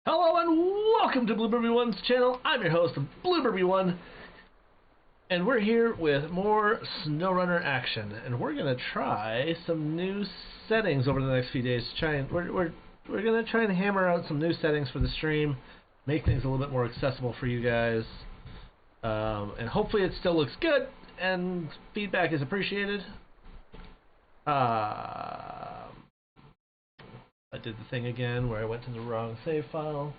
Hello and welcome to DieselBurby's channel. I'm your host, DieselBurby, and we're here with more SnowRunner action. And we're gonna try some new settings over the next few days. We're gonna try and hammer out some new settings for the stream, make things a little bit more accessible for you guys, and hopefully it still looks good. And feedback is appreciated. I did the thing again where I went to the wrong save file.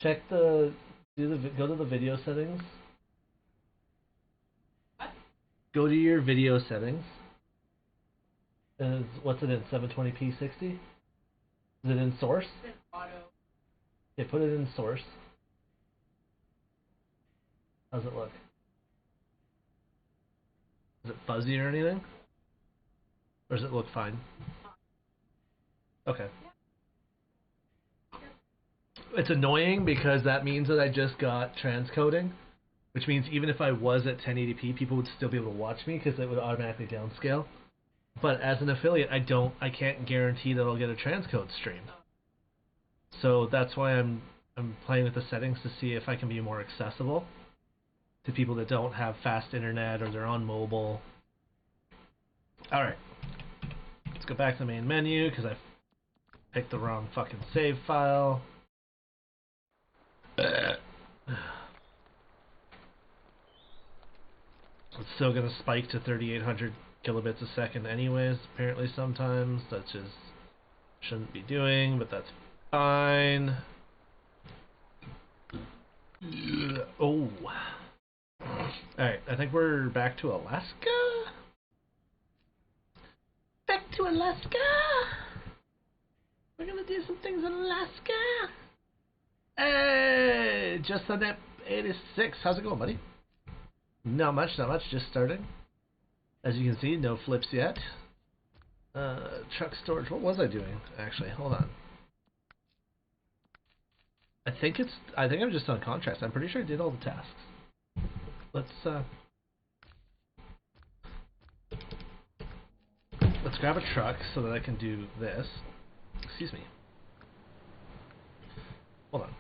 Go to the video settings. What? Go to your video settings. What's it in? 720p 60? Is it in source? It's in auto. Okay, put it in source. How's it look? Is it fuzzy or anything? Or does it look fine? Okay. It's annoying because that means that I just got transcoding, which means even if I was at 1080p, people would still be able to watch me because it would automatically downscale. But as an affiliate, I can't guarantee that I'll get a transcode stream. So that's why I'm playing with the settings to see if I can be more accessible to people that don't have fast internet or they're on mobile. All right. Let's go back to the main menu because I picked the wrong fucking save file. It's still gonna spike to 3,800 kilobits a second anyways, apparently sometimes. That just shouldn't be doing, but that's fine. Oh. Alright, I think we're back to Alaska? Back to Alaska! We're gonna do some things in Alaska! Hey! Just on that 86. How's it going, buddy? Not much, just starting. As you can see, no flips yet. Truck storage, what was I doing, actually? Hold on. I think I'm just on contracts. I'm pretty sure I did all the tasks. Let's grab a truck so that I can do this. Excuse me. Hold on.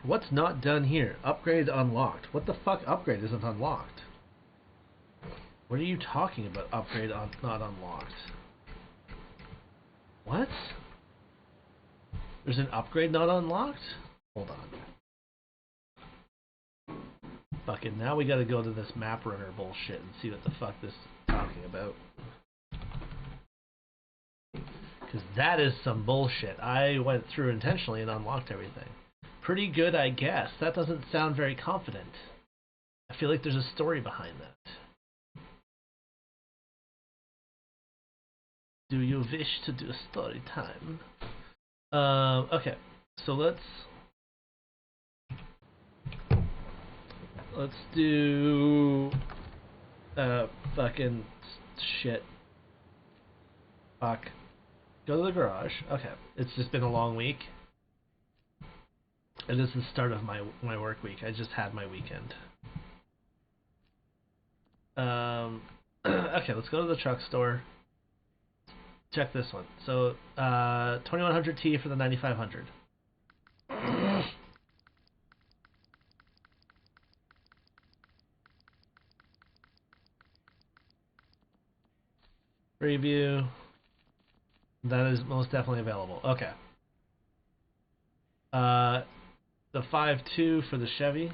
What's not done here? Upgrade unlocked. What the fuck upgrade isn't unlocked? What are you talking about? Upgrade not unlocked. What? There's an upgrade not unlocked? Hold on. Fucking now we gotta go to this map runner bullshit and see what the fuck this is talking about. Because that is some bullshit. I went through intentionally and unlocked everything. Pretty good, I guess. That doesn't sound very confident. I feel like there's a story behind that. Do you wish to do a story time? Okay, so let's do fucking shit. Fuck. Go to the garage. Okay, it's just been a long week. It is the start of my work week. I just had my weekend. Okay, let's go to the truck store. Check this one. So, 2100T for the 9500. Preview. That is most definitely available. Okay. The 5.2 for the Chevy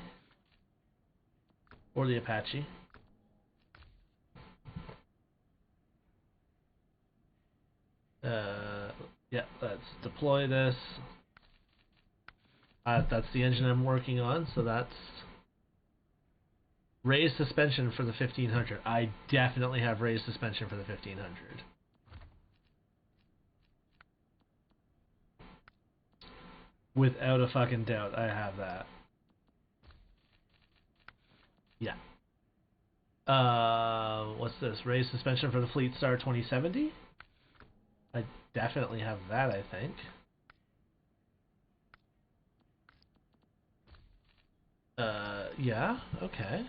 or the Apache. Yeah, let's deploy this. That's the engine I'm working on, so that's raised suspension for the 1500. I definitely have raised suspension for the 1500. Without a fucking doubt, I have that. Yeah. What's this? Raised suspension for the Fleet Star 2070? I definitely have that, I think. Yeah, okay.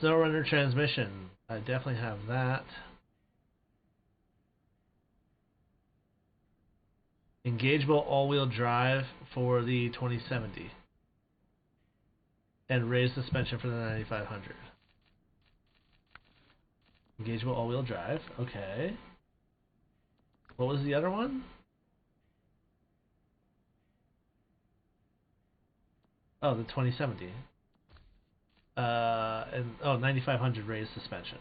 SnowRunner transmission. I definitely have that. Engageable all-wheel drive for the 2070. And raised suspension for the 9500. Engageable all-wheel drive. Okay. What was the other one? Oh, the 2070. And 9500 raised suspension.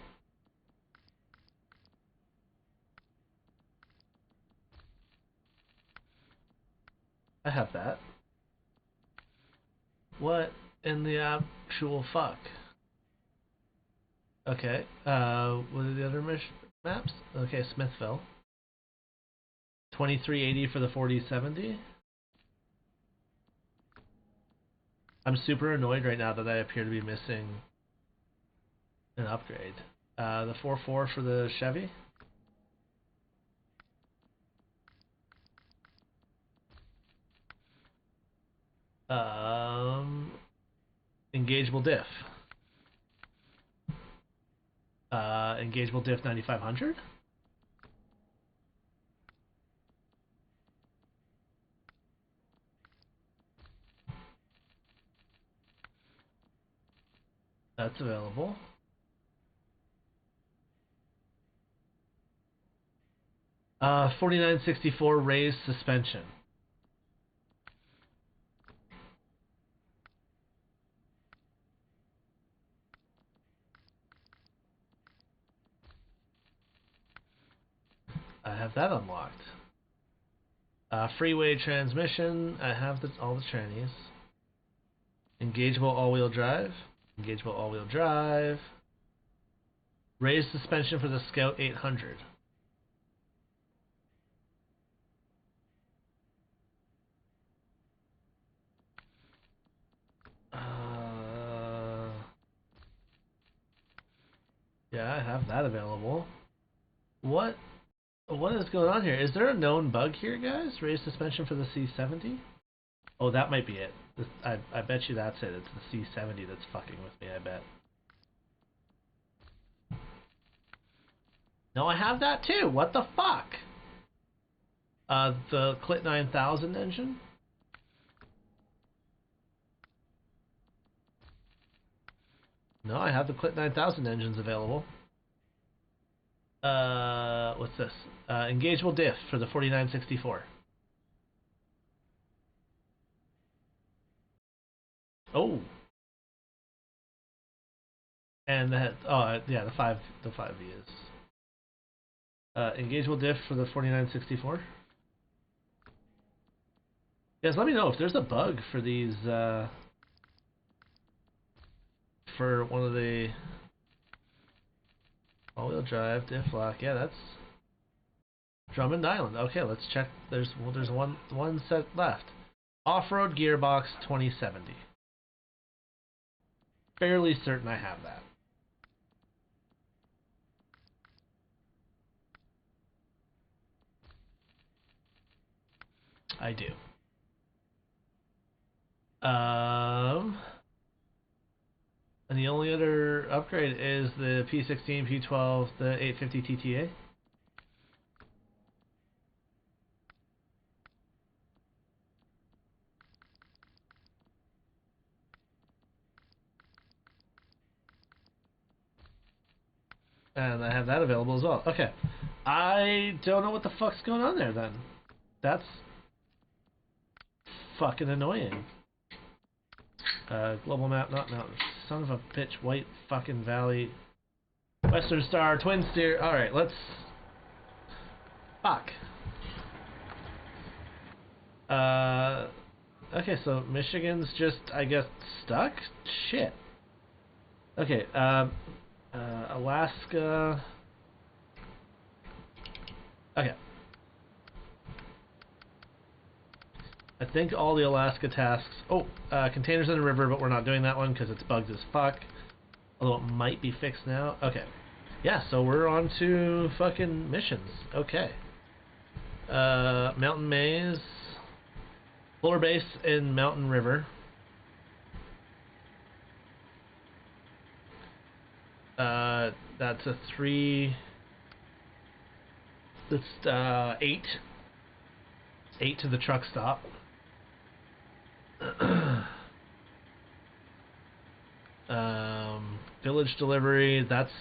I have that. What in the actual fuck? Okay. What are the other maps? Okay, Smithville. 2380 for the 4070. I'm super annoyed right now that I appear to be missing an upgrade. The 44 for the Chevy. Engageable diff. Engageable diff 9500. That's available. Uh, 4964 raised suspension. I have that unlocked. Freeway transmission. I have all the trannies. Engageable all-wheel drive. Engageable all-wheel drive. Raised suspension for the Scout 800. Yeah, I have that available. What is going on here? Is there a known bug here, guys? Raised suspension for the C70? Oh, that might be it. I bet you that's it. It's the C70 that's fucking with me, I bet. No, I have that too. What the fuck? The Clit 9000 engine? No, I have the Clit 9000 engines available. What's this? Engageable diff for the 4964. Oh. And the yeah, the 5V is. Engageable diff for the 4964. Guys, let me know if there's a bug for these, for one of the all-wheel drive, diff lock. Yeah, that's Drummond Island. Okay, let's check. There's one set left. Off-road gearbox 2070. Fairly certain I have that. I do. And the only other upgrade is the P16, P12, the 850 TTA. And I have that available as well. Okay. I don't know what the fuck's going on there then. That's fucking annoying. Global map, not mountains. Son of a bitch, White fucking Valley. Western Star, Twin Steer. Alright, let's... Fuck. Okay, so Michigan's just, I guess, stuck? Shit. Okay, Alaska... Okay. I think all the Alaska tasks... Oh, containers in the river, but we're not doing that one because it's bugged as fuck. Although it might be fixed now. Okay. Yeah, so we're on to fucking missions. Okay. Mountain Maze. Polar Base in Mountain River. That's a 3. That's 8. 8 to the truck stop. Village delivery, that's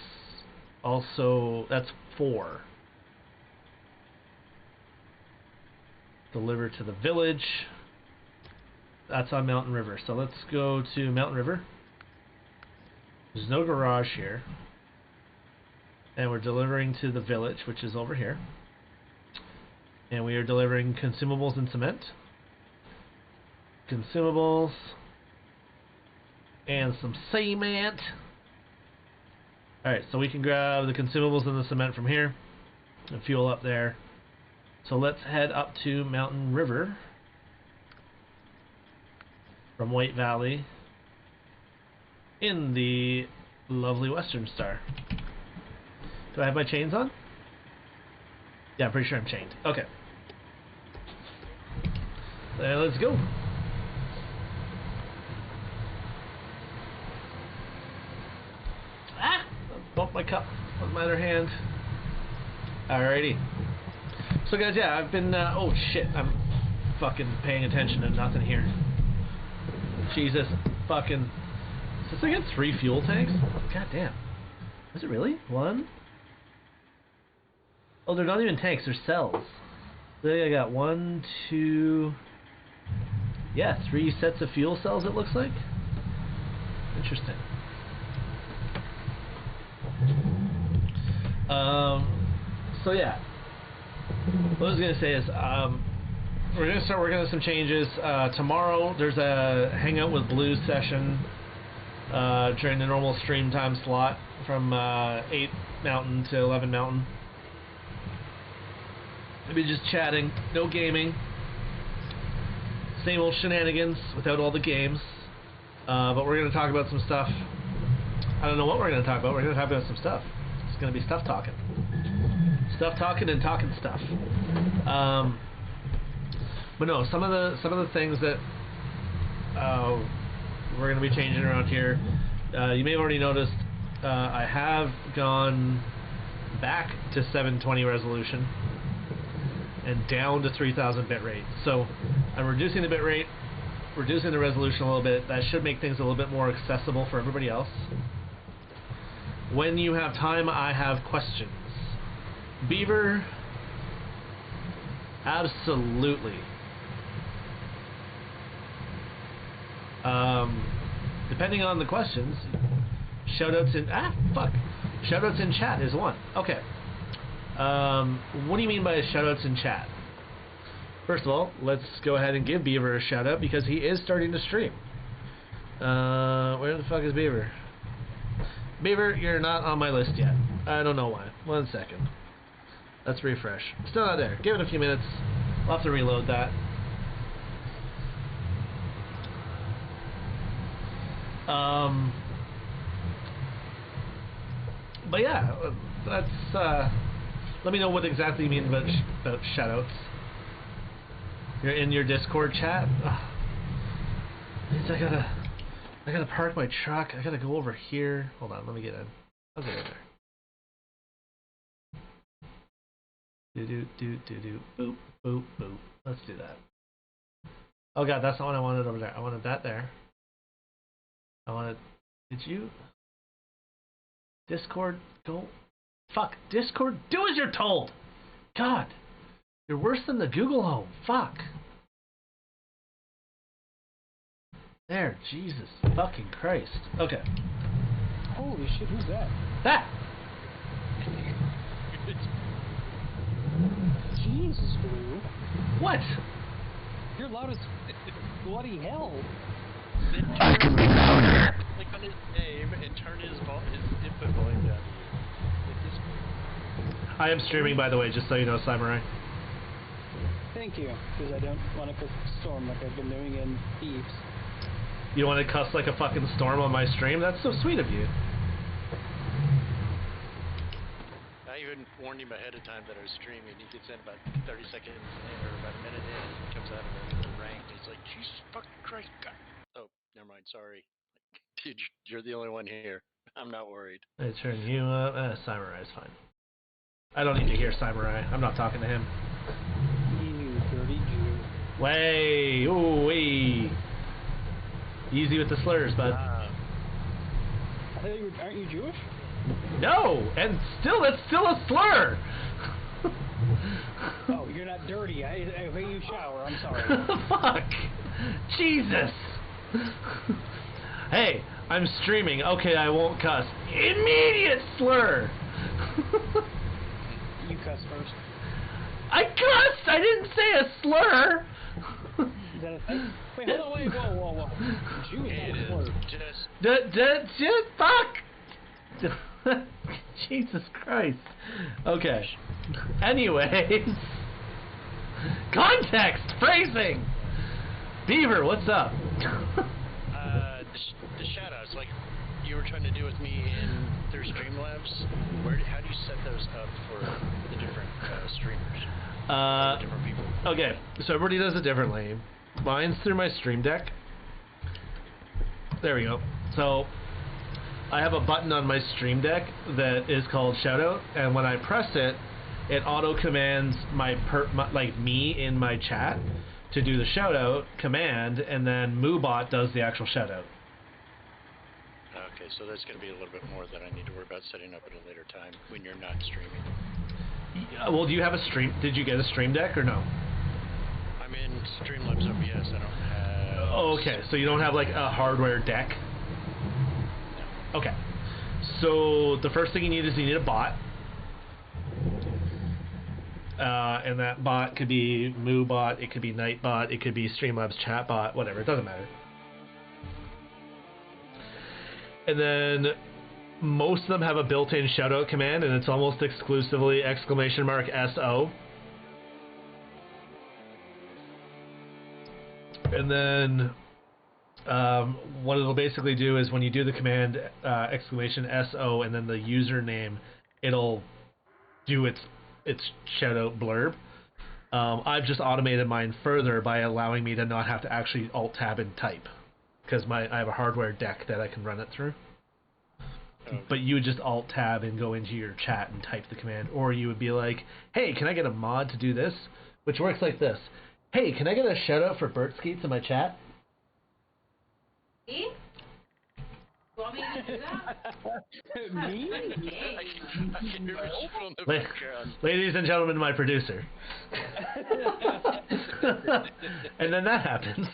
4. Deliver to the village. That's on Mountain River. So let's go to Mountain River. There's no garage here. And we're delivering to the village, which is over here. And we are delivering consumables and cement. Consumables. And some cement. Alright, so we can grab the consumables and the cement from here. And fuel up there. So let's head up to Mountain River. From White Valley. In the lovely Western Star. Do I have my chains on? Yeah, I'm pretty sure I'm chained. Okay. Let's go. Ah! I bumped my cup with my other hand. Alrighty. So guys, yeah, I've been, oh shit, I'm fucking paying attention to nothing here. Jesus, fucking, does this thing have 3 fuel tanks? God damn. Is it really? 1? Oh, they're not even tanks, they're cells. I got 1, 2, yeah, 3 sets of fuel cells it looks like. Interesting. So yeah, what I was gonna say is, we're gonna start working on some changes. Tomorrow there's a Hangout with Blues session during the normal stream time slot from 8 Mountain to 11 Mountain. We'll be just chatting, no gaming, same old shenanigans without all the games. But we're gonna talk about some stuff. I don't know what we're gonna talk about. We're gonna talk about some stuff. It's gonna be stuff talking. Stuff talking and talking stuff. But no, some of the things that we're going to be changing around here. You may have already noticed I have gone back to 720 resolution and down to 3000 bitrate. So I'm reducing the bitrate, reducing the resolution a little bit. That should make things a little bit more accessible for everybody else. When you have time, I have questions. Beaver, absolutely. Depending on the questions, shoutouts in shoutouts in chat is one. Okay. What do you mean by shoutouts in chat? First of all, let's go ahead and give Beaver a shout out because he is starting to stream. Where the fuck is Beaver? Beaver, you're not on my list yet. I don't know why. 1 second. Let's refresh. Still not there. Give it a few minutes. I'll have to reload that. But yeah, that's let me know what exactly you mean about shoutouts. You're in your Discord chat. I gotta park my truck. I gotta go over here. Hold on, let me get in. I'll get in there. Boop, boop, boop. Let's do that. Oh god, that's the one I wanted over there. I wanted that there. I wanted... Did you... Discord, go... Fuck, Discord, do as you're told! God! You're worse than the Google Home. Fuck. There, Jesus fucking Christ. Okay. Holy shit, who's that? That! Jesus, Blue. What? You're loud as bloody hell. I can be louder. Click on his name and turn his input volume down. I am streaming, by the way, just so you know, Samurai. Thank you, because I don't want to cuss Storm like I've been doing in Thieves. You don't want to cuss like a fucking storm on my stream? That's so sweet of you. I even warned him ahead of time that I was streaming. He gets in about 30 seconds in, or about a minute in, and he comes out of the rank. He's like, Jesus fucking Christ, God. Oh, never mind, sorry. Dude, you're the only one here. I'm not worried. I turn you up. Samurai's fine. I don't need to hear Samurai. I'm not talking to him. You dirty Jew. Way, ooh, wee. Easy with the slurs, bud. I thought aren't you Jewish? No, and still, that's still a slur. Oh, you're not dirty. I think you shower. I'm sorry. Fuck. Jesus. Hey, I'm streaming. Okay, I won't cuss. Immediate slur. You cuss first. I cussed. I didn't say a slur. Is that a thing? Wait, hold on, wait, whoa. Jew is not a slur. Just fuck. Jesus Christ. Okay. Anyways. Context. Phrasing. Beaver, what's up? The shoutouts, like you were trying to do with me in through Streamlabs. How do you set those up for the different streamers? Different people. Okay, so everybody does it differently. Mine's through my Stream Deck. There we go. So I have a button on my Stream Deck that is called Shoutout, and when I press it, it auto commands like me in my chat to do the shoutout command, and then MooBot does the actual shoutout. Okay, so that's going to be a little bit more that I need to worry about setting up at a later time when you're not streaming. Well, do you have a stream? Did you get a Stream Deck or no? I'm in Streamlabs OBS. I don't have. Oh, okay, so you don't have like a hardware deck. No. Okay, so the first thing you need is a bot. And that bot could be MooBot, it could be Nightbot, it could be Streamlabs Chatbot, whatever, it doesn't matter. And then most of them have a built-in shoutout command, and it's almost exclusively !SO. And then what it'll basically do is when you do the command !SO and then the username, it'll do its shoutout blurb. I've just automated mine further by allowing me to not have to actually alt-tab and type, because I have a hardware deck that I can run it through. Okay. But you would just alt-tab and go into your chat and type the command, or you would be like, hey, can I get a mod to do this? Which works like this. Hey, can I get a shoutout for Burt Skeets in my chat? Me? Want me to do that? Me? I can hear people in the background. Ladies and gentlemen, my producer. And then that happens.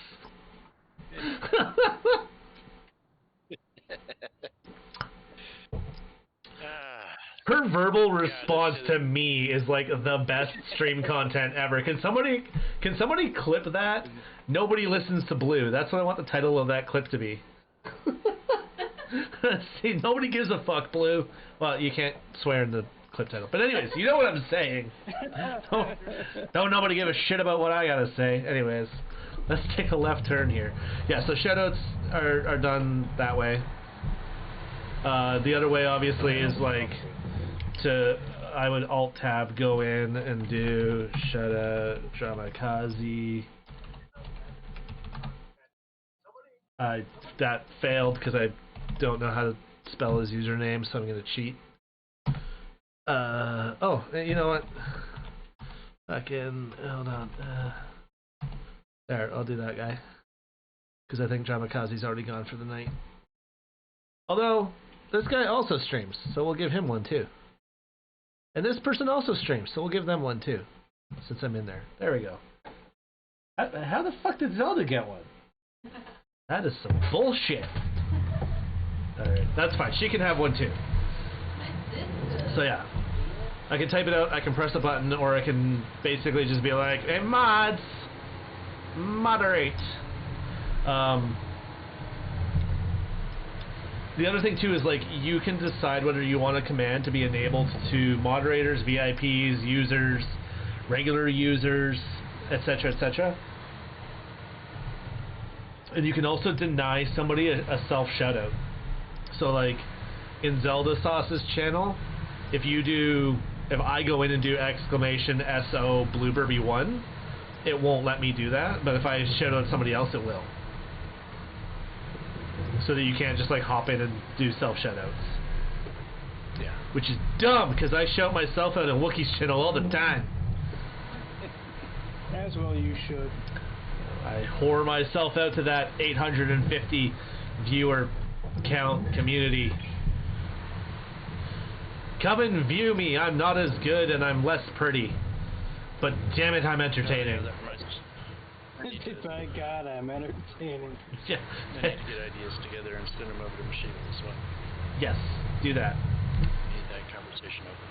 Her verbal response to me is like the best stream content ever. Can somebody clip that? Nobody listens to Blue. That's what I want the title of that clip to be. See, nobody gives a fuck, Blue. Well, you can't swear in the clip title. But anyways, you know what I'm saying. Don't nobody give a shit about what I gotta say. Anyways, let's take a left turn here. Yeah, so shoutouts are done that way. The other way, obviously, is like I would alt-tab, go in, and do shoutout Dramakazi. That failed because I don't know how to spell his username, so I'm gonna cheat. Oh, you know what? Hold on. There, I'll do that guy. Because I think Dramakazi's already gone for the night. Although, this guy also streams, so we'll give him one too. And this person also streams, so we'll give them one too. Since I'm in there. There we go. How the fuck did Zelda get one? That is some bullshit. Alright, that's fine. She can have one too. So yeah. I can type it out, I can press a button, or I can basically just be like, hey mods! Moderate! The other thing too is like you can decide whether you want a command to be enabled to moderators, VIPs, users, regular users, etc., etc. And you can also deny somebody a self shoutout. So like in Zelda Sauce's channel, if I go in and do !SO DieselBurby1, it won't let me do that, but if I shout out somebody else, it will. so that you can't just like hop in and do self shoutouts. Yeah. Which is dumb because I shout myself out on Wookiee's channel all the time. As well you should. I whore myself out to that 850 viewer count community. Come and view me. I'm not as good and I'm less pretty. But damn it, I'm entertaining. My God, I'm entertaining. Yeah. I need to get ideas together and send them over to Machine as well. Yes, do that. Need that conversation open.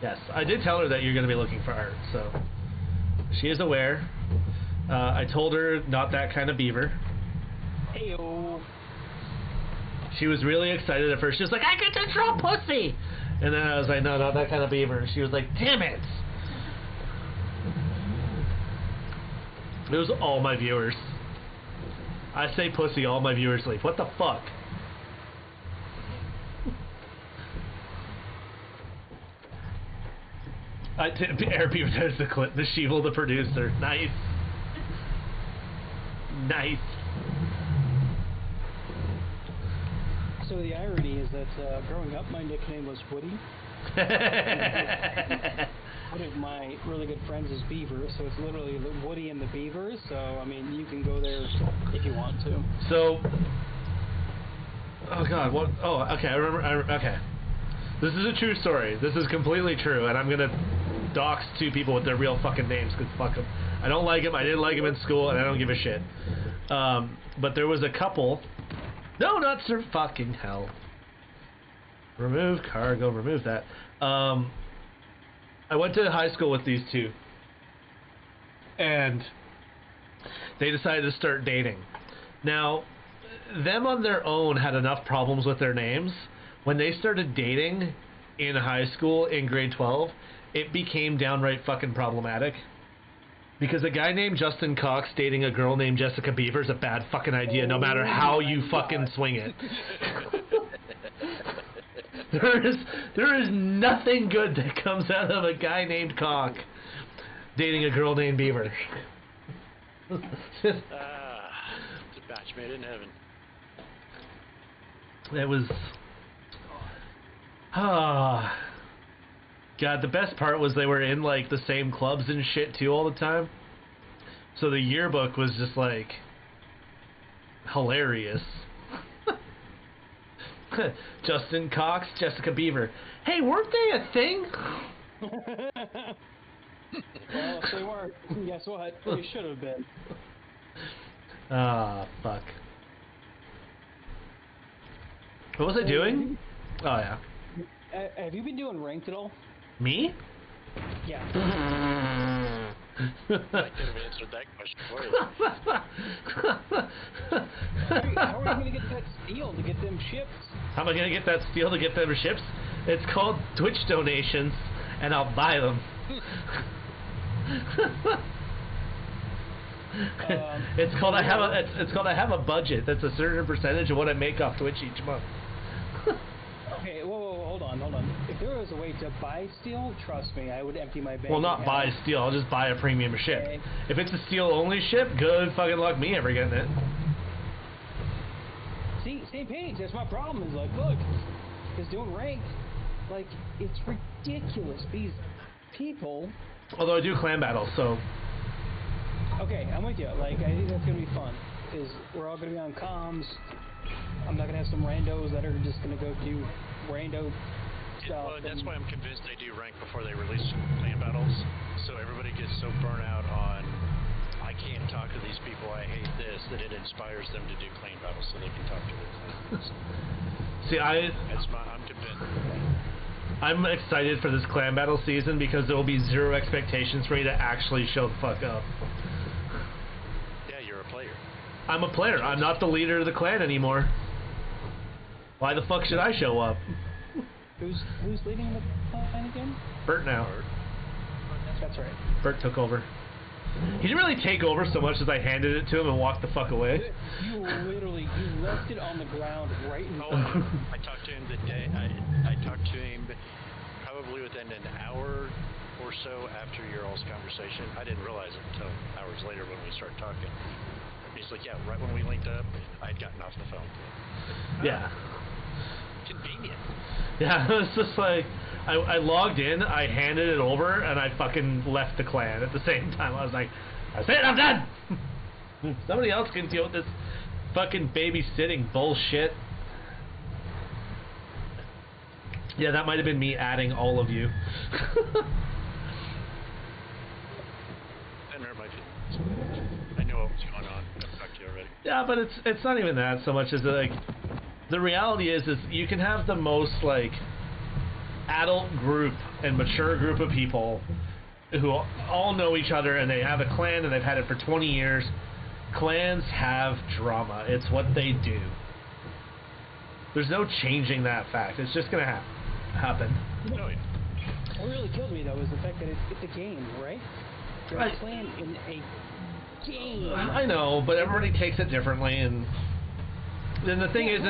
Yes, I did tell her that you're going to be looking for art, so she is aware. I told her not that kind of beaver. Heyo. She was really excited at first. She was like, I get to draw pussy! And then I was like, no, not that kind of beaver. And she was like, damn it! It was all my viewers. I say pussy, all my viewers leave. What the fuck? Air Beaver, there's the clip. The Sheeval, the producer. Nice. Nice. So the irony is that growing up, my nickname was Woody. One of my really good friends is Beaver, so it's literally Woody and the Beaver. So I mean, you can go there if you want to. So, oh god, what? Oh, okay, I remember. Okay, this is a true story. This is completely true, and I'm gonna dox two people with their real fucking names because fuck them. I don't like them. I didn't like them in school, and I don't give a shit. But there was a couple. No, not Sir fucking hell. Remove cargo. Remove that. I went to high school with these two, and they decided to start dating. Now, them on their own had enough problems with their names. When they started dating in high school in grade 12, it became downright fucking problematic. Because a guy named Justin Cox dating a girl named Jessica Beaver is a bad fucking idea, no matter how you fucking swing it. There is nothing good that comes out of a guy named Cock dating a girl named Beaver. It's a match made in heaven. It was... God, the best part was they were in, like, the same clubs and shit, too, all the time. So the yearbook was just, like, hilarious. Justin Cox, Jessica Beaver. Hey, weren't they a thing? Well, if they weren't, guess what? They should have been. Fuck. What was I doing? Oh, yeah. Have you been doing ranked at all? Me? Yeah. I could have answered that question for you. How are you going to get that steel to get them ships? How am I going to get that steel to get them ships? It's called Twitch donations, and I'll buy them. It's called I have a budget. That's a certain percentage of what I make off Twitch each month. Okay, whoa, hold on. If there was a way to buy steel, trust me, I would empty my bank. Well, not buy steel. I'll just buy a premium ship. Okay. If it's a steel-only ship, good fucking luck me ever getting it. See, same page. That's my problem. Is like, look, is doing ranked. Like, it's ridiculous. These people. Although I do clan battles, so. Okay, I'm with you. Like, I think that's gonna be fun because we're all gonna be on comms. I'm not gonna have some randos that are just gonna go do rando stuff. Well, that's why I'm convinced they do rank before they release clan battles. So everybody gets so burnt out on, I can't talk to these people, I hate this, that it inspires them to do clan battles so they can talk to their clans. See, I'm convinced. I'm excited for this clan battle season because there will be zero expectations for me to actually show the fuck up. Yeah, you're a player. I'm a player. I'm not the leader of the clan anymore. Why the fuck should I show up? Who's leading the clan again? Bert now. That's right. Bert took over. He didn't really take over so much as I handed it to him and walked the fuck away. You left it on the ground right in front of him. I talked to him the day, I talked to him probably within an hour or so after your all's conversation. I didn't realize it until hours later when we started talking. He's like, yeah, right when we linked up, I had gotten off the phone. Yeah. Convenient. Yeah, it was just like, I logged in, I handed it over, and I fucking left the clan at the same time. I was like, that's it, I'm done! Somebody else can deal with this fucking babysitting bullshit. Yeah, that might have been me adding all of you. And there might be. I know what was going on. I've talked to you already. Yeah, but it's not even that so much as like, the reality is you can have the most like adult group and mature group of people who all know each other and they have a clan and they've had it for 20 years. Clans have drama. It's what they do. There's no changing that fact. It's just gonna happen. No, yeah. What really kills me though is the fact that it's a game, right? You're a clan in a game. I know, but everybody takes it differently, and then the thing is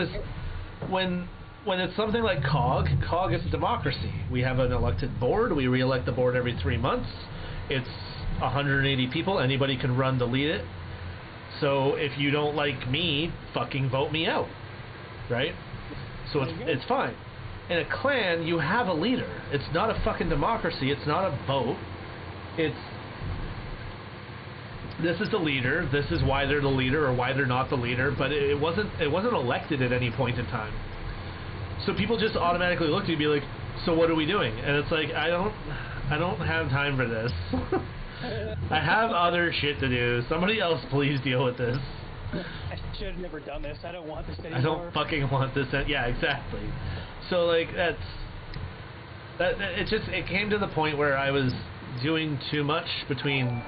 when it's something like COG is a democracy. We have an elected board. We re-elect the board every 3 months. It's 180 people. Anybody can run to lead it. So if you don't like me, fucking vote me out, right? So it's fine. In a clan, you have a leader. It's not a fucking democracy. It's not a vote. This is the leader. This is why they're the leader or why they're not the leader. But it wasn't elected at any point in time. So people just automatically look at you and be like, so what are we doing? And it's like, I don't have time for this. I have other shit to do. Somebody else please deal with this. I should have never done this. I don't want this anymore. I don't fucking want this. Yeah, exactly. So like it came to the point where I was doing too much between,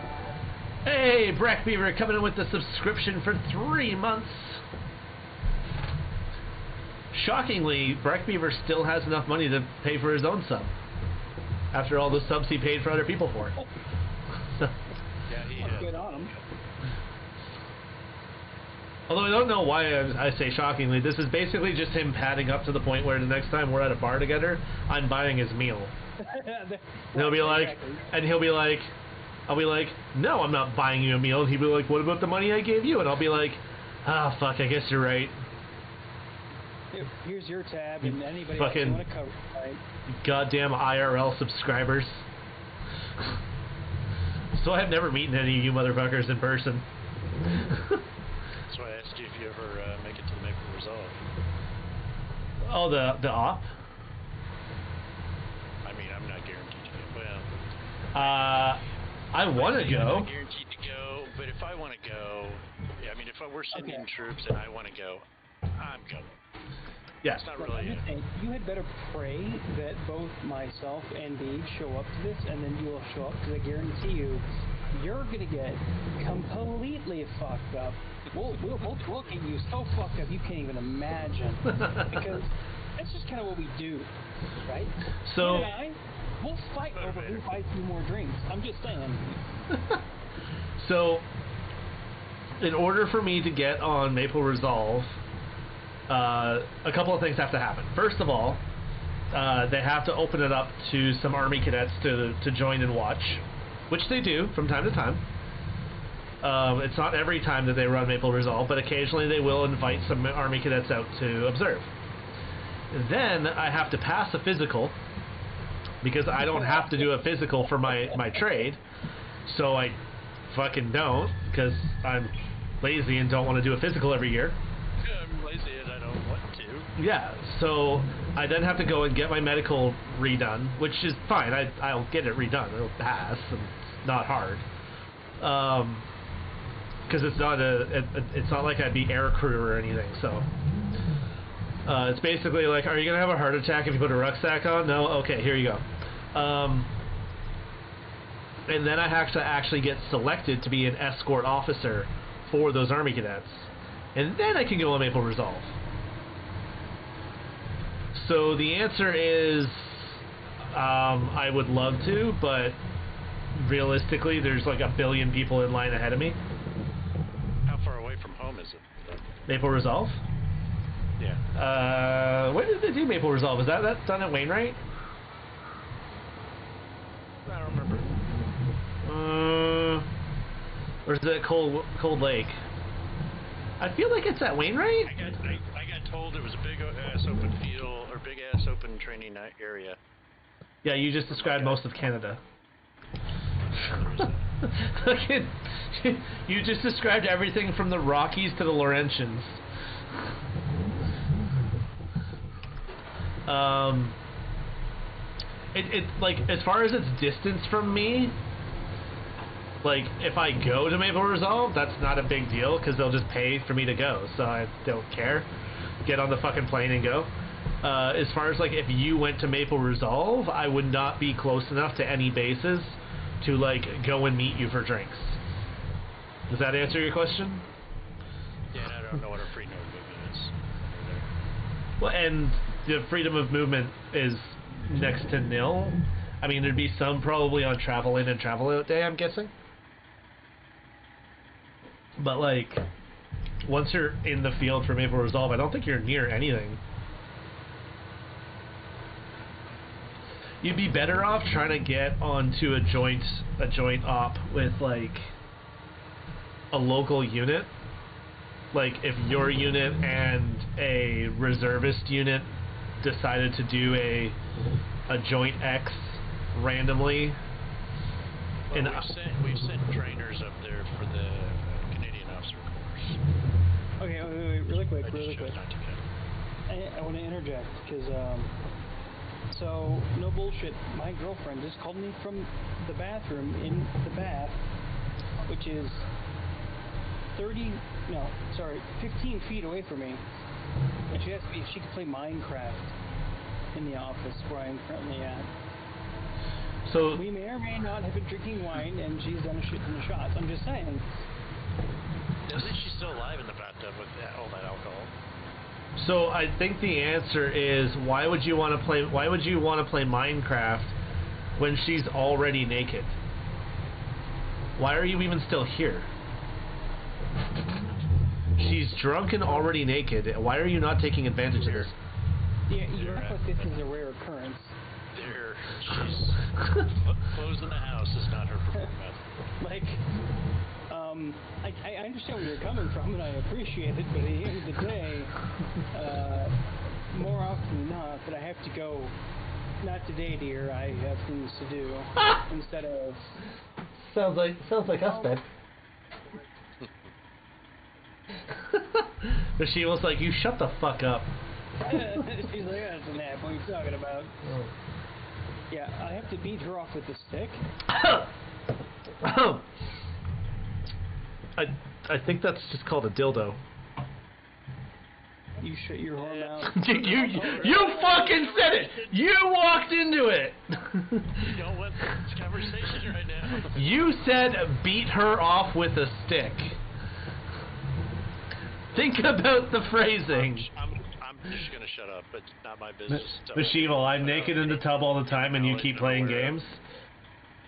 hey, Brack Beaver coming in with the subscription for 3 months. Shockingly, Brack Beaver still has enough money to pay for his own sub after all the subs he paid for other people for. Yeah, he good on him. Although I don't know why I say shockingly, this is basically just him padding up to the point where the next time we're at a bar together, I'm buying his meal. And he'll be like, I'll be like, no, I'm not buying you a meal. And he'll be like, what about the money I gave you? And I'll be like, ah, fuck, I guess you're right. Here's your tab, and anybody fucking else you want to cover, right? Goddamn IRL subscribers. So I've never met any of you motherfuckers in person. That's why I asked you if you ever make it to the Maple Resolve. Oh, the op? I mean, I'm not guaranteed to go. Well, I want to I'm go. not guaranteed to go, but if I want to go, yeah, I mean, if we're sending in troops and I want to go, I'm going. Yeah. It's not Like, really. I'm just saying, you had better pray that both myself and Beach show up to this, and then you'll show up, because I guarantee you're gonna get completely fucked up. We'll get you so fucked up you can't even imagine, because that's just kind of what we do, right? So You and I, we'll fight over who buys you more drinks. I'm just saying. So, in order for me to get on Maple Resolve, a couple of things have to happen. First of all, they have to open it up to some Army cadets to join and watch, which they do from time to time. It's not every time that they run Maple Resolve, but occasionally they will invite some Army cadets out to observe. Then I have to pass a physical, because I don't have to do a physical for my trade, so I fucking don't, because I'm lazy and don't want to do a physical every year. I'm lazy and I don't want to. Yeah, so I then have to go and get my medical redone, which is fine. I'll get it redone. It'll pass. And it's not hard. Because it's not like I'd be air crew or anything. So it's basically like, are you gonna have a heart attack if you put a rucksack on? No. Okay, here you go. And then I have to actually get selected to be an escort officer for those Army cadets. And then I can go on Maple Resolve. So the answer is, I would love to, but realistically, there's like 1 billion people in line ahead of me. How far away from home is it? Maple Resolve? Yeah. When did they do Maple Resolve? Is that done at Wainwright? I don't remember. Or is it Cold Lake? I feel like it's at Wainwright. I got told it was a big ass open field or big ass open training area. Yeah, you just described most of Canada. You just described everything from the Rockies to the Laurentians. It like, as far as its distance from me, like, if I go to Maple Resolve, that's not a big deal, because they'll just pay for me to go, so I don't care. Get on the fucking plane and go. As far as, like, if you went to Maple Resolve, I would not be close enough to any bases to, like, go and meet you for drinks. Does that answer your question? Yeah, and I don't know what a freedom of movement is. Well, and the freedom of movement is next to nil. I mean, there'd be some probably on travel in and travel out day, I'm guessing. But, like, once you're in the field for Maple Resolve, I don't think you're near anything. You'd be better off trying to get onto a joint op with, like, a local unit. Like, if your unit and a reservist unit decided to do a joint X randomly. Well, we've sent trainers up there for the Canadian officer course. Okay, wait, really quick. Not to go. I want to interject, because, so, no bullshit, my girlfriend just called me from the bathroom in the bath, which is 15 feet away from me, and she asked me if she could play Minecraft in the office where I'm currently at. So We may or may not have been drinking wine, and she's done a shit ton of shots. I'm just saying. At least she's still alive in the bathtub with all that alcohol. So I think the answer is, why would you want to play Minecraft when she's already naked? Why are you even still here? She's drunk and already naked. Why are you not taking advantage of this? Yeah, you act like this is a rare occurrence. She's closing the house is not her preferred method. Like, I understand where you're coming from, and I appreciate it, but at the end of the day, more often than not, that I have to go, not today, dear, I have things to do, instead of... Sounds like us, babe. But she was like, you shut the fuck up. She's like, that's a nap, what are you talking about? Oh. Yeah, I have to beat her off with a stick. I think that's just called a dildo. You shut your horn out. you fucking said it! You walked into it! You don't want this conversation right now. You said beat her off with a stick. Think about the phrasing. I'm just gonna shut up. It's not my business. Mashival, I'm naked in the tub all the time and you keep playing games?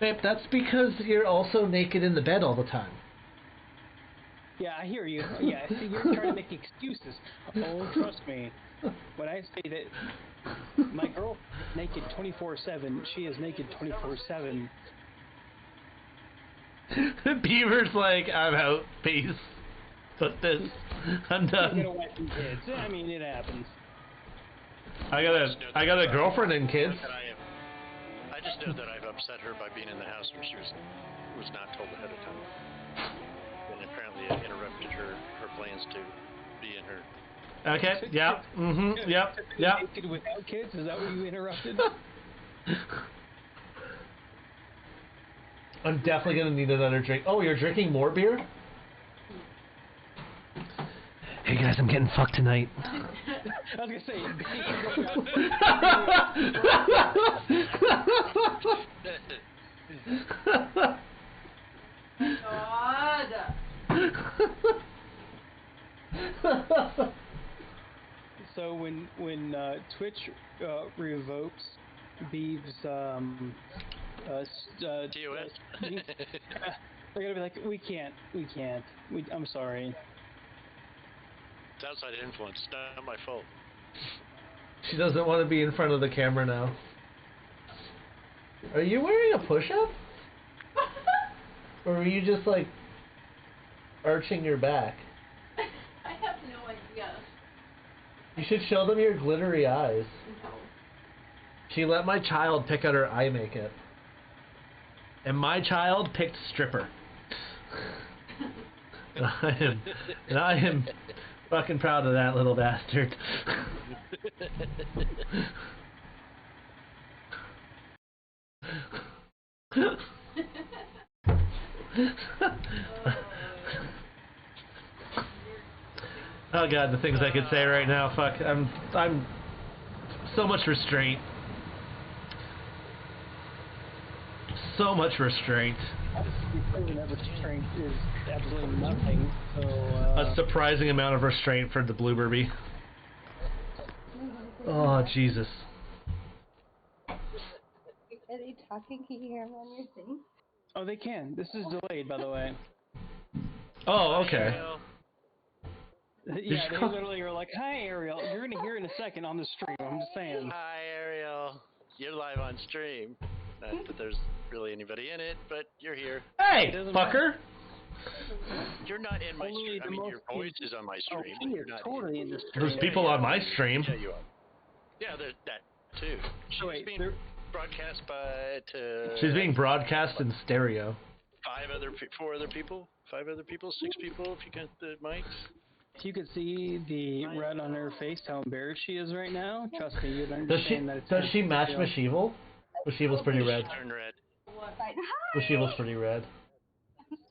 Babe, that's because you're also naked in the bed all the time. Yeah, I hear you. Yeah, see, you're trying to make excuses. Oh, trust me. When I say that my girl is naked 24/7, she is naked 24/7. Beaver's like, I'm out. Peace. But this, I'm done. You know what, kids. I mean, it happens. I got a girlfriend and kids. I just know that I've upset her by being in the house when she was not told ahead of time. And apparently it interrupted her plans to be in her. Okay, yeah, yep. Naked without kids? Is that what you interrupted? I'm definitely gonna need another drink. Oh, you're drinking more beer? Hey guys, I'm getting fucked tonight. I was gonna say. So when Twitch revokes Beeves TOS? they're gonna be like, we can't. I'm sorry. It's outside influence. It's not my fault. She doesn't want to be in front of the camera now. Are you wearing a push-up? Or are you just, like, arching your back? I You should show them your glittery eyes. No. She let my child pick out her eye makeup. And my child picked stripper. and I am fucking proud of that little bastard. Oh god, the things I could say right now, fuck. I'm so much restraint. So much restraint. Obviously, that restraint is absolutely nothing. So A surprising amount of restraint for the DieselBurby. Oh Jesus. Are they talking? Can you hear them on your thing? oh, they can. This is delayed, by the way. Oh, okay. Yeah, they literally are like, "Hi, Ariel. You're gonna hear it in a second on the stream." I'm just saying. Hi, Ariel. You're live on stream. Not that there's really anybody in it, but you're here. Hey, doesn't fucker! You're not in my Only stream. I the mean, most your voice is on my Oh, stream, she but is you're not totally in the stream. There's people on my stream. Yeah, you are. Yeah, there's that too. She's So wait, being there- broadcast by to She's being broadcast in stereo. 4 other people, 5 other people, 6 people if you count the mics. If you could see the red on her face, how embarrassed she is right now, trust me, you'd Does understand that it's does she match Yeah. Mashival? Mashival's pretty red. She turned red. Mashival's pretty red.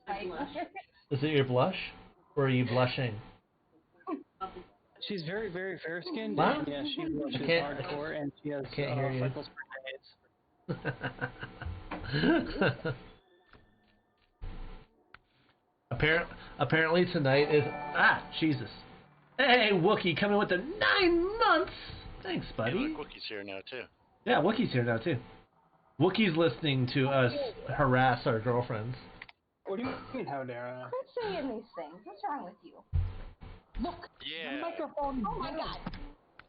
Hi. Is it your blush? Or are you blushing? She's very, very fair skinned. What? Yeah, she blushes can't- hardcore, and she has can't hear you. freckles for days. Apparently tonight is Jesus. Hey Wookie coming with the 9 months. Thanks, Hey, buddy. look, Wookiee's here now too. Yeah, Wookie's here now too. Wookie's listening to us harass our girlfriends. What do you mean, how dare I? Quit saying these things. What's wrong with you? Look, Yeah. the microphone. Oh my god.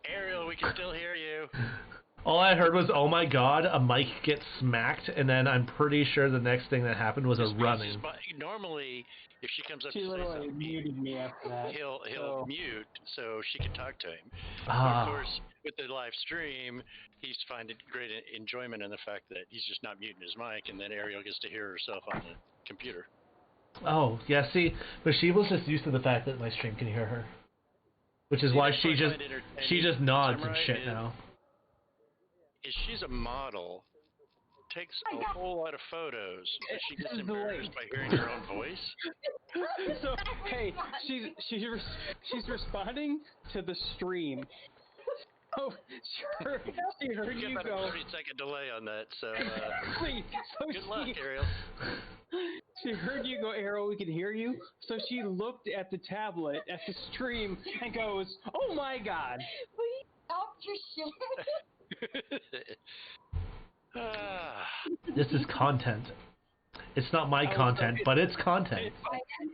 Ariel, we can still hear you. All I heard was, oh my god, a mic gets smacked, and then I'm pretty sure the next thing that happened was a running. Normally, if she comes up She to say literally something, muted me after that. he'll so- mute so she can talk to him. But Ah. of course, with the live stream, he's finding great enjoyment in the fact that he's just not muting his mic, and then Ariel gets to hear herself on the computer. Oh, yeah, see, but she was just used to the fact that my stream can hear her. Which is why That's she what I just find entertaining, she just nods and Samurai, shit now. Is she's a model, takes a whole lot of photos, but she gets This is the embarrassed way. by hearing her own voice. So hey, she's responding to the stream. Oh, sure. She heard You you get about go. a 30-second delay on that, so Wait, so good luck, she, Ariel. she heard you go, Arrow. We can hear you. So she looked at the tablet at the stream and goes, "Oh my God!" Please stop your shit. Ah, This is content. It's not my content, but it's content.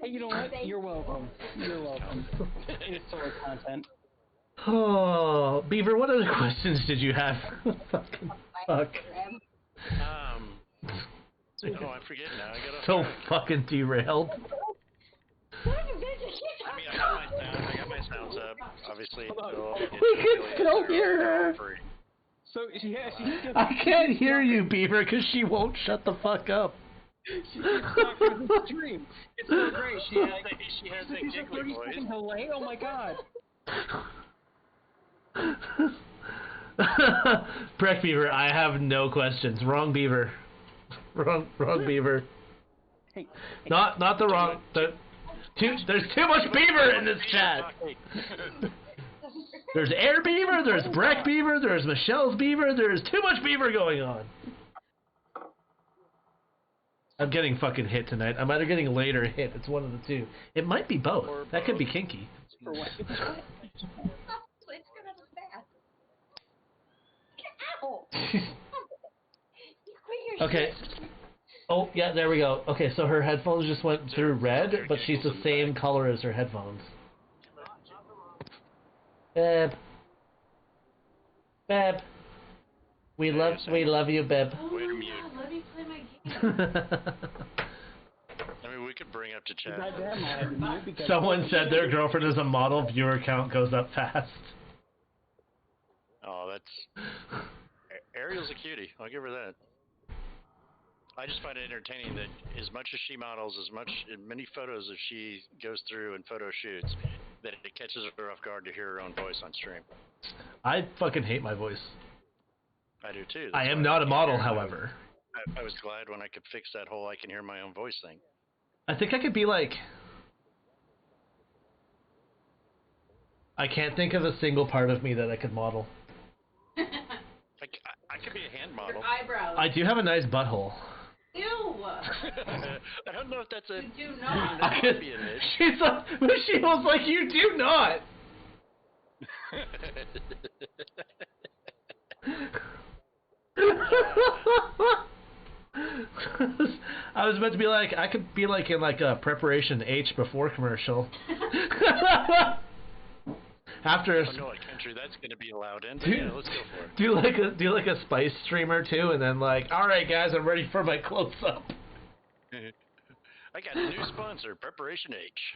Hey, you know what? You're welcome. You're welcome. It's totally content. Oh, Beaver, what other questions did you have? Fucking fuck. oh, I forget now. I got So fucking derailed. I mean, I got my sounds up, obviously. So We can still hear her. So she just I can't hear you, Beaver, because she won't shut the fuck up. she keeps talking to the stream. It's so great. She has that a giggly voice. 30-second delay. Oh my God. Breck Beaver, I have no questions. Wrong Beaver. Wrong Beaver. Hey, Not the wrong. There's too much Beaver in this chat. There's Air Beaver, there's Breck Beaver, there's Michelle's Beaver, there's too much Beaver going on. I'm getting fucking hit tonight. I'm either getting laid or hit. It's one of the two. It might be both. That could be kinky. for what? Let's go to the bath. Ow! You quit your Okay. shit. Oh, yeah, there we go. Okay, so her headphones just went through red, but she's the same color as her headphones. Beb. Beb. We love you, Beb. Oh Way to my mute. god, let me play my game. I mean, we could bring up to chat. Goddamn, I had to mute because Someone said their girlfriend is a model, viewer count goes up fast. Ariel's a cutie. I'll give her that. I just find it entertaining that as much as she models, many photos as she goes through and photo shoots, that it catches her off guard to hear her own voice on stream. I fucking hate my voice. I do too. I am not a model, however. I was glad when I could fix that whole I can hear my own voice thing. I think I could be like... I can't think of a single part of me that I could model. I could be a hand model. Your eyebrows. I do have a nice butthole. Ew. I don't know if that's a... You do not. That could be a niche. She was like, you do not! I was about to be like, I could be like in like a preparation H before commercial. After I know what country that's going to be allowed in. Yeah, let's go for it. Do like a spice streamer too, and then like, all right guys, I'm ready for my close up. I got a new sponsor, Preparation H.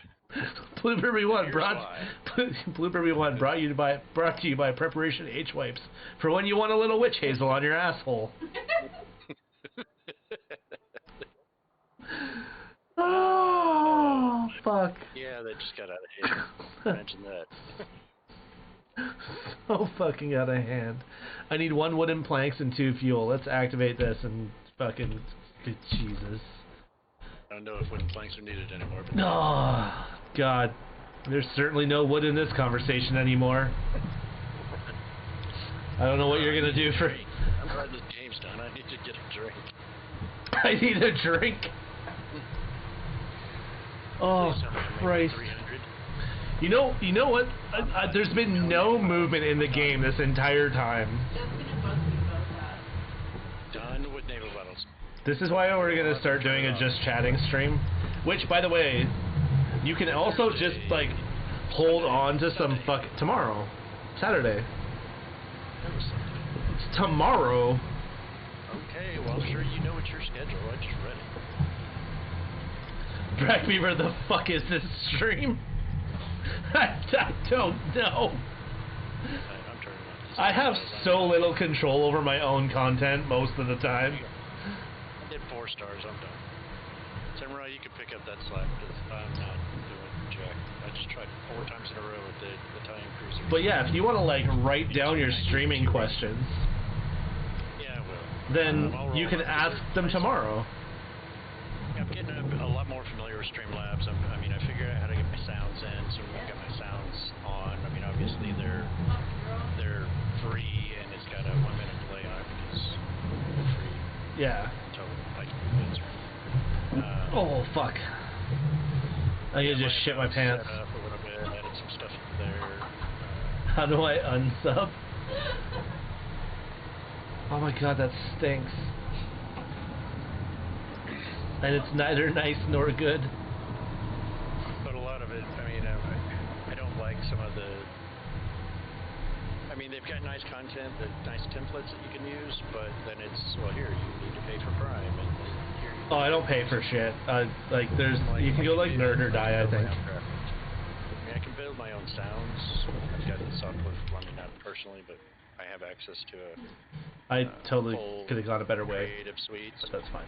DieselBurby One Here's brought why. DieselBurby One brought to you by Preparation H wipes for when you want a little witch hazel on your asshole. Oh fuck! Yeah, that just got out of hand. Imagine that. So fucking out of hand. I need 1 wooden planks and 2 fuel. Let's activate this and fucking Jesus. I don't know if wooden planks are needed anymore. But Oh God, there's certainly no wood in this conversation anymore. I don't know what you're gonna do for. I'm glad this game's done. I need to get a drink. I need a drink. Oh Please tell me I made Christ! 300. You know what? There's been no movement in the game this entire time. Just gonna bug me about that. Done with naval battles. This is why we're gonna start doing a just chatting stream. Which, by the way, you can also just like hold on to some tomorrow, Saturday. It's tomorrow. Okay, well, I'm sure you know it's your schedule. I just read it. Drag me, where the fuck is this stream? I don't know. I'm turning on this. I have so little control over my own content most of the time. I did 4 stars. I'm done. Samurai, you can pick up that slack because I'm not doing jack. I just tried 4 times in a row with the Italian cruiser. But yeah, if you want to like write down your streaming questions, Yeah, I will. then I'll you roll can up ask the- them tomorrow. I'm getting a lot more familiar with Streamlabs. I figured out how to get my sounds in, so I've got my sounds on. Obviously they're free, and it's got a 1-minute delay on it because they're free. Yeah. Total, like, it's Oh fuck! I can just shit my pants. Set up a little bit, added some stuff in there. How do I unsub? Oh my god, that stinks. And it's neither nice nor good. But a lot of it, I don't like some of the... they've got nice content, nice templates that you can use, but then it's, well, here, you need to pay for Prime, and here you... Oh, I don't pay for shit. You can go like Nerd or Die, I think. I can build my own sounds. I've got the software for running that personally, but I have access to I totally full could have gone a better way, creative suites. but that's fine.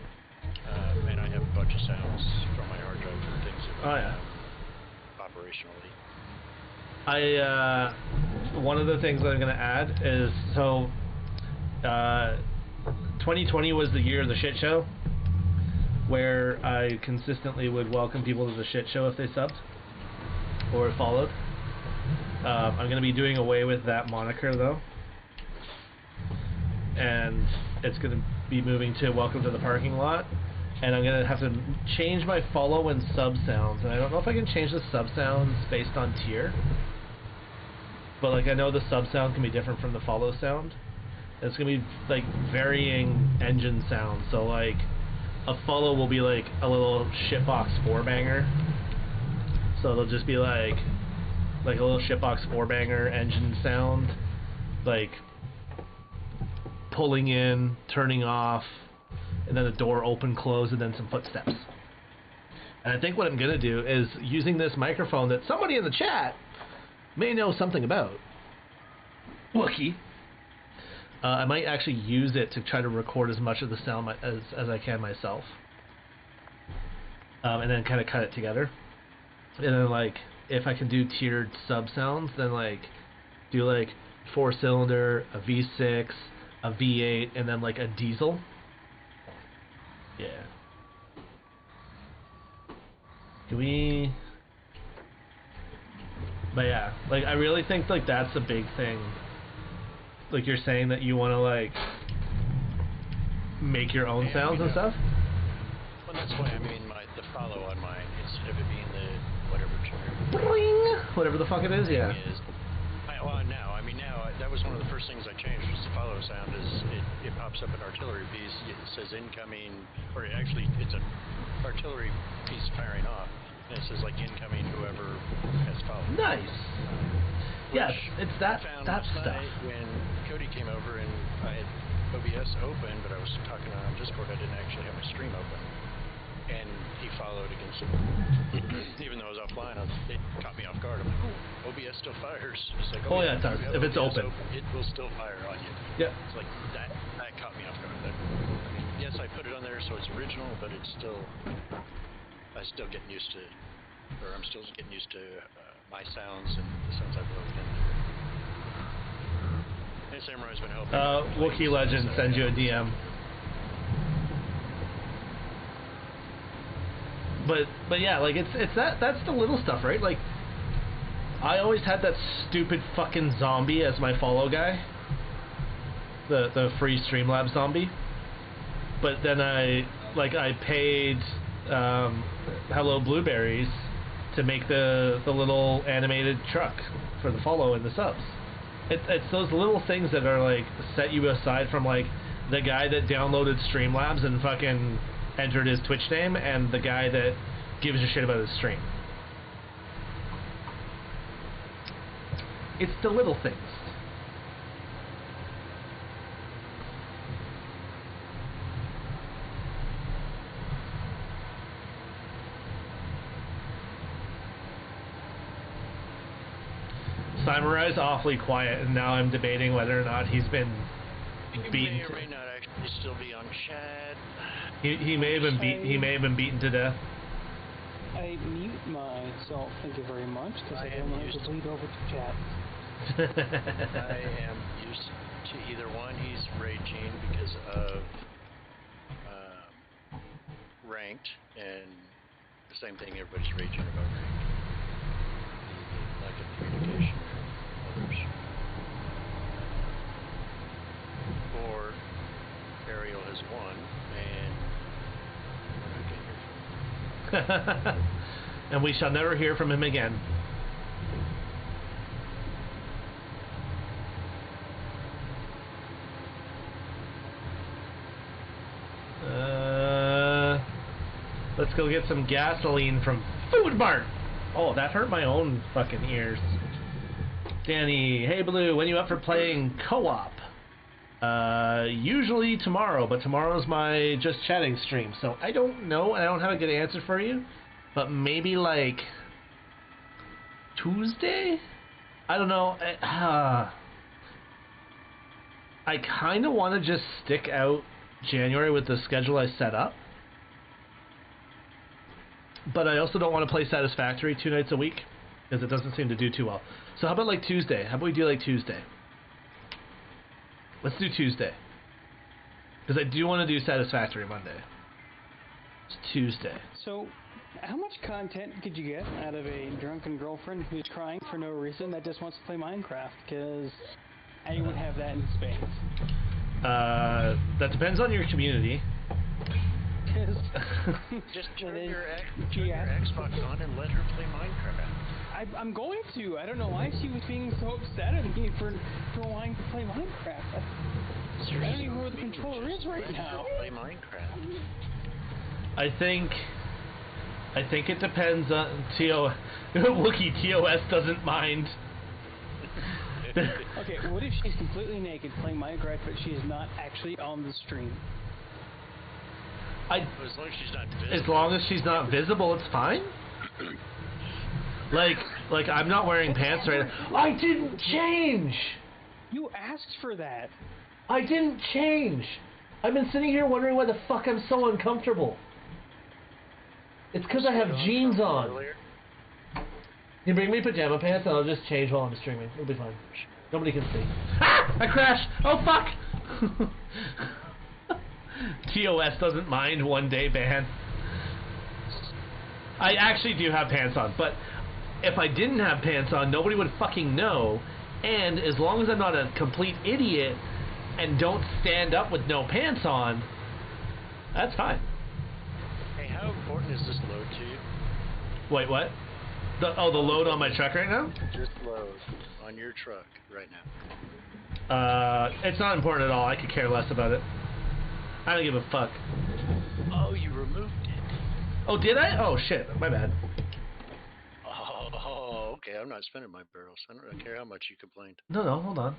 And I have a bunch of sounds from my hard drive for things that Oh, yeah. operationally. One of the things that I'm going to add is, 2020 was the year of the shit show, where I consistently would welcome people to the shit show if they subbed or followed. I'm going to be doing away with that moniker though, and it's going to be moving to welcome to the parking lot, and I'm going to have to change my follow and sub sounds, and I don't know if I can change the sub sounds based on tier, but like I know the sub sound can be different from the follow sound. It's going to be like varying engine sounds, so like a follow will be like a little shitbox 4-banger, so it'll just be like a little shitbox 4-banger engine sound, like pulling in, turning off, and then a door open, close, and then some footsteps. And I think what I'm gonna do is using this microphone that somebody in the chat may know something about. Wookie. I might actually use it to try to record as much of the sound as I can myself, and then kind of cut it together. And then like if I can do tiered sub sounds, then like do like 4-cylinder, a V6, a V8, and then like a diesel. Yeah. Do we? But yeah, like I really think like that's a big thing. Like you're saying that you want to like make your own sounds and stuff. Well, that's why I mean the follow on mine instead of it being the whatever Boing! Whatever the fuck it is, yeah. Now that was one of the first things I changed was the follow sound. Is it pops up an artillery piece. It says incoming, or actually it's an artillery piece firing off, and it says like incoming whoever has followed. Nice. Yes, it's that stuff. When Cody came over and I had OBS open, but I was talking on Discord, I didn't actually have my stream open. And he followed against it. Even though I was offline, it caught me off guard. I'm like, oh, OBS still fires. It's like, oh yeah, it does. If it's open. It will still fire on you. Yeah. It's like, that caught me off guard. I mean, yes, I put it on there so it's original, but it's still, I'm still getting used to my sounds and the sounds I've loaded in there. And Samurai's been helping. Wookiee Legend sends you a DM. But yeah, like it's that's the little stuff, right? Like I always had that stupid fucking zombie as my follow guy, the free Streamlabs zombie. But then I paid Hello Blueberries to make the little animated truck for the follow and the subs. It's those little things that are like set you aside from like the guy that downloaded Streamlabs and fucking entered his Twitch name and the guy that gives a shit about his stream. It's the little things. Samurai's awfully quiet, and now I'm debating whether or not he's been beaten. May or may not actually still be on chat. He may have been beaten to death. I mute myself, thank you very much, because I don't want to bleed over to chat. I am used to either one. He's raging because of ranked, and the same thing everybody's raging about ranked. The lack of communication with others. Or Ariel has won, and and we shall never hear from him again. Let's go get some gasoline from Food Mart. Oh, that hurt my own fucking ears. Danny, hey Blue, when you up for playing co-op? Usually tomorrow, but tomorrow's my just chatting stream, so I don't know, and I don't have a good answer for you, but maybe like Tuesday? I don't know. I kind of want to just stick out January with the schedule I set up, but I also don't want to play Satisfactory 2 nights a week because it doesn't seem to do too well. So how about like Tuesday? How about we do like Tuesday? Let's do Tuesday. Because I do want to do Satisfactory Monday. It's Tuesday. So, how much content could you get out of a drunken girlfriend who's crying for no reason that just wants to play Minecraft? Because I would have that in spades. That depends on your community. Just turn your Xbox on and let her play Minecraft. I'm going to. I don't know why she was being so upset at me for wanting to play Minecraft. I don't even know where the controller is right now. Play Minecraft. I think it depends on Wookiee TOS doesn't mind. Okay, what if she's completely naked playing Minecraft, but she is not actually on the stream? As long as she's not visible. As long as she's not visible, it's fine. Like I'm not wearing pants right now. I didn't change. You asked for that. I didn't change. I've been sitting here wondering why the fuck I'm so uncomfortable. It's because I have jeans on. Earlier? You bring me pajama pants and I'll just change while I'm streaming. It'll be fine. Nobody can see. Ah! I crashed! Oh fuck! TOS doesn't mind 1 day ban. I actually do have pants on, but if I didn't have pants on, nobody would fucking know. And as long as I'm not a complete idiot and don't stand up with no pants on, that's fine. Hey, how important is this load to you? Wait, what? The load on my truck right now? This load on your truck right now. It's not important at all. I could care less about it. I don't give a fuck. Oh, you removed it. Oh, did I? Oh, shit. My bad. Oh, okay. I'm not spending my barrels. I don't care how much you complained. No, hold on.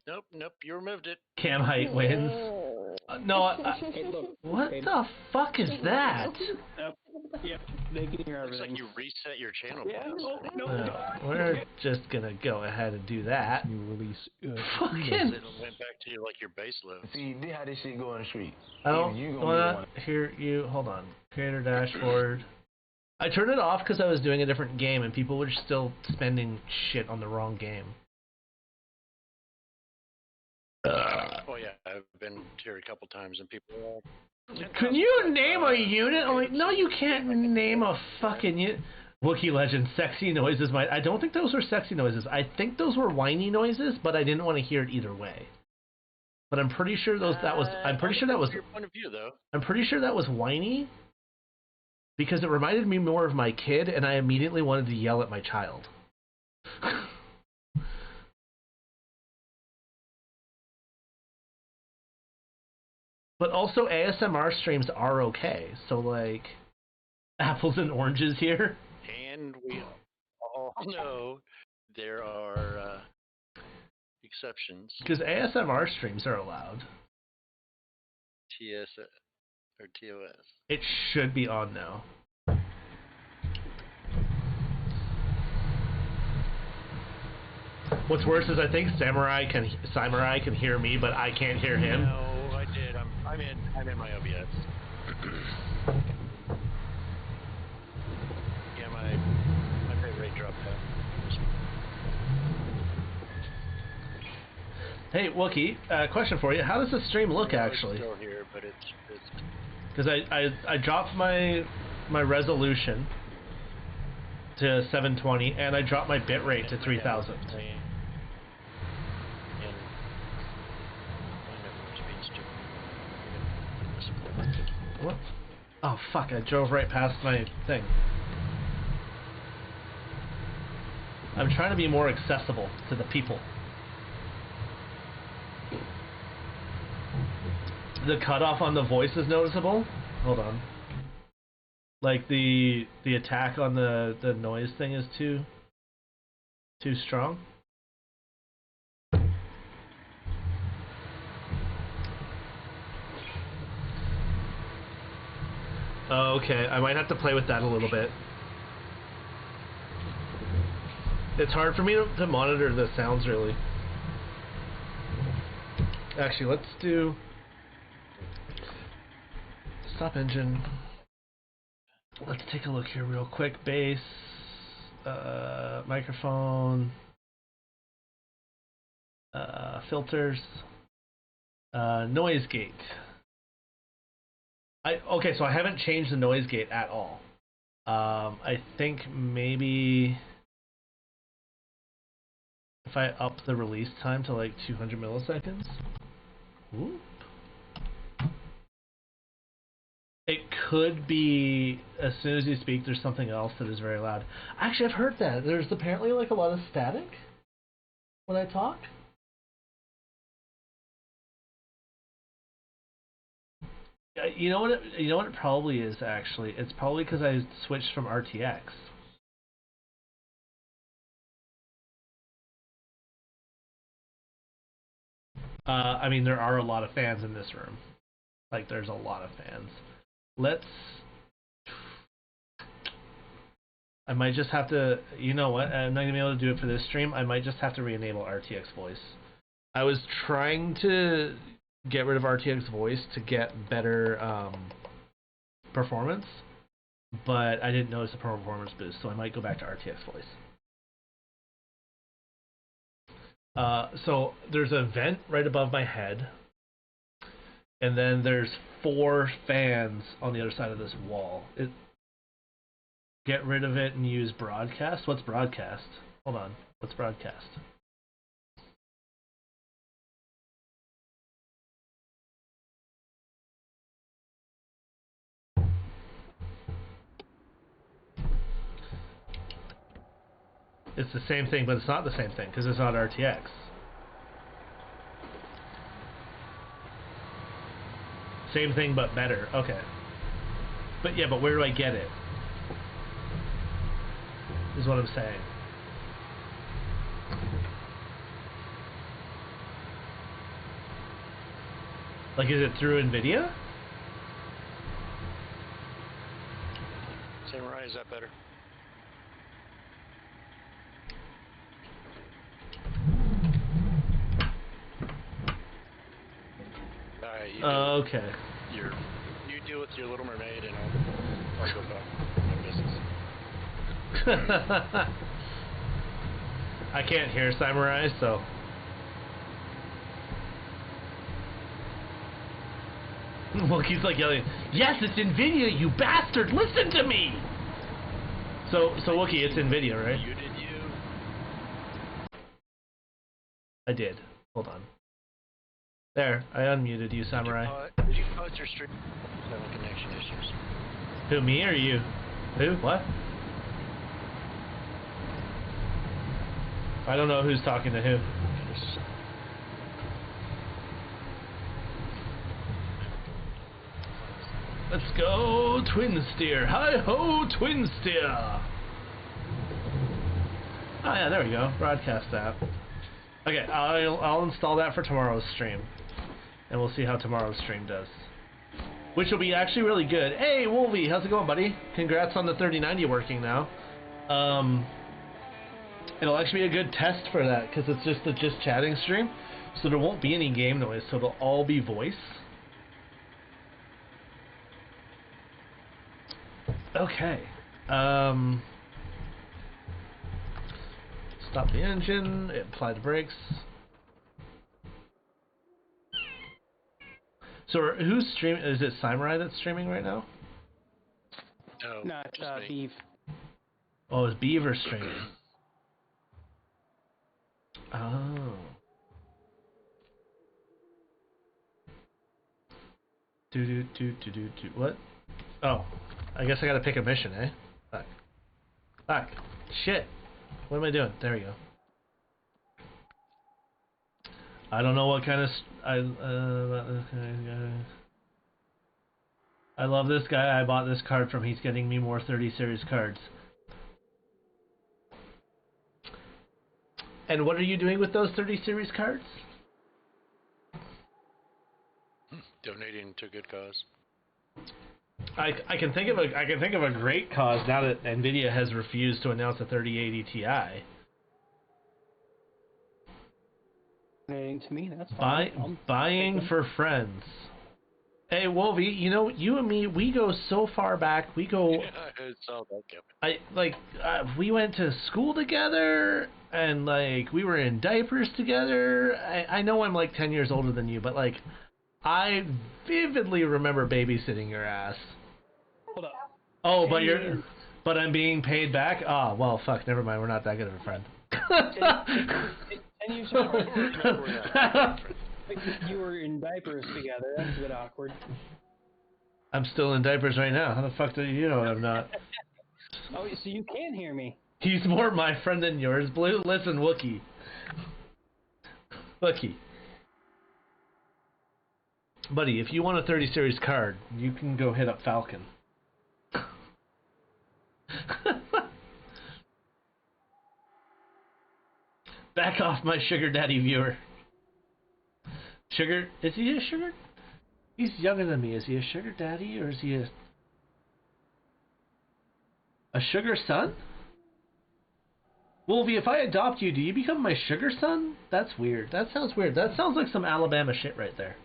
Nope, you removed it. Cam height wins. No, Hey, look. what Hey, the fuck is that? Yep, they can hear Looks everything. like you reset your channel. Yeah, boss. no. We're just gonna go ahead and do that. You release. Fucking. It went back to like your base load. See, this how this shit go in the street. I don't You gonna wanna hear you. Hold on. Creator dashboard. I turned it off because I was doing a different game and people were still spending shit on the wrong game. Oh yeah, I've been here a couple times and people. Can you name a unit? I'm like, no, you can't name a fucking unit. Wookiee Legend, sexy noises. I don't think those were sexy noises. I think those were whiny noises, but I didn't want to hear it either way. But I'm pretty sure I'm pretty sure that was. Your point of view, though. I'm pretty sure that was whiny. Because it reminded me more of my kid, and I immediately wanted to yell at my child. But also ASMR streams are okay, so like apples and oranges here. And we all know there are exceptions. Because ASMR streams are allowed. TS or TOS. It should be on now. What's worse is I think Samurai can hear me, but I can't hear him. No, I did. I'm in my OBS. Yeah, my frame rate dropped out. Hey Wookie, question for you. How does the stream look actually? It's still here, but it's Because I dropped my resolution to 720 and I dropped my bitrate to 3000. What? Oh fuck, I drove right past my thing. I'm trying to be more accessible to the people. The cutoff on the voice is noticeable. Hold on. Like the attack on the noise thing is too strong. Okay, I might have to play with that a little bit. It's hard for me to monitor the sounds really. Actually, let's do stop engine. Let's take a look here real quick. Bass, microphone, filters, noise gate. Okay, so I haven't changed the noise gate at all. I think maybe if I up the release time to like 200 milliseconds. Whoop. It could be as soon as you speak there's something else that is very loud. Actually, I've heard that. There's apparently like a lot of static when I talk. You know what it probably is actually? It's probably because I switched from RTX. I mean, there are a lot of fans in this room. Like, there's a lot of fans. I might just have to, you know what, I'm not going to be able to do it for this stream. I might just have to re-enable RTX voice. I was trying to get rid of RTX voice to get better performance, but I didn't notice the performance boost, so I might go back to RTX voice. So there's a vent right above my head, and then there's 4 fans on the other side of this wall. Get rid of it and use broadcast? What's broadcast? Hold on. What's broadcast? It's the same thing, but it's not the same thing because it's not RTX. Same thing, but better. Okay. But yeah, but where do I get it? Is what I'm saying. Like, is it through NVIDIA? Samurai, is that better? Alright, Okay. You deal with your Little Mermaid and I'll go back to my business. I can't hear Samurai, so... Wookiee's like yelling, yes, it's NVIDIA, you bastard, listen to me! So Wookiee, it's NVIDIA, right? You did you. I did. Hold on. There, I unmuted you, Samurai. Did you pause your stream? Having connection issues. Who, me or you? Who? What? I don't know who's talking to who. Let's go, Twin Steer. Hi-ho, Twin Steer. Oh yeah, there we go. Broadcast app. Okay, I'll install that for tomorrow's stream. And we'll see how tomorrow's stream does. Which will be actually really good. Hey, Wolvie, how's it going, buddy? Congrats on the 3090 working now. It'll actually be a good test for that, because it's just a chatting stream. So there won't be any game noise, so it'll all be voice. Okay. Stop the engine, apply the brakes. So who's streaming? Is it Samurai that's streaming right now? No, Not just me. Beef. Oh, it's Beaver streaming. Oh. Do. What? Oh. I guess I gotta pick a mission, eh? Fuck. Fuck. Shit. What am I doing? There we go. I don't know what kind of... I love this guy. I bought this card from. He's getting me more 30 series cards. And what are you doing with those 30 series cards? Donating to a good cause. I can think of a great cause now that NVIDIA has refused to announce a 3080 Ti. Donating to me, that's fine. Buying for friends. Hey, Wolvie, you know, you and me, we go so far back. We go. Yeah, it's all that. We went to school together, and like we were in diapers together. I know I'm like 10 years older than you, but like I vividly remember babysitting your ass. Hold up. Oh, but I'm being paid back? Ah, oh, well, fuck, never mind, we're not that good of a friend. 10 years you were in diapers together, that's a bit awkward. I'm still in diapers right now. How the fuck do you know I'm not? Oh, so you can hear me. He's more my friend than yours, Blue. Listen, Wookie. Buddy, if you want a 30 series card, you can go hit up Falcon. Back off my sugar daddy viewer. Sugar? Is he a sugar? He's younger than me. Is he a sugar daddy or is he a sugar son? Wolvie, if I adopt you, do you become my sugar son? That's weird. That sounds weird. That sounds like some Alabama shit right there.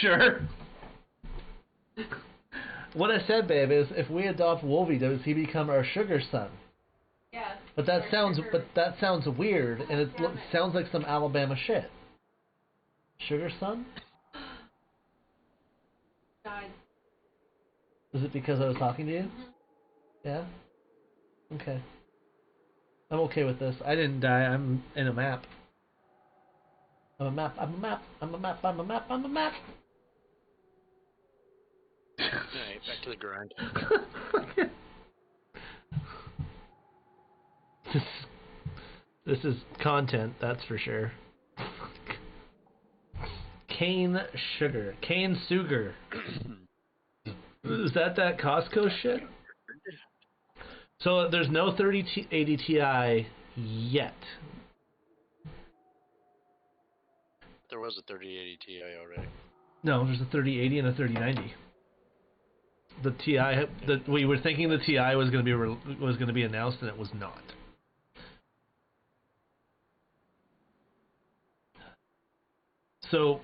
Sure. What I said, babe, is if we adopt Wolvie, does he become our sugar son? Yes. But that sounds weird, and it sounds like some Alabama shit. Sugar son? Died. Was it because I was talking to you? Mm-hmm. Yeah? Okay. I'm okay with this. I didn't die. I'm in a map. I'm a map. I'm a map. I'm a map. I'm a map. I'm a map. Alright, back to the grind. This is content, that's for sure. Cane sugar. Cane sugar. Is that Costco shit? So there's no 3080 Ti yet. There was a 3080 Ti already. No, there's a 3080 and a 3090. The Ti, we were thinking the Ti was going to be announced, and it was not. So,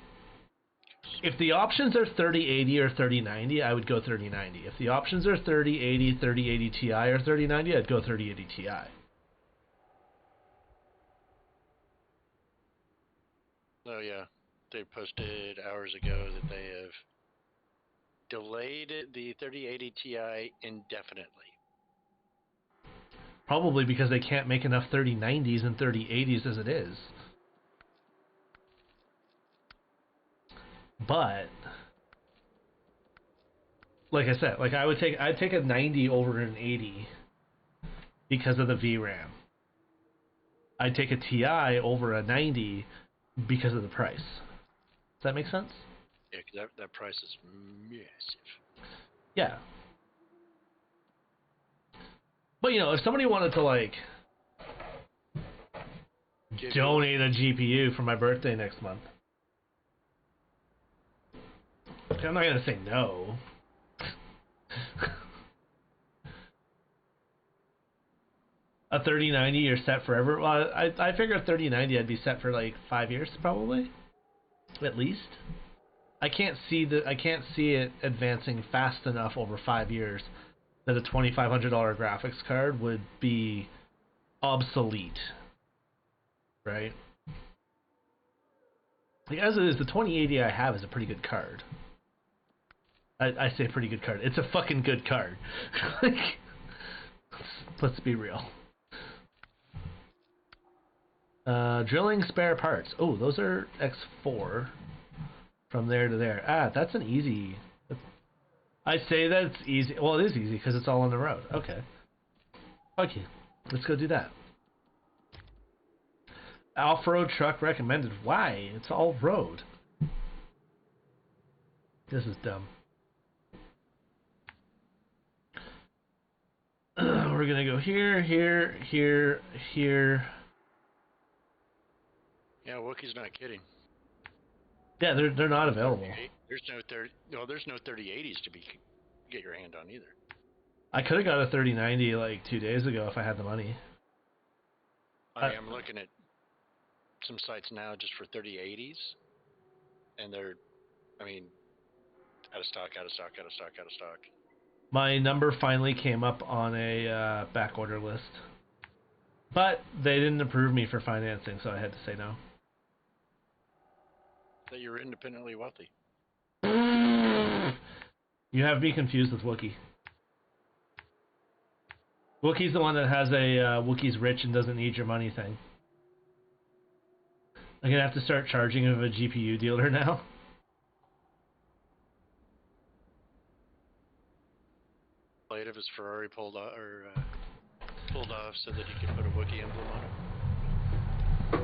if the options are 3080 or 3090, I would go 3090. If the options are 3080, 3080 Ti, or 3090, I'd go 3080 Ti. Oh yeah, they posted hours ago that they have delayed the 3080 Ti indefinitely. Probably because they can't make enough 3090s and 3080s as it is. But like I said, I'd take a 90 over an 80 because of the VRAM. I'd take a Ti over a 90 because of the price. Does that make sense? Yeah, because that price is massive. Yeah. But if somebody wanted to donate a GPU for my birthday next month, I'm not gonna say no. A 3090, you're set forever. Well, I figure a 3090, I'd be set for 5 years probably, at least. I can't see it advancing fast enough over 5 years that a $2,500 graphics card would be obsolete, right? As it is, the 2080 I have is a pretty good card. I say pretty good card. It's a fucking good card. Let's be real. Drilling spare parts. Oh, those are X4 from there to there. That's an easy. I say that's easy. Well, it is easy because it's all on the road. Okay. Okay, let's go do that. Off-road truck recommended. Why? It's all road. This is dumb. We're gonna go here, here, here, here. Yeah, Wookiee's not kidding. Yeah, they're not available. There's no 3080s to get your hand on either. I could have got a 3090 2 days ago if I had the money. I'm looking at some sites now just for 3080s, and they're, out of stock. My number finally came up on a back order list, but they didn't approve me for financing, so I had to say no. That you're independently wealthy. You have me confused with Wookiee. Wookiee's the one that has a Wookiee's rich and doesn't need your money thing. I'm gonna have to start charging him a GPU dealer now. Blade of his Ferrari pulled off so that he could put a Wookiee emblem on it.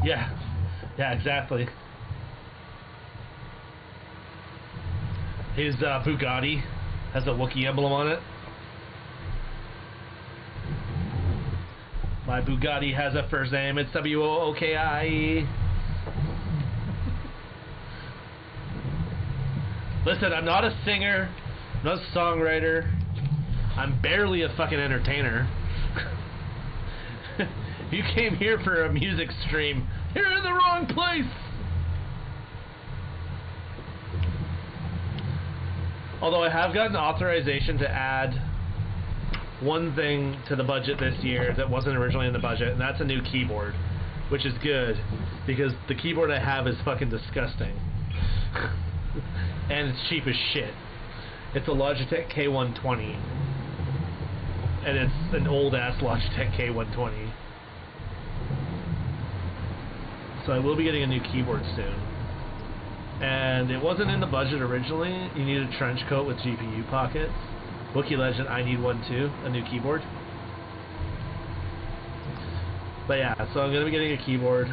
Yeah, exactly. His Bugatti has a Wookiee emblem on it. My Bugatti has a first name. It's W-O-O-K-I-E. Listen, I'm not a singer. I'm not a songwriter. I'm barely a fucking entertainer. If you came here for a music stream, you're in the wrong place. Although I have gotten authorization to add one thing to the budget this year that wasn't originally in the budget, and that's a new keyboard, which is good because the keyboard I have is fucking disgusting. And it's cheap as shit. It's a Logitech K120, and it's an old ass Logitech K120. So I will be getting a new keyboard soon. And it wasn't in the budget originally. You need a trench coat with GPU pockets. Wookiee Legend, I need one too, a new keyboard. But yeah, so I'm gonna be getting a keyboard,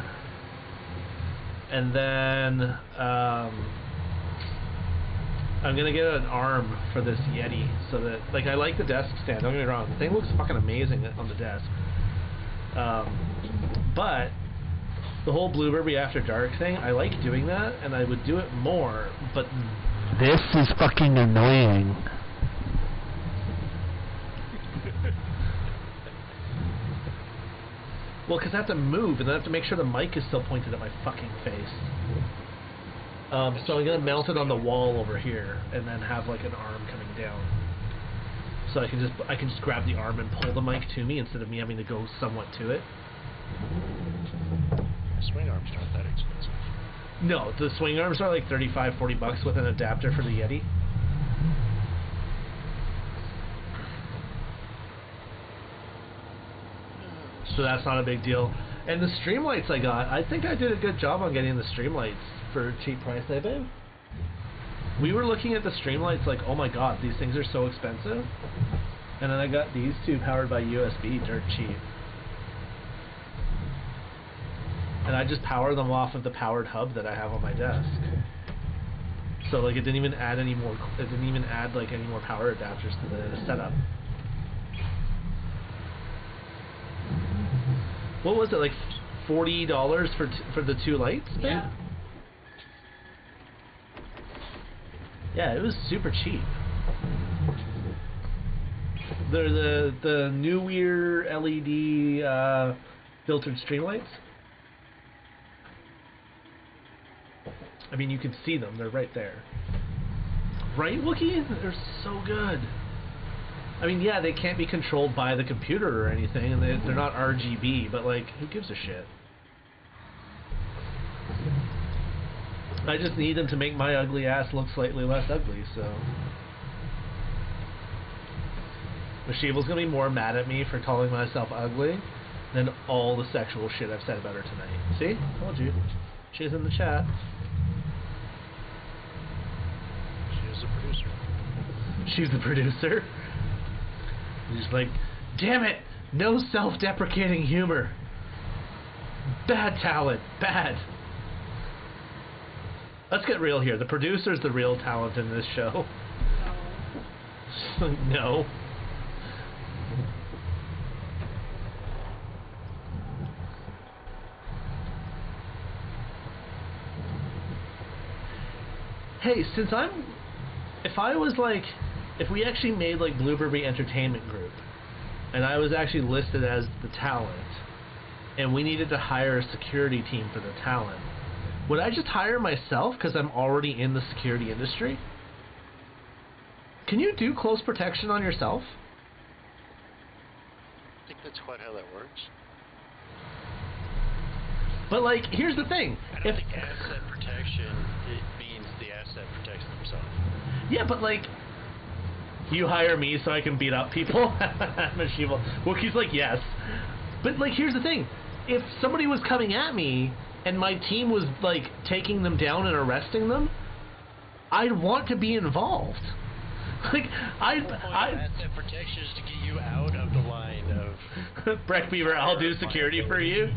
and then I'm gonna get an arm for this Yeti, so that, like, I like the desk stand. Don't get me wrong, the thing looks fucking amazing on the desk. But the whole DieselBurby After Dark thing, I like doing that, and I would do it more. But this is fucking annoying. well, because I have to move, and I have to make sure the mic is still pointed at my fucking face. So I'm gonna mount it on the wall over here, and then have like an arm coming down. So I can just grab the arm and pull the mic to me instead of me having to go somewhat to it. Swing arms aren't that expensive. No, the swing arms are like $35-40 with an adapter for the Yeti. So that's not a big deal. And the Streamlights I got, I think I did a good job on getting the Streamlights for a cheap price, I bet. We were looking at the Streamlights like, oh my god, these things are so expensive. And then I got these two powered by USB, dirt cheap. And I just power them off of the powered hub that I have on my desk. So like it didn't even add any more. It didn't even add like any more power adapters to the setup. What was it, like $40 for the two lights? Yeah. Yeah, it was super cheap. They're the newer LED filtered streamlights. I mean, you can see them. They're right there. Right, Wookiee? They're so good. I mean, yeah, they can't be controlled by the computer or anything, and they're not RGB, but, like, who gives a shit? I just need them to make my ugly ass look slightly less ugly, so... Mashiva's gonna be more mad at me for calling myself ugly than all the sexual shit I've said about her tonight. See? Told you. She's in the chat. She's the producer. She's the producer. He's like, damn it! No self-deprecating humor. Bad talent. Bad. Let's get real here. The producer's the real talent in this show. No. Hey, if we actually made like DieselBurby Entertainment Group, and I was actually listed as the talent, and we needed to hire a security team for the talent, would I just hire myself because I'm already in the security industry? Can you do close protection on yourself? I think that's quite how that works. But like, here's the thing. I don't think asset protection, it means the asset protects themselves. Yeah, but like, you hire me so I can beat up people? Mashiva. Wookiee's like, yes. But like, here's the thing. If somebody was coming at me and my team was like taking them down and arresting them, I'd want to be involved. Like, asset protection is to get you out of the line of... Breck Beaver, I'll do security for you.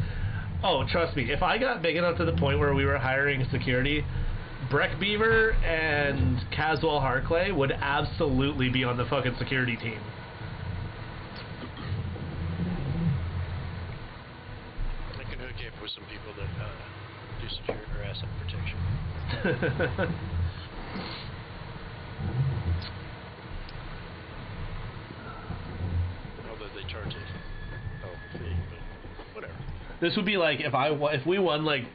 Oh, trust me, if I got big enough to the point where we were hiring security, Breck Beaver and Caswell Harclay would absolutely be on the fucking security team. I can hook you up with some people that do security or asset protection. they charge a powerful fee, but whatever. This would be like if we won like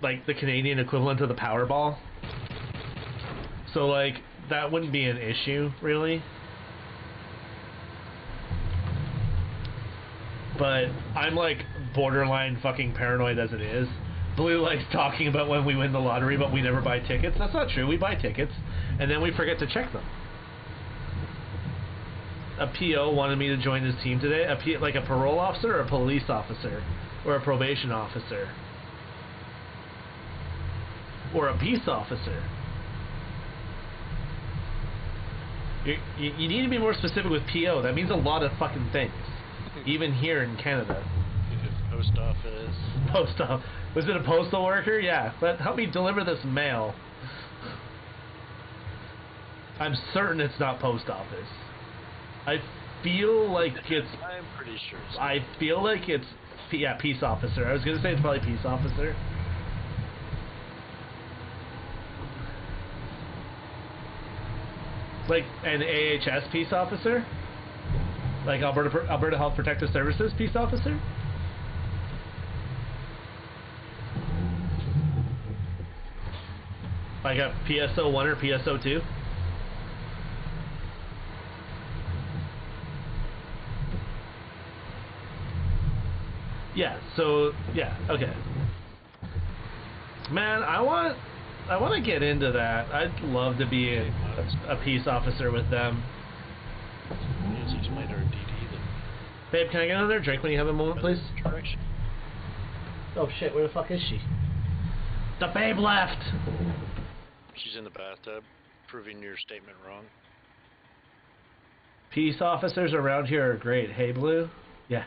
the Canadian equivalent of the Powerball. So like that wouldn't be an issue really. But I'm like borderline fucking paranoid as it is. Blue likes talking about when we win the lottery, but we never buy tickets. That's not true. We buy tickets, and then we forget to check them. A PO wanted me to join his team today. Like a parole officer, or a police officer, or a probation officer, or a peace officer. You need to be more specific with PO. That means a lot of fucking things, even here in Canada. Post office. Post office. Was it a postal worker? Yeah, but help me deliver this mail. I'm certain it's not post office. I feel like it's... I'm pretty sure. I feel like it's... Yeah, peace officer. I was going to say it's probably peace officer. Like an AHS peace officer? Like Alberta Health Protective Services peace officer? Like a PSO1 or PSO2? Yeah, so, yeah, okay. Man, I want to get into that. I'd love to be a peace officer with them. Babe, can I get another drink when you have a moment, please? Oh shit, where the fuck is she? The babe left! She's in the bathtub, proving your statement wrong. Peace officers around here are great. Hey, Blue? Yeah.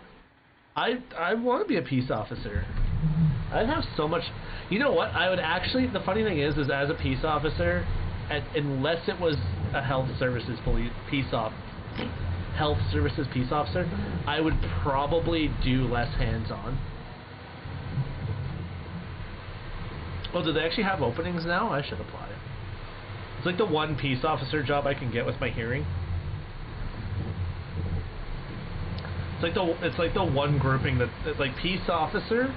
I want to be a peace officer. I'd have so much... You know what? I would actually... The funny thing is as a peace officer, unless it was a health services peace officer, I would probably do less hands-on. Oh, do they actually have openings now? I should apply. It's like the one peace officer job I can get with my hearing. It's like the one grouping that it's like peace officer.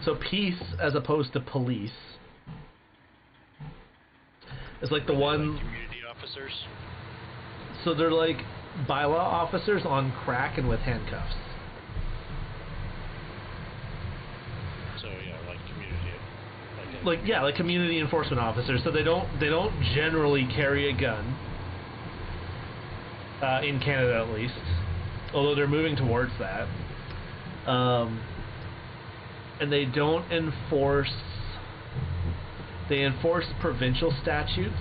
So peace as opposed to police. It's like the one. Like community officers. So they're like bylaw officers on crack and with handcuffs. So yeah, like community. Like community enforcement officers. So they don't generally carry a gun. In Canada, at least. Although they're moving towards that. And they don't enforce... They enforce provincial statutes.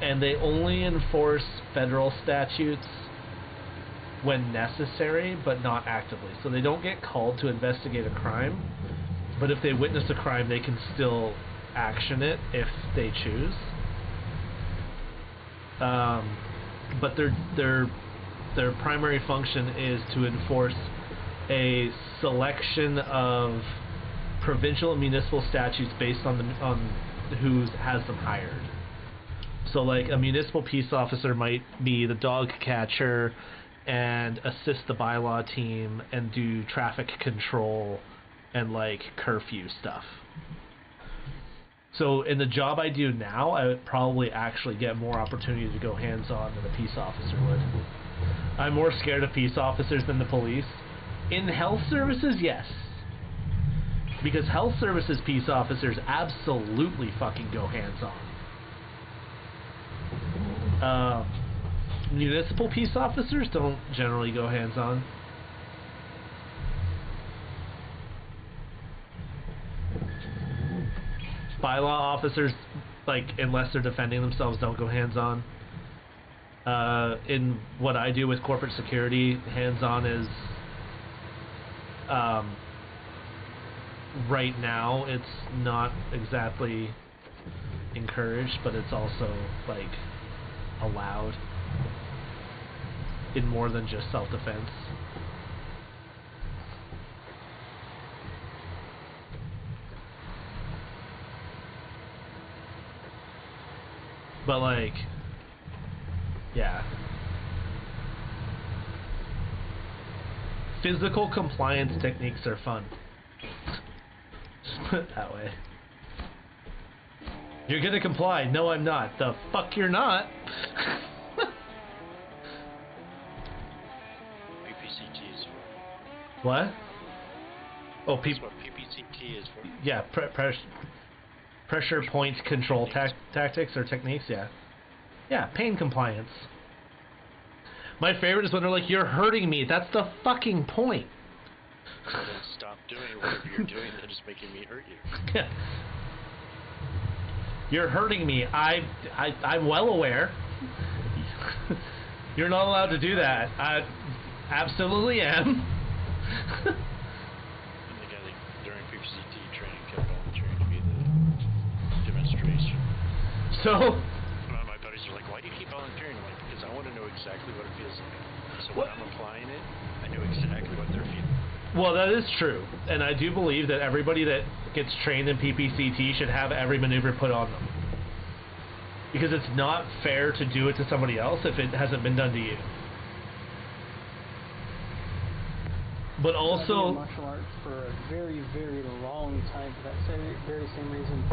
And they only enforce federal statutes when necessary, but not actively. So they don't get called to investigate a crime. But if they witness a crime, they can still action it if they choose. But their primary function is to enforce a selection of provincial and municipal statutes based on who has them hired. So like a municipal peace officer might be the dog catcher and assist the bylaw team and do traffic control and like curfew stuff. So in the job I do now, I would probably actually get more opportunity to go hands-on than a peace officer would. I'm more scared of peace officers than the police. In health services, yes. Because health services peace officers absolutely fucking go hands-on. Municipal peace officers don't generally go hands-on. Bylaw officers, like, unless they're defending themselves, don't go hands-on. In what I do with corporate security, hands-on is, right now, it's not exactly encouraged, but it's also, like, allowed in more than just self-defense. But, like, yeah. physical compliance techniques are fun. Just put it that way. You're gonna comply. No, I'm not. The fuck you're not. PPCT is for. What? Oh, That's what PPCT is for. yeah, pressure point control tactics or techniques, yeah. Yeah, pain compliance. My favorite is when they're like, you're hurting me. That's the fucking point. Then stop doing whatever you're doing. They're just making me hurt you. Yeah. You're hurting me. I'm well aware. You're not allowed to do that. I absolutely am. And the guy that during PPCT training kept volunteering to be the demonstration. So, My buddies are like, why do you keep volunteering? I'm like, because I want to know exactly what it feels like. So when I'm applying it, I know exactly what they're feeling. well, that is true. And I do believe that everybody that gets trained in PPCT should have every maneuver put on them. Because it's not fair to do it to somebody else if it hasn't been done to you. But I've been in also, martial arts for a very, very long time for that very same reason.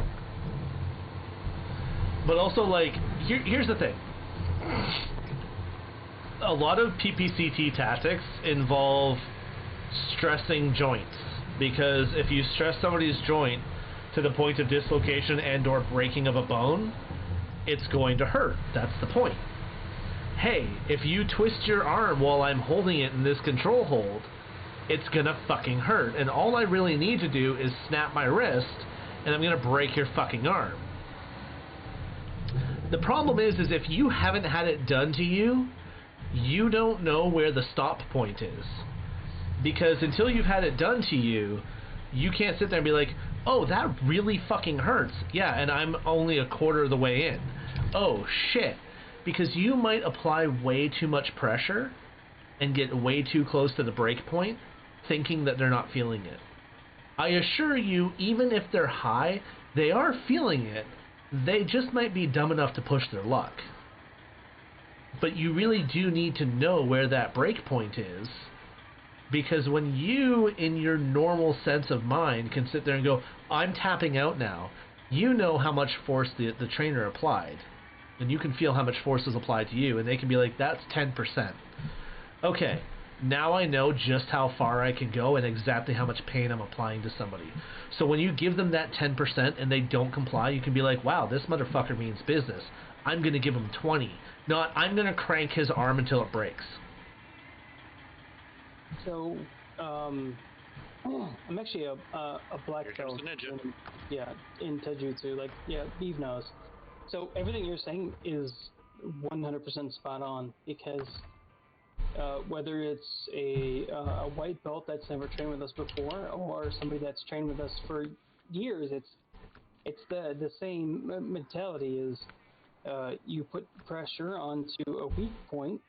like, here's the thing. A lot of PPCT tactics involve stressing joints, because if you stress somebody's joint to the point of dislocation and or breaking of a bone, it's going to hurt. That's the point. Hey, if you twist your arm while I'm holding it in this control hold, it's gonna fucking hurt, and all I really need to do is snap my wrist and I'm gonna break your fucking arm. The problem is if you haven't had it done to you, you don't know where the stop point is. Because until you've had it done to you, you can't sit there and be like, oh, that really fucking hurts. Yeah, and I'm only a quarter of the way in. Oh, shit. Because you might apply way too much pressure and get way too close to the break point, thinking that they're not feeling it. I assure you, even if they're high, they are feeling it. They just might be dumb enough to push their luck. But you really do need to know where that break point is, because when you, in your normal sense of mind, can sit there and go, I'm tapping out now, you know how much force the trainer applied. And you can feel how much force is applied to you, and they can be like, that's 10%. Okay, now I know just how far I can go and exactly how much pain I'm applying to somebody. So when you give them that 10% and they don't comply, you can be like, wow, this motherfucker means business. I'm going to give him 20. Not, I'm going to crank his arm until it breaks. So, I'm actually a black Here comes belt. the ninja. In Taijutsu, like, Eve knows. So everything you're saying is 100% spot on, because whether it's a white belt that's never trained with us before, or somebody that's trained with us for years, it's the same mentality. Is you put pressure onto a weak point,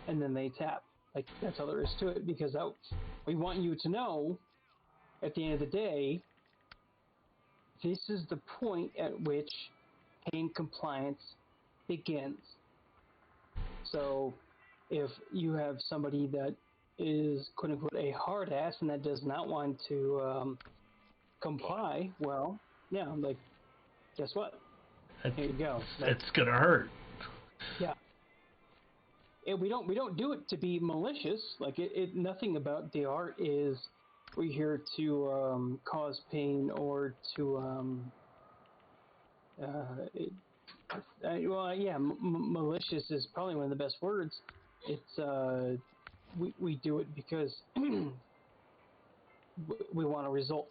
and then they tap. Like, that's all there is to it, because we want you to know, at the end of the day, this is the point at which pain compliance begins. So, if you have somebody that is, quote-unquote, a hard ass and that does not want to comply, well, yeah, like, guess what? Here you go. It's going to hurt. Yeah. And we don't do it to be malicious. Like, nothing about the art is we're here to cause pain or to malicious is probably one of the best words. It's we do it because we want a result.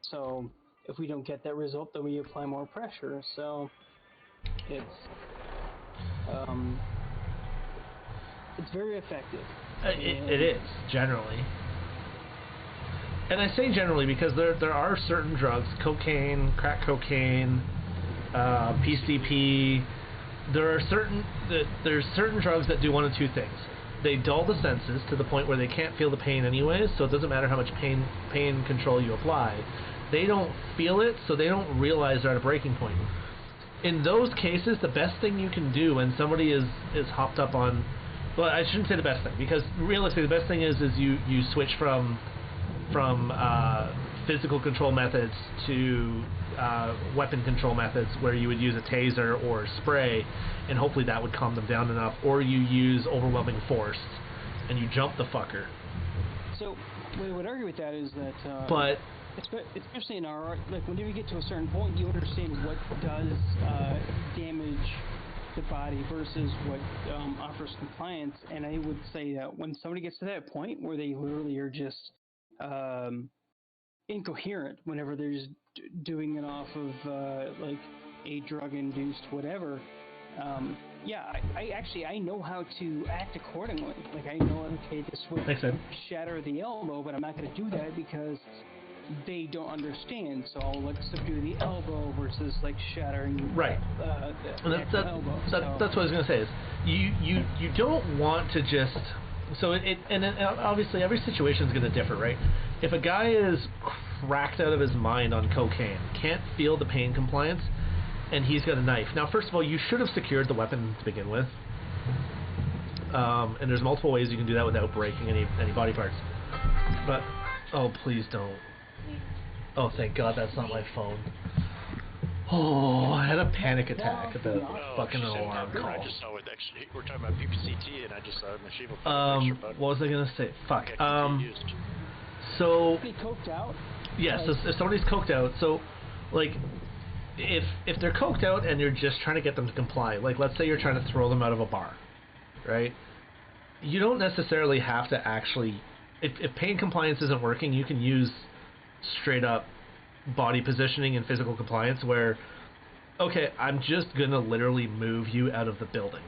So if we don't get that result, then we apply more pressure. So it's very effective. It is, generally. And I say generally because there are certain drugs, cocaine, crack cocaine, PCP. There's certain drugs that do one of two things. They dull the senses to the point where they can't feel the pain anyways, so it doesn't matter how much pain control you apply. They don't feel it, so they don't realize they're at a breaking point. In those cases, the best thing you can do when somebody is hopped up on Well, I shouldn't say the best thing, because realistically, the best thing is you switch from physical control methods to weapon control methods, where you would use a taser or spray, and hopefully that would calm them down enough, or you use overwhelming force and you jump the fucker. So what I would argue with that is that But especially in our art, like whenever you get to a certain point, you understand what does damage the body versus what offers compliance. And I would say that when somebody gets to that point where they literally are just incoherent whenever they're just doing it off of like a drug-induced whatever, I know how to act accordingly. Like I know, okay, this would shatter the elbow, but I'm not going to do that because they don't understand. So I'll like subdue the elbow versus like shattering right. the elbow. That's what I was going to say. Is you don't want to just and obviously every situation is going to differ, right? If a guy is cracked out of his mind on cocaine, can't feel the pain compliance, and he's got a knife. Now, first of all, you should have secured the weapon to begin with. And there's multiple ways you can do that without breaking any body parts. But, oh, please don't. Oh, thank God that's not my phone. Oh, I had a panic attack about fucking an alarm call. I just saw we're talking about PPCT, and I just saw Mashiva. What was I gonna say? Fuck. So. Coked out? Yes, yeah, so if somebody's coked out, so, like, if they're coked out and you're just trying to get them to comply, like, let's say you're trying to throw them out of a bar, right? You don't necessarily have to actually, if pain compliance isn't working, you can use straight up body positioning and physical compliance where, okay, I'm just gonna literally move you out of the building.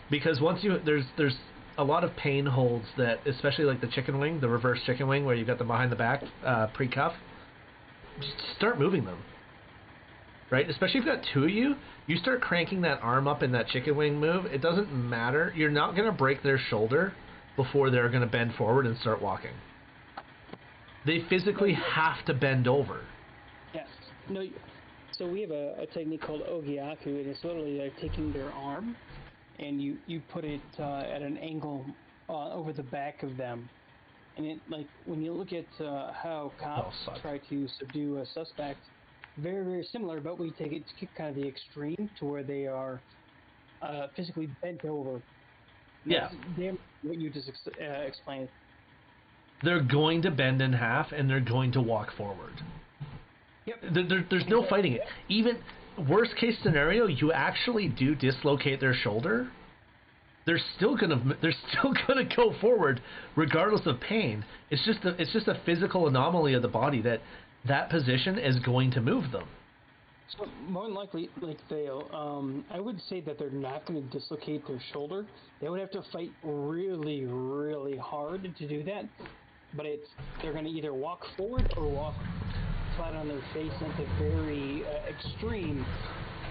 Because once there's a lot of pain holds that, especially like the chicken wing, the reverse chicken wing, where you've got them behind the back, pre-cuff, just start moving them. Right? Especially if you've got two of you, you start cranking that arm up in that chicken wing move, it doesn't matter. You're not going to break their shoulder before they're going to bend forward and start walking. They physically have to bend over. Yes. No. So we have a technique called ogiaku, and it's literally like taking their arm, and you put it at an angle over the back of them. And it, like, when you look at how cops try to subdue a suspect, very, very similar, but we take it to kind of the extreme to where they are physically bent over. Yeah. Damn what you just explained. They're going to bend in half, and they're going to walk forward. Yep. There's no fighting it. Even worst case scenario, you actually do dislocate their shoulder. They're still gonna go forward regardless of pain. It's just a physical anomaly of the body that position is going to move them. So more than likely, like they'll, I would say that they're not going to dislocate their shoulder. They would have to fight really, really hard to do that. But they're going to either walk forward or walk flat on their face. And at the very extreme,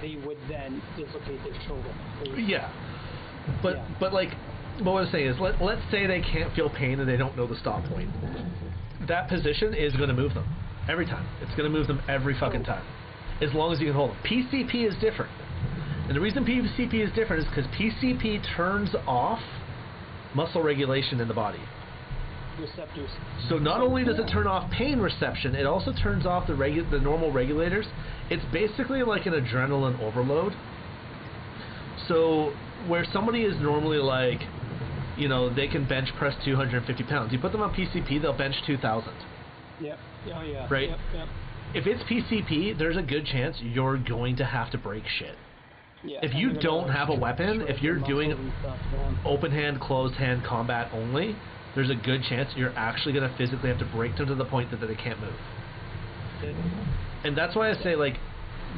they would then dislocate their shoulder. Yeah. But like, what I was saying is, let's say they can't feel pain and they don't know the stop point. That position is going to move them every time. It's going to move them every fucking time, as long as you can hold them. PCP is different, and the reason PCP is different is because PCP turns off muscle regulation in the body. Receptors. So not only does it turn off pain reception, it also turns off the normal regulators. It's basically like an adrenaline overload. So where somebody is normally like, you know, they can bench press 250 pounds. You put them on PCP, they'll bench 2,000. Yep. Oh, yeah. Right? Yep. If it's PCP, there's a good chance you're going to have to break shit. Yeah, if you don't have a weapon, if you're doing open hand, closed hand combat only, there's a good chance you're actually going to physically have to break them to the point that they can't move. And that's why I say, like,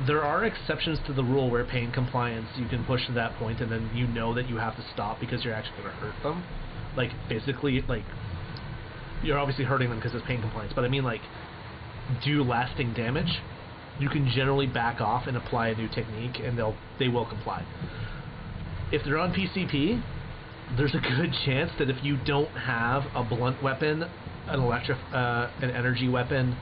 there are exceptions to the rule where pain compliance, you can push to that point and then you know that you have to stop because you're actually going to hurt them. Like, basically, like, you're obviously hurting them because it's pain compliance, but I mean, like, do lasting damage. You can generally back off and apply a new technique and they will comply. If they're on PCP, there's a good chance that if you don't have a blunt weapon, an energy weapon,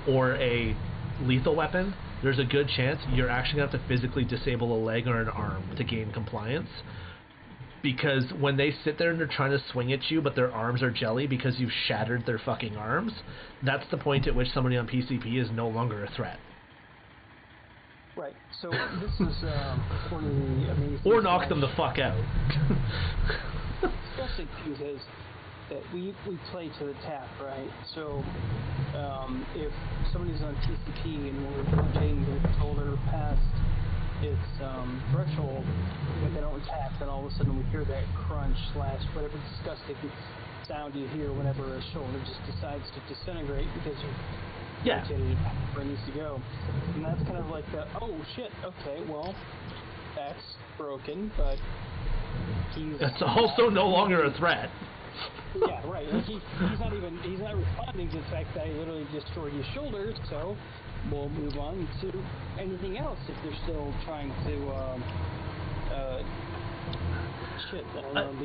or a lethal weapon, there's a good chance you're actually going to have to physically disable a leg or an arm to gain compliance. because when they sit there and they're trying to swing at you, but their arms are jelly because you've shattered their fucking arms, that's the point at which somebody on PCP is no longer a threat. Right. So this is one of the amazing. Or knock them the fuck out. Disgusting things is that we play to the tap, right? So if somebody's on TCP and we're punching the controller past its threshold, but they don't tap, then all of a sudden we hear that crunch / whatever disgusting sound you hear whenever a shoulder just decides to disintegrate because you've irritated it where it needs to go. And that's kind of like the, oh shit, okay, well, that's broken, but It's also no longer a threat. Yeah, right. Like he's not responding to the fact that I literally destroyed his shoulder, so we'll move on to anything else if they're still trying to shit.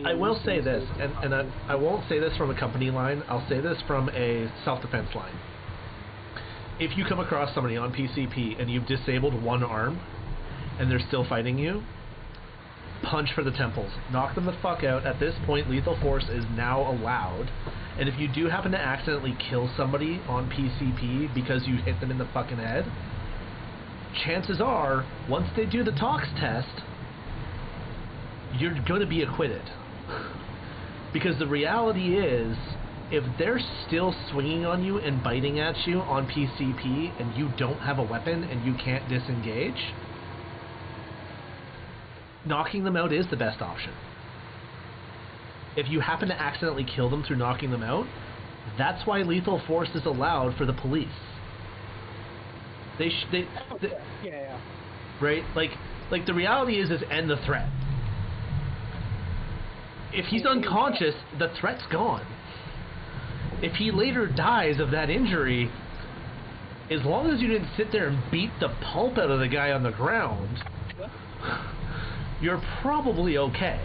I will say this, and I won't say this from a company line, I'll say this from a self-defense line. If you come across somebody on PCP and you've disabled one arm and they're still fighting you, punch for the temples. Knock them the fuck out. At this point, lethal force is now allowed. And if you do happen to accidentally kill somebody on PCP because you hit them in the fucking head, chances are, once they do the tox test, you're going to be acquitted. Because the reality is, if they're still swinging on you and biting at you on PCP and you don't have a weapon and you can't disengage, knocking them out is the best option. If you happen to accidentally kill them through knocking them out, that's why lethal force is allowed for the police. Yeah. Right? Like the reality is end the threat. If he's unconscious, the threat's gone. If he later dies of that injury, as long as you didn't sit there and beat the pulp out of the guy on the ground, you're probably okay.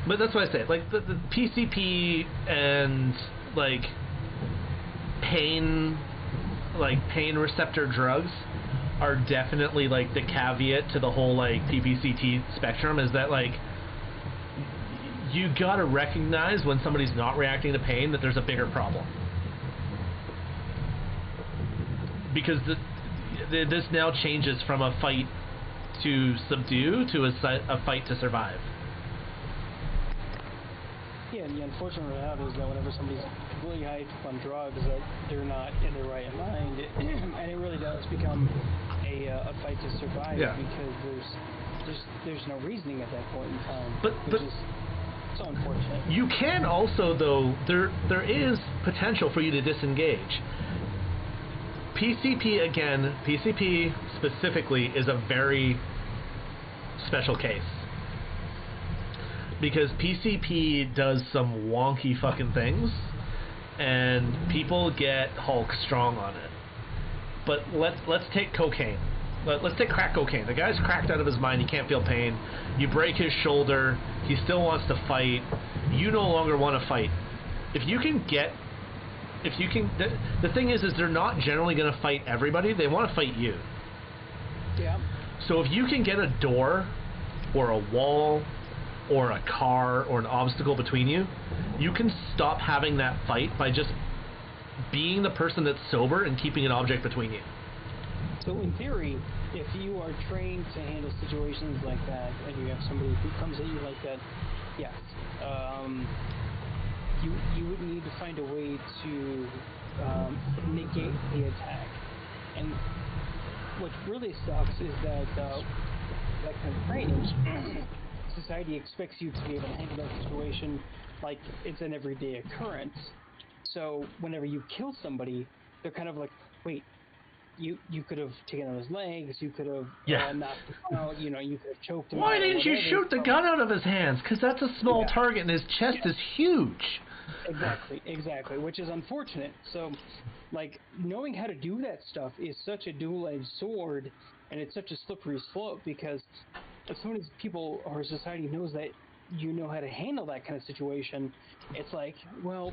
But that's what I say. Like the PCP and like pain receptor drugs are definitely like the caveat to the whole like PPCT spectrum, is that like you gotta recognize when somebody's not reacting to pain that there's a bigger problem. Because this now changes from a fight to subdue to a fight to survive. Yeah, and the unfortunate reality is that whenever somebody's really high on drugs, that they're not in their right mind, and it really does become a fight to survive, because there's no reasoning at that point in time. But is so unfortunate. You can also, though, there is potential for you to disengage. PCP specifically is a very special case. Because PCP does some wonky fucking things, and people get Hulk strong on it. But let's take cocaine. Let's take crack cocaine. The guy's cracked out of his mind. He can't feel pain. You break his shoulder. He still wants to fight. You no longer want to fight. The thing is they're not generally going to fight everybody. They want to fight you. Yeah. So if you can get a door or a wall or a car or an obstacle between you, you can stop having that fight by just being the person that's sober and keeping an object between you. So in theory, if you are trained to handle situations like that, and you have somebody who comes at you like that, yes, you would need to find a way to negate the attack. And what really sucks is that that kind of training, society expects you to be able to handle that situation like it's an everyday occurrence. So whenever you kill somebody, they're kind of like, wait, you could have taken out his legs, you could have knocked him out, you could have choked him out. Why didn't you shoot the gun out of his hands? Because that's a small target and his chest is huge. Exactly, which is unfortunate. So, like, knowing how to do that stuff is such a dual-edged sword, and it's such a slippery slope, because as soon as people or society knows that you know how to handle that kind of situation, it's like, well,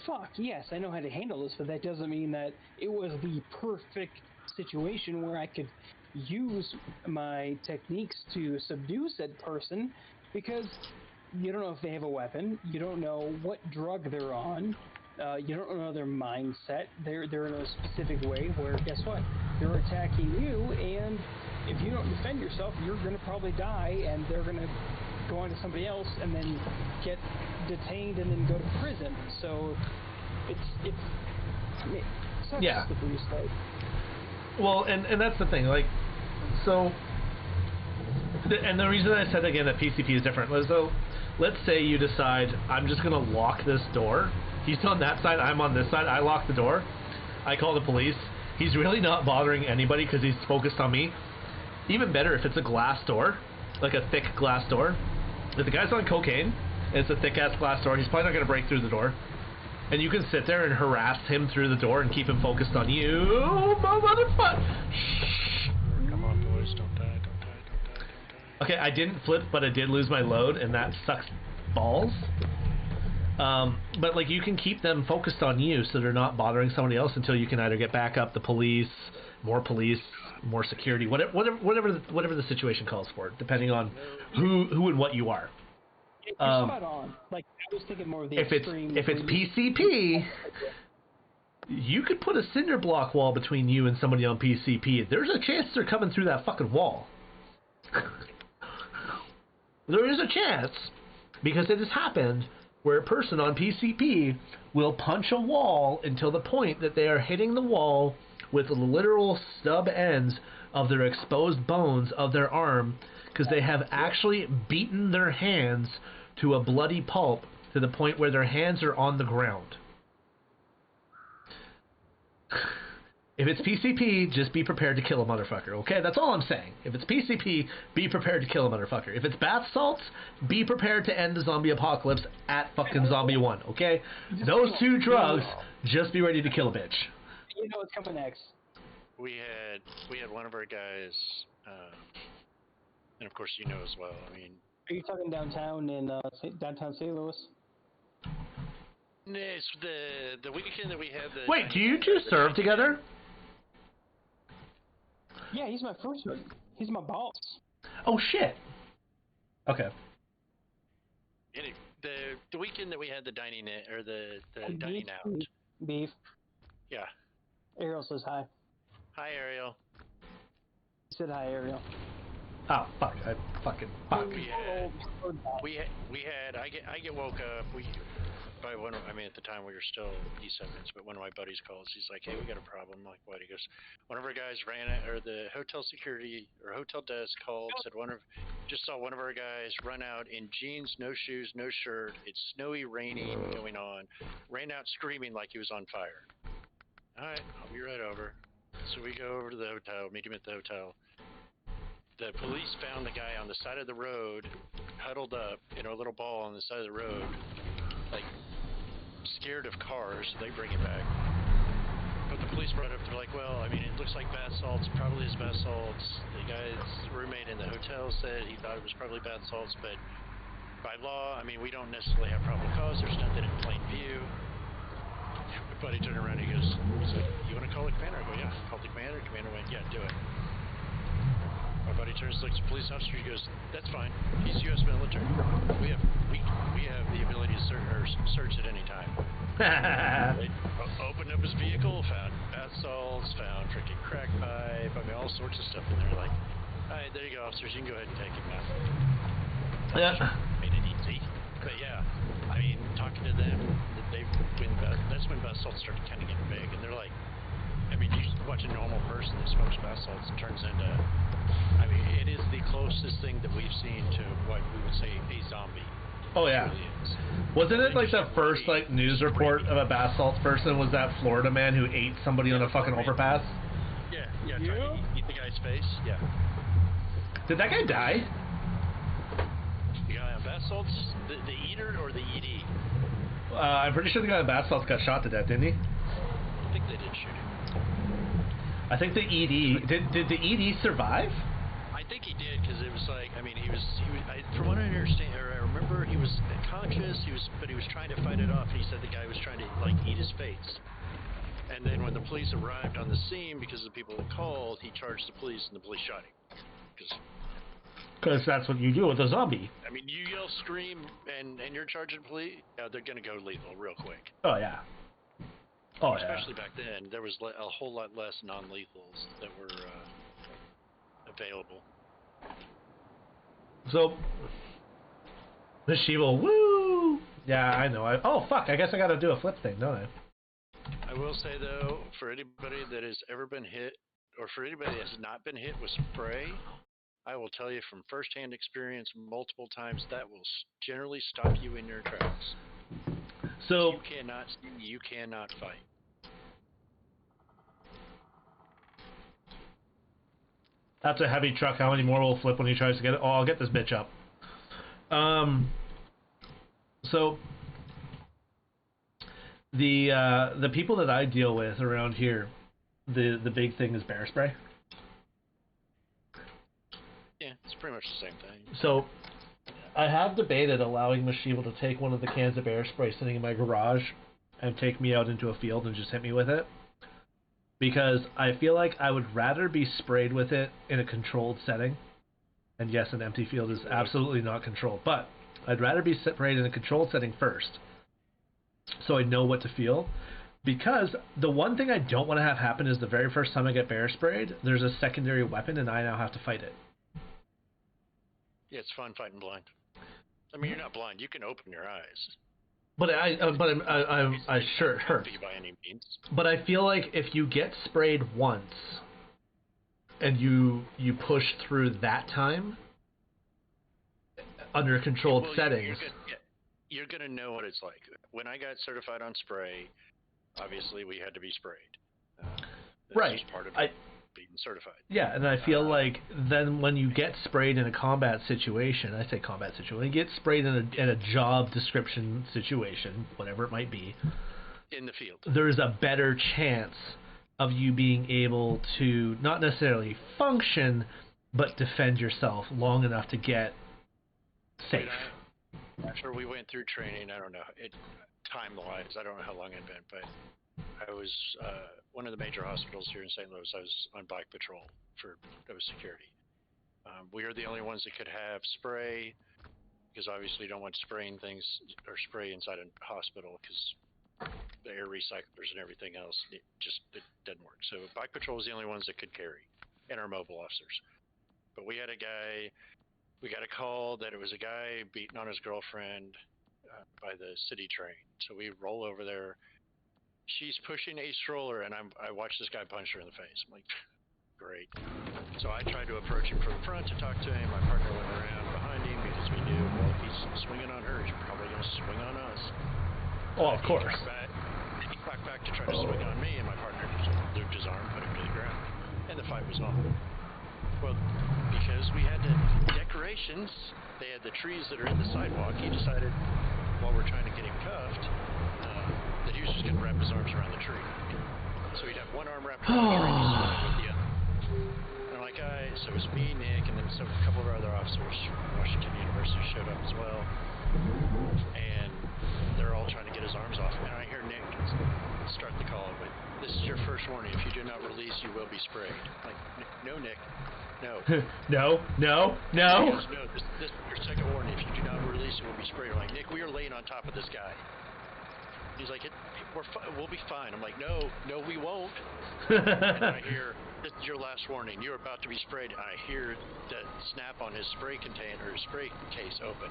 fuck, yes, I know how to handle this, but that doesn't mean that it was the perfect situation where I could use my techniques to subdue said person, because you don't know if they have a weapon. You don't know what drug they're on. You don't know their mindset. They're in a specific way where, guess what? They're attacking you, and if you don't defend yourself, you're going to probably die, and they're going to go on to somebody else and then get detained and then go to prison. So it's such a slippery slope. Well, and that's the thing, like, so, and the reason I said again that PCP is different was, so, let's say you decide, I'm just going to lock this door. He's on that side, I'm on this side, I lock the door, I call the police. He's really not bothering anybody because he's focused on me. Even better if it's a glass door, like a thick glass door. If the guy's on cocaine, and it's a thick-ass glass door, he's probably not going to break through the door. And you can sit there and harass him through the door and keep him focused on you, motherfucker. Come on, boys, don't die, don't die, don't die, don't die. Okay, I didn't flip, but I did lose my load, and that sucks balls. But like, you can keep them focused on you, so they're not bothering somebody else until you can either get back up the police, more security, whatever the situation calls for, depending on who and what you are. You're spot on. Like, I was thinking more of the extreme. If it's PCP, you could put a cinder block wall between you and somebody on PCP. There's a chance they're coming through that fucking wall. There is a chance, because it has happened where a person on PCP will punch a wall until the point that they are hitting the wall with literal stub ends of their exposed bones of their arm, because they have actually beaten their hands to a bloody pulp to the point where their hands are on the ground. If it's PCP, just be prepared to kill a motherfucker, okay? That's all I'm saying. If it's PCP, be prepared to kill a motherfucker. If it's bath salts, be prepared to end the zombie apocalypse at fucking Zombie 1, okay? Those two drugs, just be ready to kill a bitch. You know what's coming next. We had one of our guys, and of course you know as well. I mean, are you talking downtown in downtown St. Louis? It's the weekend that we had the. Wait, do you two serve together? Yeah, he's my first one. He's my boss. Oh shit. Okay. The weekend that we had the dining in, or the dining out. Beef. Yeah. Ariel says hi. Hi, Ariel. He said hi, Ariel. Oh fuck! I fucking fuck. I get woke up. By one. I mean, at the time we were still E7s, but one of my buddies calls. He's like, "Hey, we got a problem." I'm like, what? He goes, "One of our guys ran it, or the hotel security or hotel desk called, said just saw one of our guys run out in jeans, no shoes, no shirt. It's snowy, raining, going on. Ran out screaming like he was on fire." All right, I'll be right over. So we go over to the hotel, meet him at the hotel. The police found the guy on the side of the road, huddled up in a little ball on the side of the road, like scared of cars. They bring him back. But the police brought it up. They're like, well, I mean, it looks like bath salts. Probably is bath salts. The guy's roommate in the hotel said he thought it was probably bath salts, but by law, I mean, we don't necessarily have probable cause. There's nothing in plain view. My buddy turned around and he's like, you want to call the commander? I go, yeah. Called the commander. Commander went, yeah, do it. My buddy turns to the police officer. He goes, that's fine. He's U.S. military. We have the ability to search at any time. They opened up his vehicle, found bath salts, found freaking crack pipe. I mean, all sorts of stuff in there. Like, all right, there you go, officers. You can go ahead and take him now. Yeah. Made it easy. But yeah, I mean, talking to them, that's when bath salts started kind of getting big, and they're like, I mean, you watch a normal person that smokes bath salts and turns into, I mean, it is the closest thing that we've seen to what we would say a zombie. Oh yeah. Wasn't it like the first like news report of a bath salts person was that Florida man who ate somebody on a fucking overpass? Yeah, trying to eat the guy's face. Yeah. Did that guy die? The guy on bath salts, the eater or the ED? I'm pretty sure the guy on bath salts got shot to death, didn't he? I think they did shoot him. I think the ED did the ED survive? I think he did, because it was like, I mean, he was from what I understand, or I remember, he was conscious. But he was trying to fight it off. And he said the guy was trying to like eat his face. And then when the police arrived on the scene, because of the people that called, he charged the police, and the police shot him. Because Because that's what you do with a zombie. I mean, you yell, scream, and you're charging police, they're going to go lethal real quick. Oh, yeah. Oh, Especially back then, there was a whole lot less non-lethals that were available. So, the Shiva, woo! Yeah, I know. Oh, fuck, I guess I gotta do a flip thing, don't I? I will say, though, for anybody that has ever been hit, or for anybody that has not been hit with spray, I will tell you from first-hand experience multiple times that will generally stop you in your tracks. So, You cannot see, you cannot fight. That's a heavy truck. How many more will flip when he tries to get it? Oh, I'll get this bitch up. So the people that I deal with around here, the big thing is bear spray. Yeah, it's pretty much the same thing. So I have debated allowing Mashiva to take one of the cans of bear spray sitting in my garage and take me out into a field and just hit me with it. Because I feel like I would rather be sprayed with it in a controlled setting. And yes, an empty field is absolutely not controlled. But I'd rather be sprayed in a controlled setting first. So I know what to feel. Because the one thing I don't want to have happen is the very first time I get bear sprayed, there's a secondary weapon and I now have to fight it. Yeah, it's fun fighting blind. I mean, you're not blind. You can open your eyes. But I sure it hurts. By any means. But I feel like if you get sprayed once and you push through that time under controlled settings, you're gonna know what it's like. When I got certified on spray, obviously we had to be sprayed. Right. Just part of being certified. Yeah, and I feel like then when you get sprayed in a combat situation, I say combat situation, when you get sprayed in a job description situation, whatever it might be, in the field, there's a better chance of you being able to not necessarily function, but defend yourself long enough to get safe. After we went through training, I don't know, time-wise, I don't know how long it'd been, but I was one of the major hospitals here in St. Louis. I was on bike patrol for security. We are the only ones that could have spray, because obviously you don't want spraying things or spray inside a hospital because the air recyclers and everything else, it doesn't work. So bike patrol was the only ones that could carry, and our mobile officers. But we had a guy, we got a call that it was a guy beating on his girlfriend by the city train. So we roll over there. She's pushing a stroller, and I watched this guy punch her in the face. I'm like, great. So I tried to approach him from the front to talk to him. My partner went around behind him because we knew, well, if he's swinging on her, he's probably going to swing on us. Oh, of course. He cracked back to try to swing on me, and my partner just looped his arm, put him to the ground, and the fight was on. Well, because we had the decorations, they had the trees that are in the sidewalk, he decided, while we're trying to get him cuffed, that he was just going to wrap his arms around the tree. So he'd have one arm wrapped around the tree and he's running with the other. And I'm like, so it was me, Nick, and then a couple of our other officers from Washington University showed up as well. And they're all trying to get his arms off. And I hear Nick start the call, but this is your first warning. If you do not release, you will be sprayed. I'm like, no, Nick. No. No. He goes, no, this is your second warning. If you do not release, you will be sprayed. I'm like, Nick, we are laying on top of this guy. He's like, we'll be fine. I'm like, no, we won't. And I hear, this is your last warning. You're about to be sprayed. And I hear the snap on his spray container, his spray case open.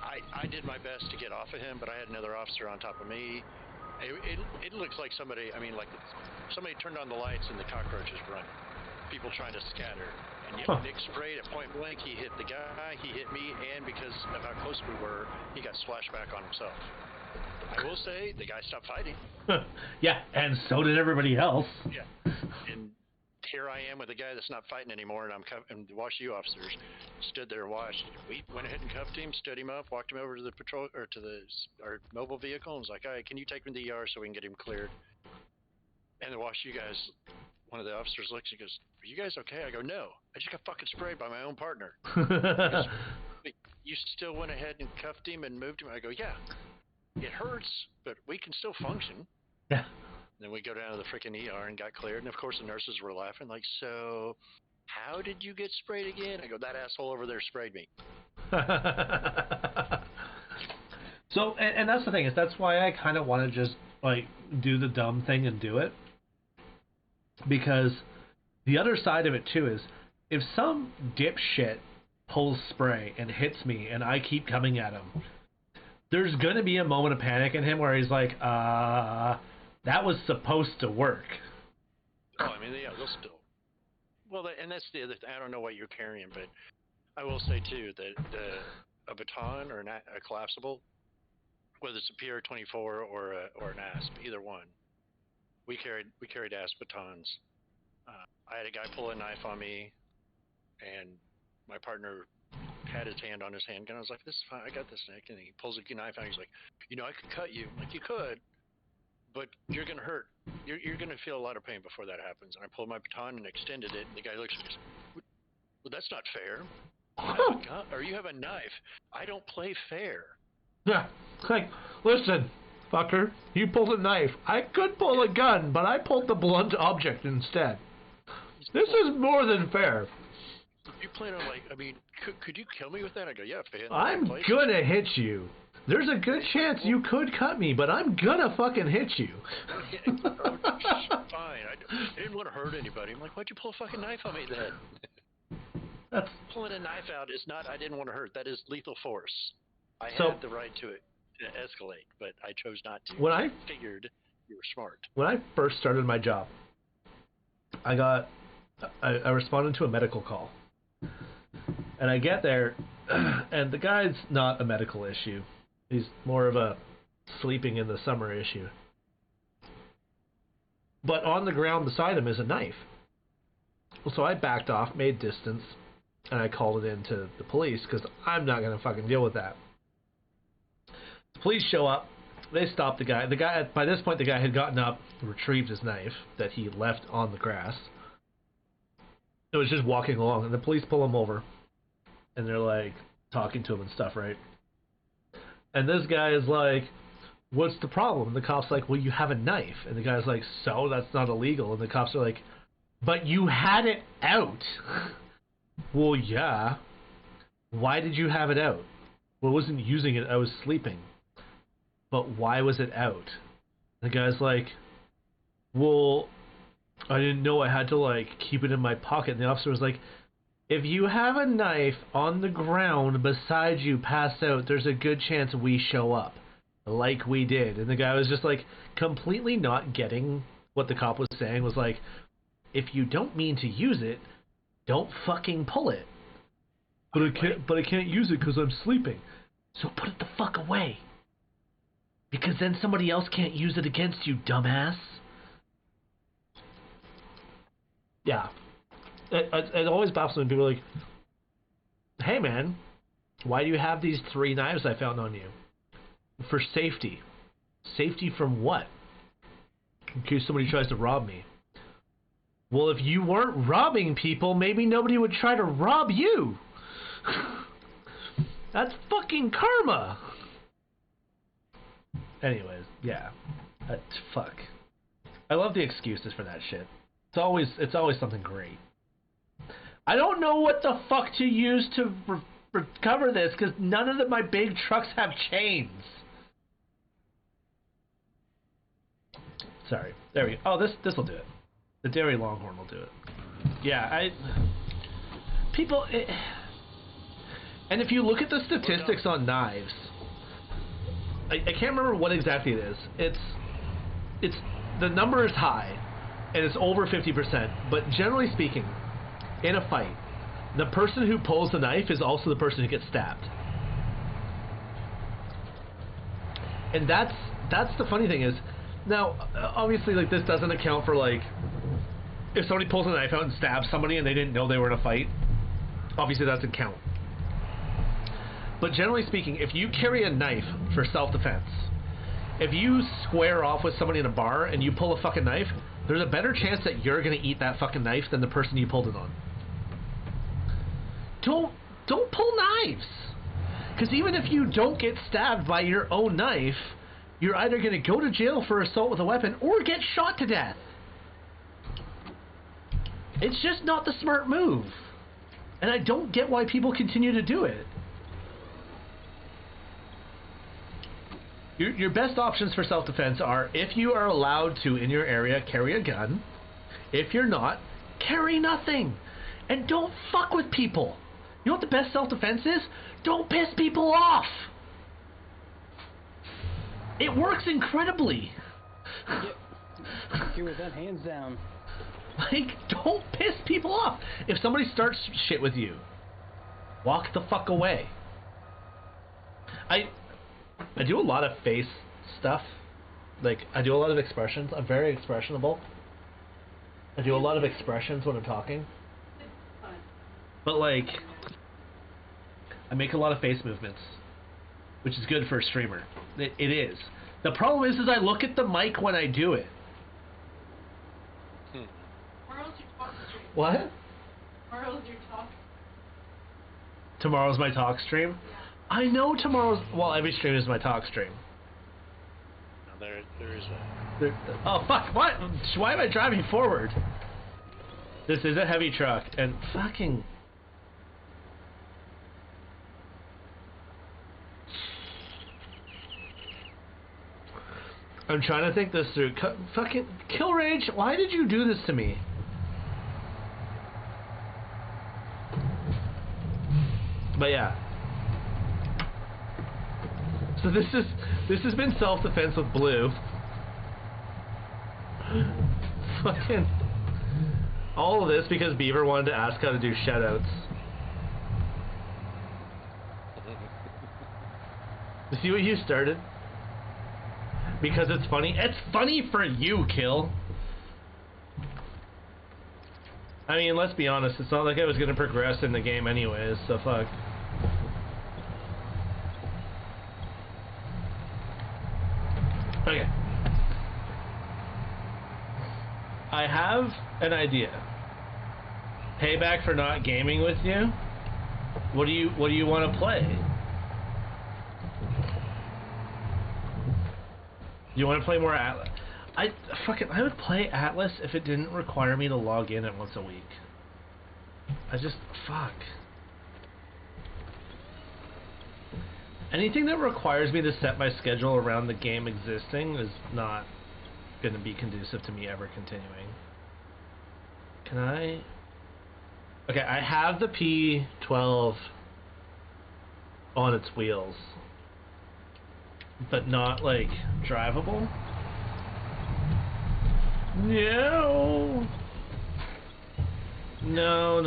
I did my best to get off of him, but I had another officer on top of me. It looks like somebody turned on the lights and the cockroaches running. People trying to scatter. And yet Nick sprayed at point blank. He hit the guy, he hit me, and because of how close we were, he got splashed back on himself. I will say, the guy stopped fighting. Yeah, and so did everybody else. Yeah. And here I am with a guy that's not fighting anymore, and the WashU officers stood there and watched. We went ahead and cuffed him, stood him up, walked him over to the patrol, or to our mobile vehicle, and was like, all right, can you take him to the ER so we can get him cleared? And the WashU guys, one of the officers looks and goes, are you guys okay? I go, no, I just got fucking sprayed by my own partner. Goes, you still went ahead and cuffed him and moved him? I go, yeah, it hurts, but we can still function. Yeah. Then we go down to the freaking ER and got cleared, and of course the nurses were laughing, like, so how did you get sprayed again? I go, that asshole over there sprayed me. So, and that's the thing, is that's why I kind of want to just, like, do the dumb thing and do it. Because the other side of it, too, is if some dipshit pulls spray and hits me and I keep coming at him, there's going to be a moment of panic in him where he's like, that was supposed to work. Oh, I mean, yeah, they'll still. Well, and that's the other thing. I don't know what you're carrying, but I will say, too, that a baton or a collapsible, whether it's a PR-24 or an ASP, either one, we carried ASP batons. I had a guy pull a knife on me, and my partner had his hand on his handgun. I was like, "This is fine. I got this, Nick." And he pulls a knife out. He's like, "I could cut you." I'm like, "You could, but you're gonna hurt. You're gonna feel a lot of pain before that happens." And I pulled my baton and extended it. And the guy looks at me and goes, "Well, that's not fair. You have a gun, or you have a knife. I don't play fair." Yeah, it's like, listen, fucker, you pulled a knife. I could pull a gun, but I pulled the blunt object instead. This is more than fair. You plan on, like, I mean, could you kill me with that? I go, yeah, fan. I'm gonna hit you. There's a good chance you could cut me, but I'm gonna fucking hit you. Fine. I didn't want to hurt anybody. I'm like, why'd you pull a fucking knife on me then? That's pulling a knife out is not. I didn't want to hurt. That is lethal force. I had the right to escalate, but I chose not to. When I figured you were smart. When I first started my job, I responded to a medical call. And I get there, and the guy's not a medical issue. He's more of a sleeping in the summer issue. But on the ground beside him is a knife. So I backed off, made distance, and I called it in to the police, because I'm not going to fucking deal with that. The police show up. They stop the guy. By this point, the guy had gotten up, retrieved his knife that he left on the grass. It was just walking along, and the police pull him over, and they're like talking to him and stuff, right? And this guy is like, "What's the problem?" And the cop's like, "Well, you have a knife." And the guy's like, "So that's not illegal." And the cops are like, "But you had it out." Well, yeah. Why did you have it out? Well, I wasn't using it. I was sleeping. But why was it out? The guy's like, "Well, I didn't know I had to, like, keep it in my pocket." And the officer was like, "If you have a knife on the ground beside you, pass out, there's a good chance we show up. Like we did." And the guy was just, like, completely not getting what the cop was saying. Was like, if you don't mean to use it, don't fucking pull it. But I can't use it because I'm sleeping. So put it the fuck away. Because then somebody else can't use it against you, dumbass. Yeah. It always baffles me when people are like, "Hey man, why do you have these 3 knives I found on you?" "For safety." Safety from what? "In case somebody tries to rob me." Well, if you weren't robbing people, maybe nobody would try to rob you. That's fucking karma. Anyways, yeah. Fuck. I love the excuses for that shit. It's always something great. I don't know what the fuck to use to recover this, because none of my big trucks have chains. Sorry. There we go. Oh, this will do it. The Dairy Longhorn will do it. Yeah, and if you look at the statistics on knives, I can't remember what exactly it is. It's the number is high, and it's over 50%. But generally speaking, in a fight, the person who pulls the knife is also the person who gets stabbed. And that's the funny thing is, now obviously, like, this doesn't account for, like, if somebody pulls a knife out and stabs somebody and they didn't know they were in a fight. Obviously that doesn't count. But generally speaking, if you carry a knife for self-defense, if you square off with somebody in a bar and you pull a fucking knife, there's a better chance that you're gonna eat that fucking knife than the person you pulled it on. Don't pull knives, because even if you don't get stabbed by your own knife, you're either gonna go to jail for assault with a weapon or get shot to death. It's just not the smart move. And I don't get why people continue to do it. Your best options for self-defense are, if you are allowed to in your area, carry a gun. If you're not, carry nothing. And don't fuck with people. You know what the best self-defense is? Don't piss people off. It works incredibly. Yep. Agree with that, hands down. Like, don't piss people off. If somebody starts shit with you, walk the fuck away. I do a lot of face stuff. Like, I do a lot of expressions. I'm very expressionable. I do a lot of expressions when I'm talking. But, like, I make a lot of face movements, which is good for a streamer. It is. The problem is I look at the mic when I do it. Tomorrow's your talk stream. What? Tomorrow's your talk. Tomorrow's my talk stream? Yeah. I know tomorrow's... Well, every stream is my talk stream. No, there is one. Oh, fuck, what? Why am I driving forward? This is a heavy truck, and fucking... I'm trying to think this through. Fucking Kill Rage, why did you do this to me? But yeah. So this has been self-defense with Blue. Fucking all of this because Beaver wanted to ask how to do shoutouts. You see what you started? Because it's funny. It's funny for you, Kill. I mean, let's be honest. It's not like I was gonna progress in the game anyways, so fuck. Okay. I have an idea. Payback for not gaming with you. What do you want to play? You want to play more Atlas? I would play Atlas if it didn't require me to log in at once a week. Fuck. Anything that requires me to set my schedule around the game existing is not going to be conducive to me ever continuing. Can I? Okay, I have the P12 on its wheels, but not like drivable. No. No.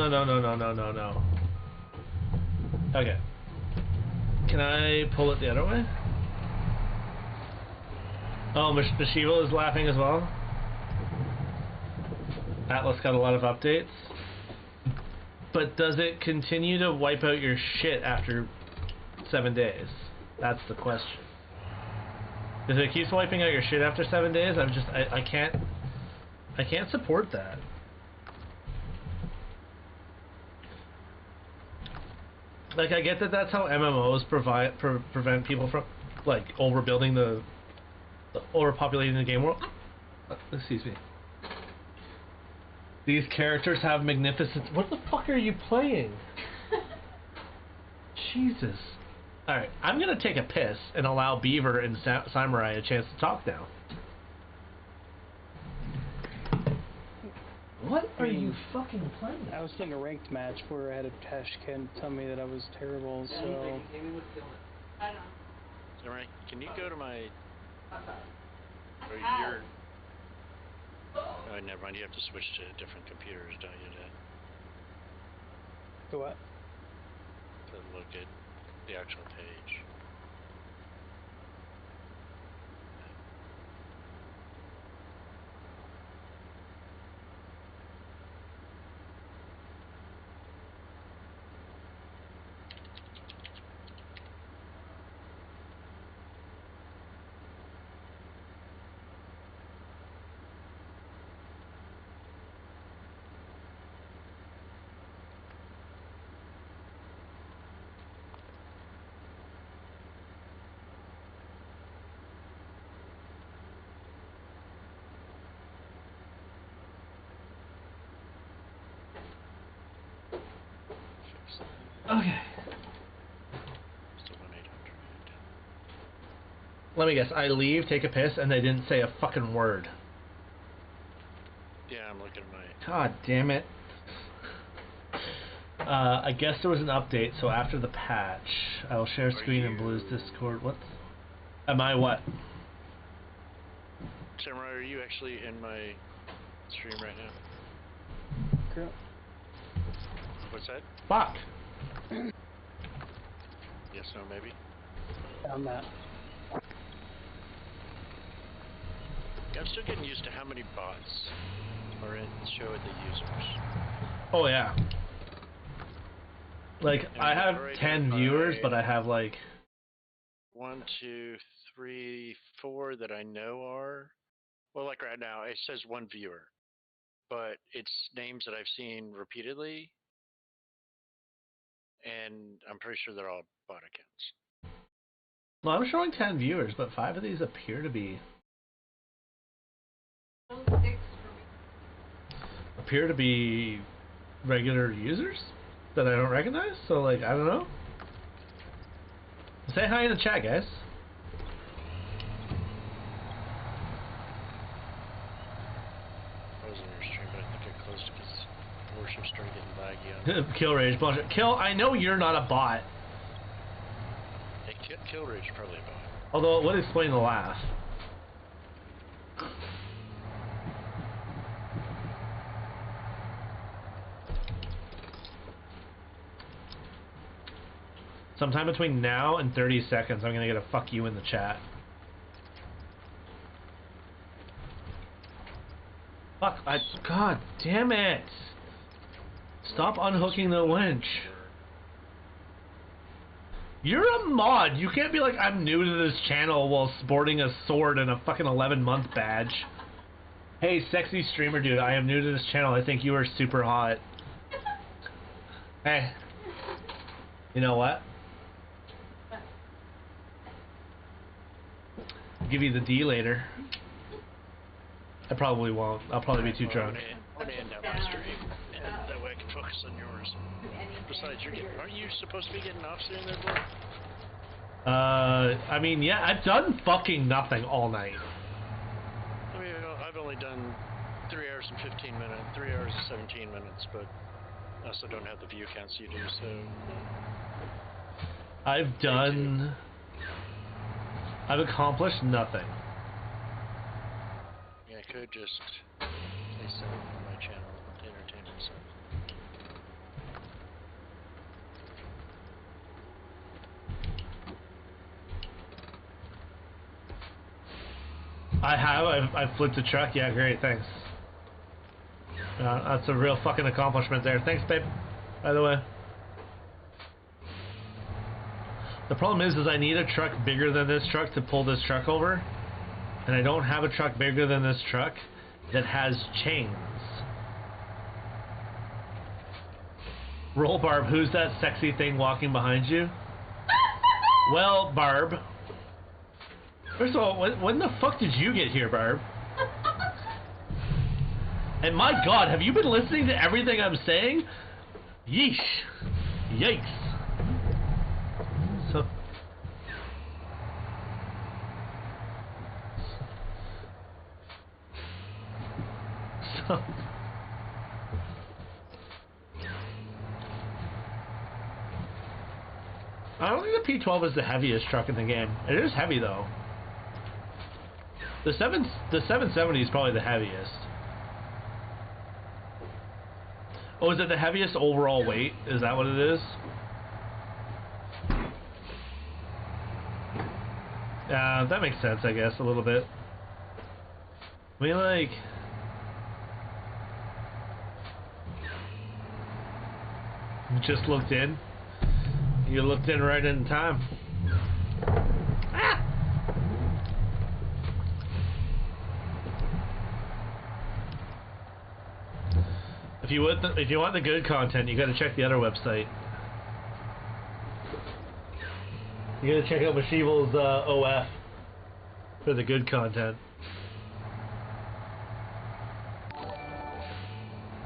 Okay. Can I pull it the other way? Oh, Mashiva is laughing as well. Atlas got a lot of updates. But does it continue to wipe out your shit after 7 days? That's the question. If it keeps wiping out your shit after 7 days, I can't support that. Like, I get that that's how MMOs prevent people from, like, overbuilding the overpopulating the game world. Excuse me. These characters have magnificent... What the fuck are you playing? Jesus. Alright, I'm gonna take a piss and allow Beaver and Samurai a chance to talk now. What are you fucking playing? I was playing a ranked match where I had a Tashkent tell me that I was terrible, so... I don't know. Samurai, can you go to my... Or your... Oh, never mind. You have to switch to different computers, don't you, Dad? To what? To look at the actual page. Okay. Still 1-800. Let me guess. I leave, take a piss, and they didn't say a fucking word. Yeah, I'm looking at my... God damn it. I guess there was an update, so after the patch, I'll share screen in Blue's Discord. What? Am I what? Samurai, are you actually in my stream right now? Cool. What's that? Fuck. Yes, no, maybe? Found that. Yeah, I'm still getting used to how many bots are in the show with the users. Oh, yeah. Like, I have right 10 now, viewers, but I have, like... 1, 2, 3, 4 that I know are... Well, like right now, it says 1 viewer. But it's names that I've seen repeatedly. And I'm pretty sure they're all bot accounts. Well, I'm showing 10 viewers, but 5 of these appear to be... appear to be regular users that I don't recognize, so like, I don't know. Say hi in the chat, guys. I was in your stream, but I think I closed it because worship started getting laggy on Kill Rage, bullshit. Kill, I know you're not a bot. Hey, Kill Rage probably a bot. Although it would explain the laugh. Sometime between now and 30 seconds, I'm gonna get a fuck you in the chat. Fuck, God damn it! Stop unhooking the winch. You're a mod. You can't be like, I'm new to this channel while sporting a sword and a fucking 11-month badge. Hey, sexy streamer dude, I am new to this channel. I think you are super hot. Hey. You know what? I'll give you the D later. I probably won't. I'll probably be too drunk. I'm gonna end out my stream, and that way I can focus on yours. Besides, aren't you supposed to be getting off soon there, bro? I mean, yeah, I've done fucking nothing all night. I mean, I've only done 3 hours and 15 minutes, 3 hours and 17 minutes, but I also don't have the view counts you do, so... I've accomplished nothing. Yeah, I could just play some on my channel to entertain myself. I've flipped a truck. Yeah, great, thanks. That's a real fucking accomplishment there. Thanks, babe. By the way. The problem is I need a truck bigger than this truck to pull this truck over. And I don't have a truck bigger than this truck that has chains. Roll, Barb, who's that sexy thing walking behind you? Well, Barb. First of all, when the fuck did you get here, Barb? And my god, have you been listening to everything I'm saying? Yeesh. Yikes. So... I don't think the P12 is the heaviest truck in the game. It is heavy though. The 770 is probably the heaviest. Oh, is it the heaviest overall weight? Is that what it is? That makes sense, I guess, a little bit. I mean, like... You just looked in. You looked in right in time. Ah! If you want the good content, you got to check the other website. You got to check out Mashival's OF for the good content.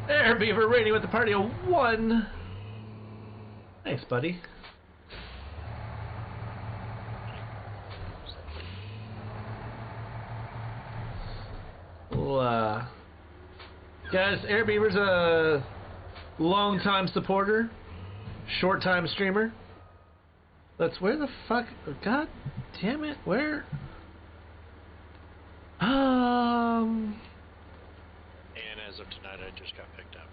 There, Beaver rating with the party of 1. Thanks, buddy. Well, guys, Airbeaver's a long-time supporter, short-time streamer. Where the fuck? God damn it! Where? And as of tonight, I just got picked up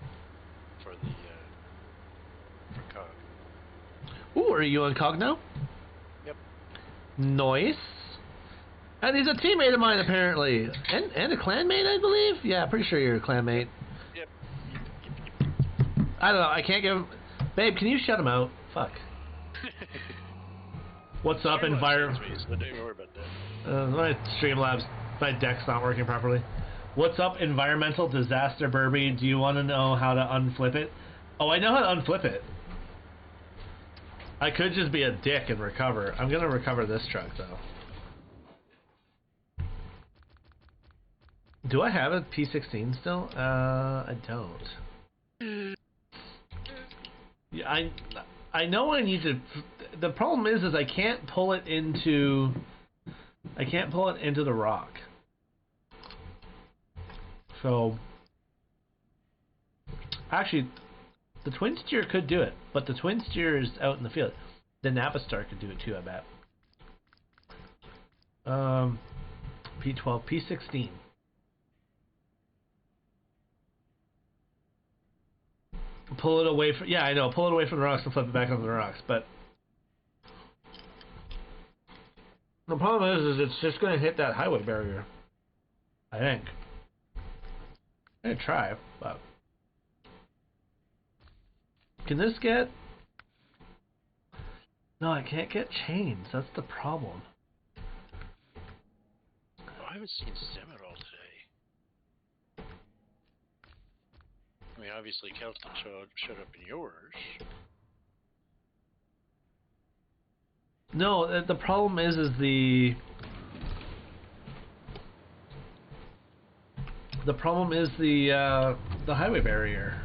for the for COG. Ooh, are you on COG now? Yep. Nice. And he's a teammate of mine apparently, and a clanmate, I believe. Yeah, pretty sure you're a clanmate. Yep. I don't know. I can't give. Babe, can you shut him out? Fuck. What's up, environment? So don't even worry about that. My Streamlabs, my deck's not working properly. What's up, environmental disaster Burby? Do you want to know how to unflip it? Oh, I know how to unflip it. I could just be a dick and recover. I'm gonna recover this truck though. Do I have a P16 still? I don't. Yeah, I know I need to. The problem is I can't pull it into. I can't pull it into the rock. So, actually, the twin steer could do it, but the twin steer is out in the field. The Navistar could do it too, I bet. P12, P16. Pull it away from, yeah, I know, pull it away from the rocks and flip it back onto the rocks, but the problem is it's just going to hit that highway barrier, I think. I'm going to try, but can this get, no, I can't get chains, that's the problem. Oh, I haven't seen Sim at all today. I mean, obviously, Kelton showed up in yours. No, the problem is the problem is the highway barrier.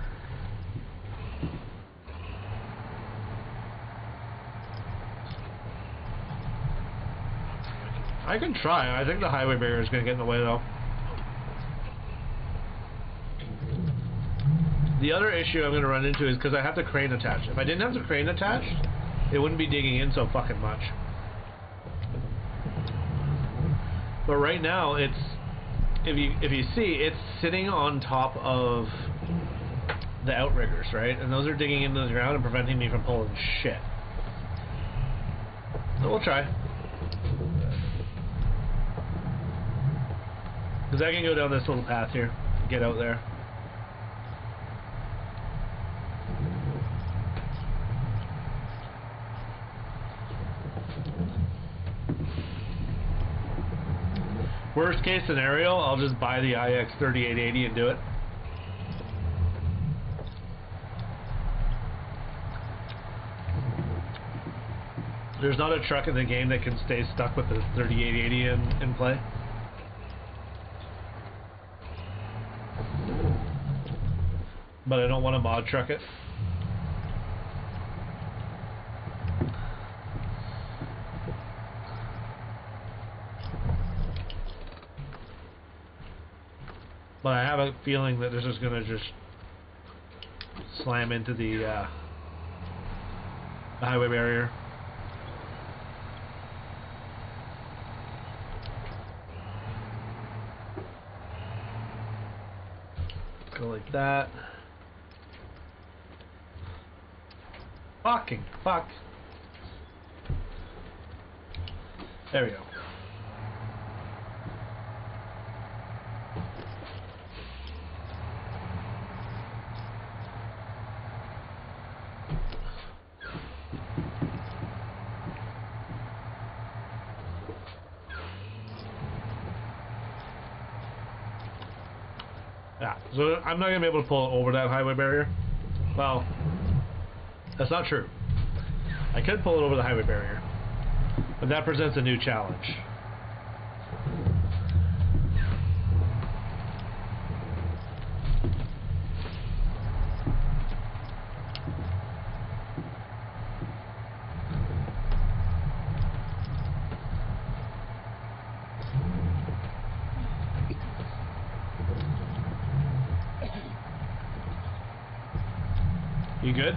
I can try. I think the highway barrier is going to get in the way though. The other issue I'm going to run into is because I have the crane attached. If I didn't have the crane attached, it wouldn't be digging in so fucking much. But right now, it's if you see, it's sitting on top of the outriggers, right? And those are digging into the ground and preventing me from pulling shit. So we'll try. Because I can go down this little path here, get out there. Worst case scenario, I'll just buy the IX 3880 and do it. There's not a truck in the game that can stay stuck with the 3880 in play. But I don't want to mod truck it. But I have a feeling that this is going to just slam into the highway barrier. Go like that. Fucking fuck. There we go. Yeah, so I'm not going to be able to pull it over that highway barrier. Well, that's not true. I could pull it over the highway barrier, but that presents a new challenge. You good?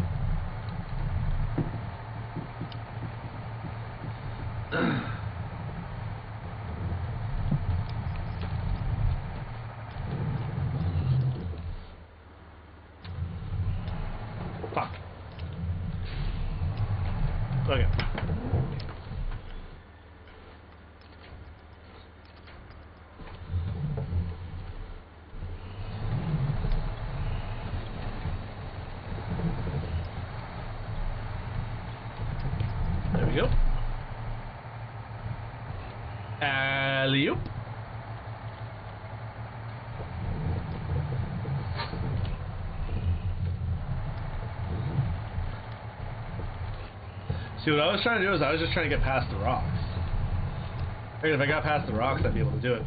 Fuck. Okay. There we go. Alley-oop. See, what I was trying to do is I was just trying to get past the rocks. I figured if I got past the rocks, I'd be able to do it.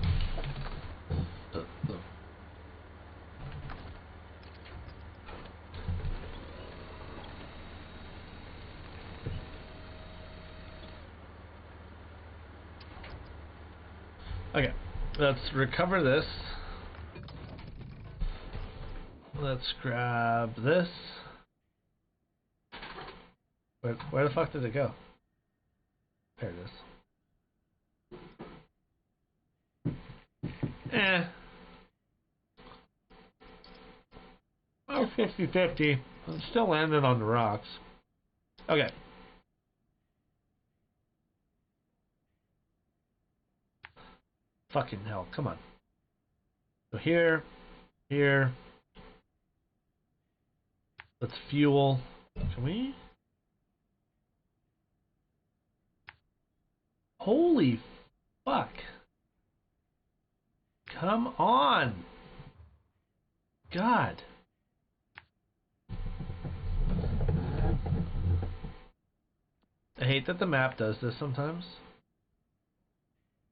Okay, let's recover this. Let's grab this. Where the fuck did it go? There it is. Eh. Oh, 50-50. I'm still landing on the rocks. Okay. Fucking hell, come on. So here, here. Let's fuel. Can we? Holy fuck. Come on. God. I hate that the map does this sometimes.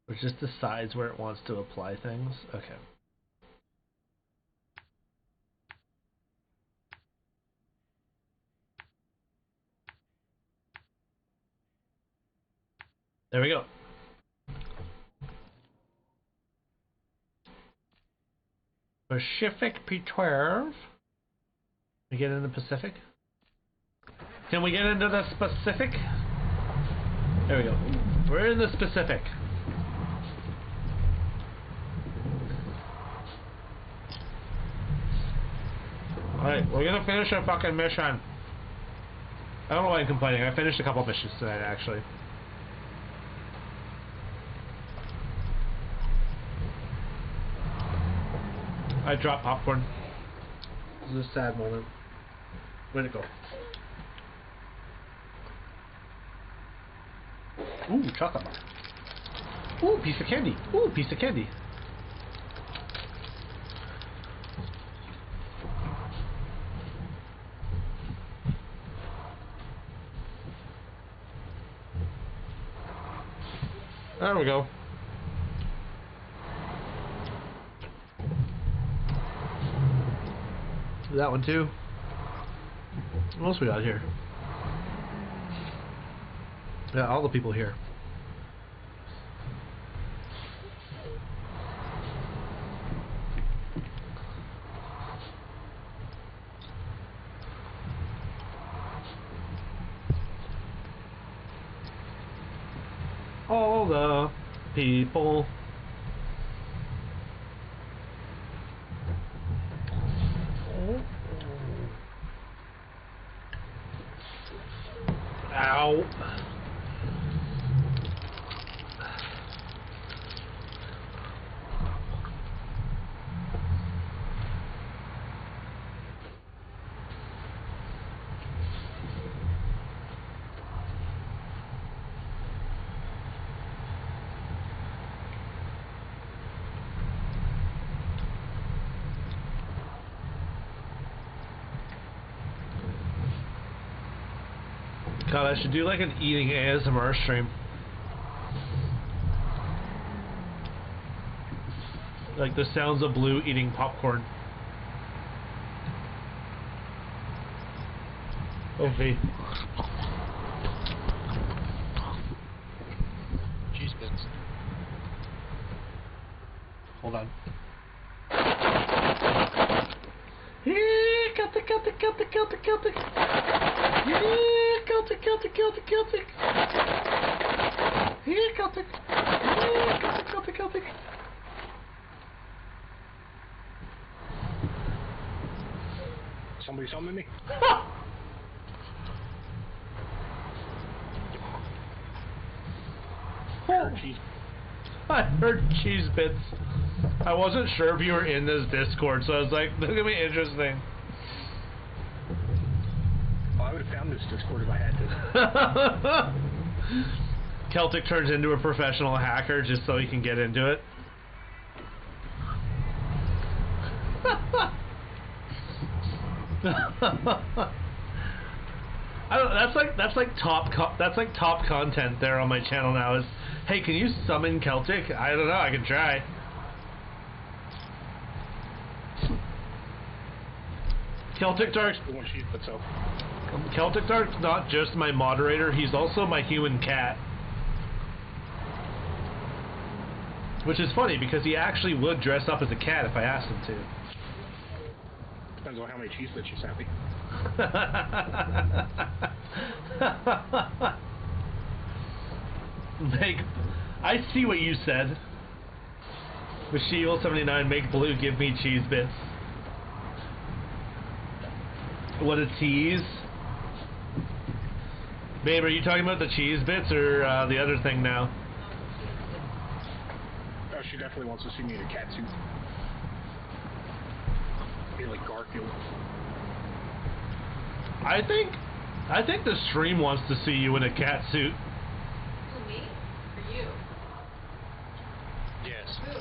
It just decides where it wants to apply things. Okay. There we go. Pacific P12. We get in the Pacific? Can we get into the Pacific? There we go. We're in the Pacific. Alright, we're gonna finish our fucking mission. I don't know why I'm complaining. I finished a couple missions tonight, actually. I dropped popcorn. This is a sad moment. Way to go. Ooh, chocolate bar. Ooh, piece of candy. Ooh, piece of candy. There we go. That one too. What else we got here? Yeah, all the people here. All the people. Ow. God, I should do like an eating ASMR stream. Like the sounds of Blue eating popcorn. Okay. Cheese bits. Hold on. Got the Celtic, Celtic, Celtic, Celtic. Yeah, Celtic, Celtic, Celtic, Celtic. Yeah, Celtic. Yeah, Celtic, Celtic, Celtic. Somebody summon me? I heard cheese bits. I wasn't sure if you were in this Discord, so I was like, this is gonna be interesting. Well, I would have found this Discord if I had to. Celtic turns into a professional hacker just so he can get into it. I don't, that's like top content there on my channel now. Is, hey, can you summon Celtic? I don't know. I can try. Celtic Dark's Celtic Dark's not just my moderator. He's also my human cat. Which is funny because he actually would dress up as a cat if I asked him to. Depends on how many cheese bits you sent me. I see what you said. Machine79, make blue, give me cheese bits. What a tease. Babe, are you talking about the cheese bits or the other thing now? Oh, she definitely wants to see me in a cat suit. Be like Garfield. I think the stream wants to see you in a cat suit. Who, me? Or you? Yes. Who?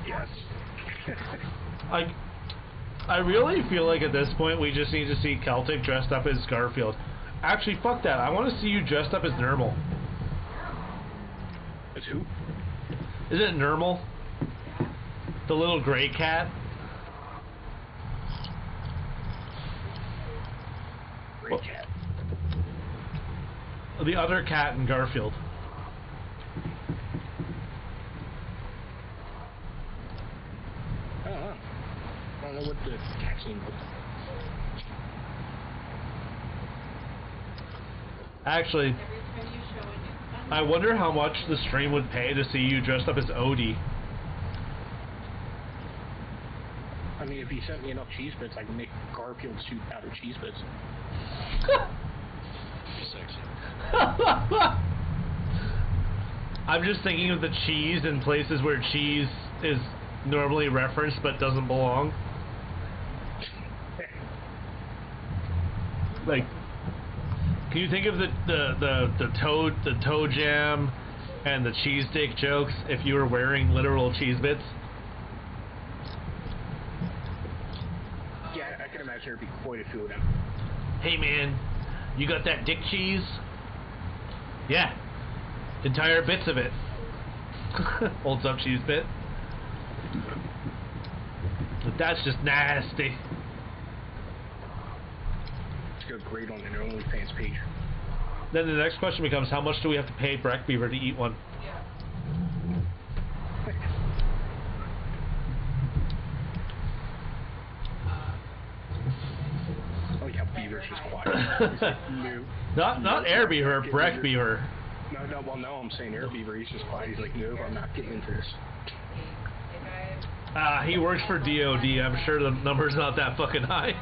Yes. I really feel like at this point we just need to see Celtic dressed up as Garfield. Actually, fuck that. I want to see you dressed up as Nermal. As who? Isn't it Nermal? The little gray cat? Gray cat. The other cat in Garfield. I don't know. I don't know what the cat scene was. Actually, Every time you show a new I wonder how much the stream would pay to see you dressed up as Odie. I mean, if he sent me enough cheese bits, I can make Garfield suit out of cheese bits. Sexy. I'm just thinking of the cheese in places where cheese is normally referenced but doesn't belong. Like, can you think of the toe jam and the cheese steak jokes if you were wearing literal cheese bits? Yeah, I can imagine there'd be quite a few of them. Hey man, you got that dick cheese? Yeah, entire bits of it. Holds up cheese bit. But that's just nasty. Go great on their OnlyFans page. Then the next question becomes, how much do we have to pay Breck Beaver to eat one? Yeah. Oh yeah, Beaver's just quiet. He's like, no. Not Air Beaver, Breck Beaver. No, well, no, I'm saying Air Beaver. He's just quiet. He's like, no, I'm not getting into this. Hey guys. He works for DOD. I'm sure the number's not that fucking high.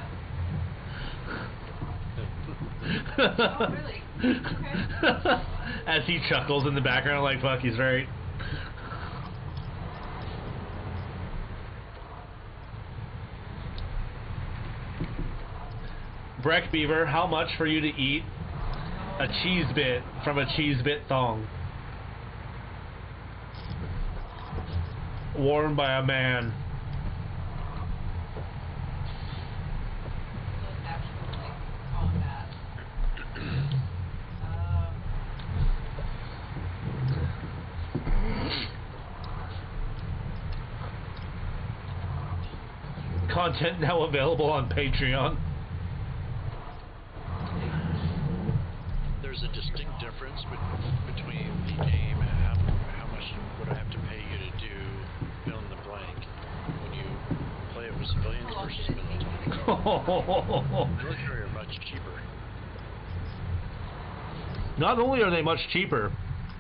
Oh, really? Okay. As he chuckles in the background like, fuck, he's right. Breck Beaver, how much for you to eat a cheese bit from a cheese bit thong? Worn by a man. Content now available on Patreon. There's a distinct difference between the game and how much would I have to pay you to do fill in the blank when you play it with civilians versus military. Grocery are much cheaper. Not only are they much cheaper,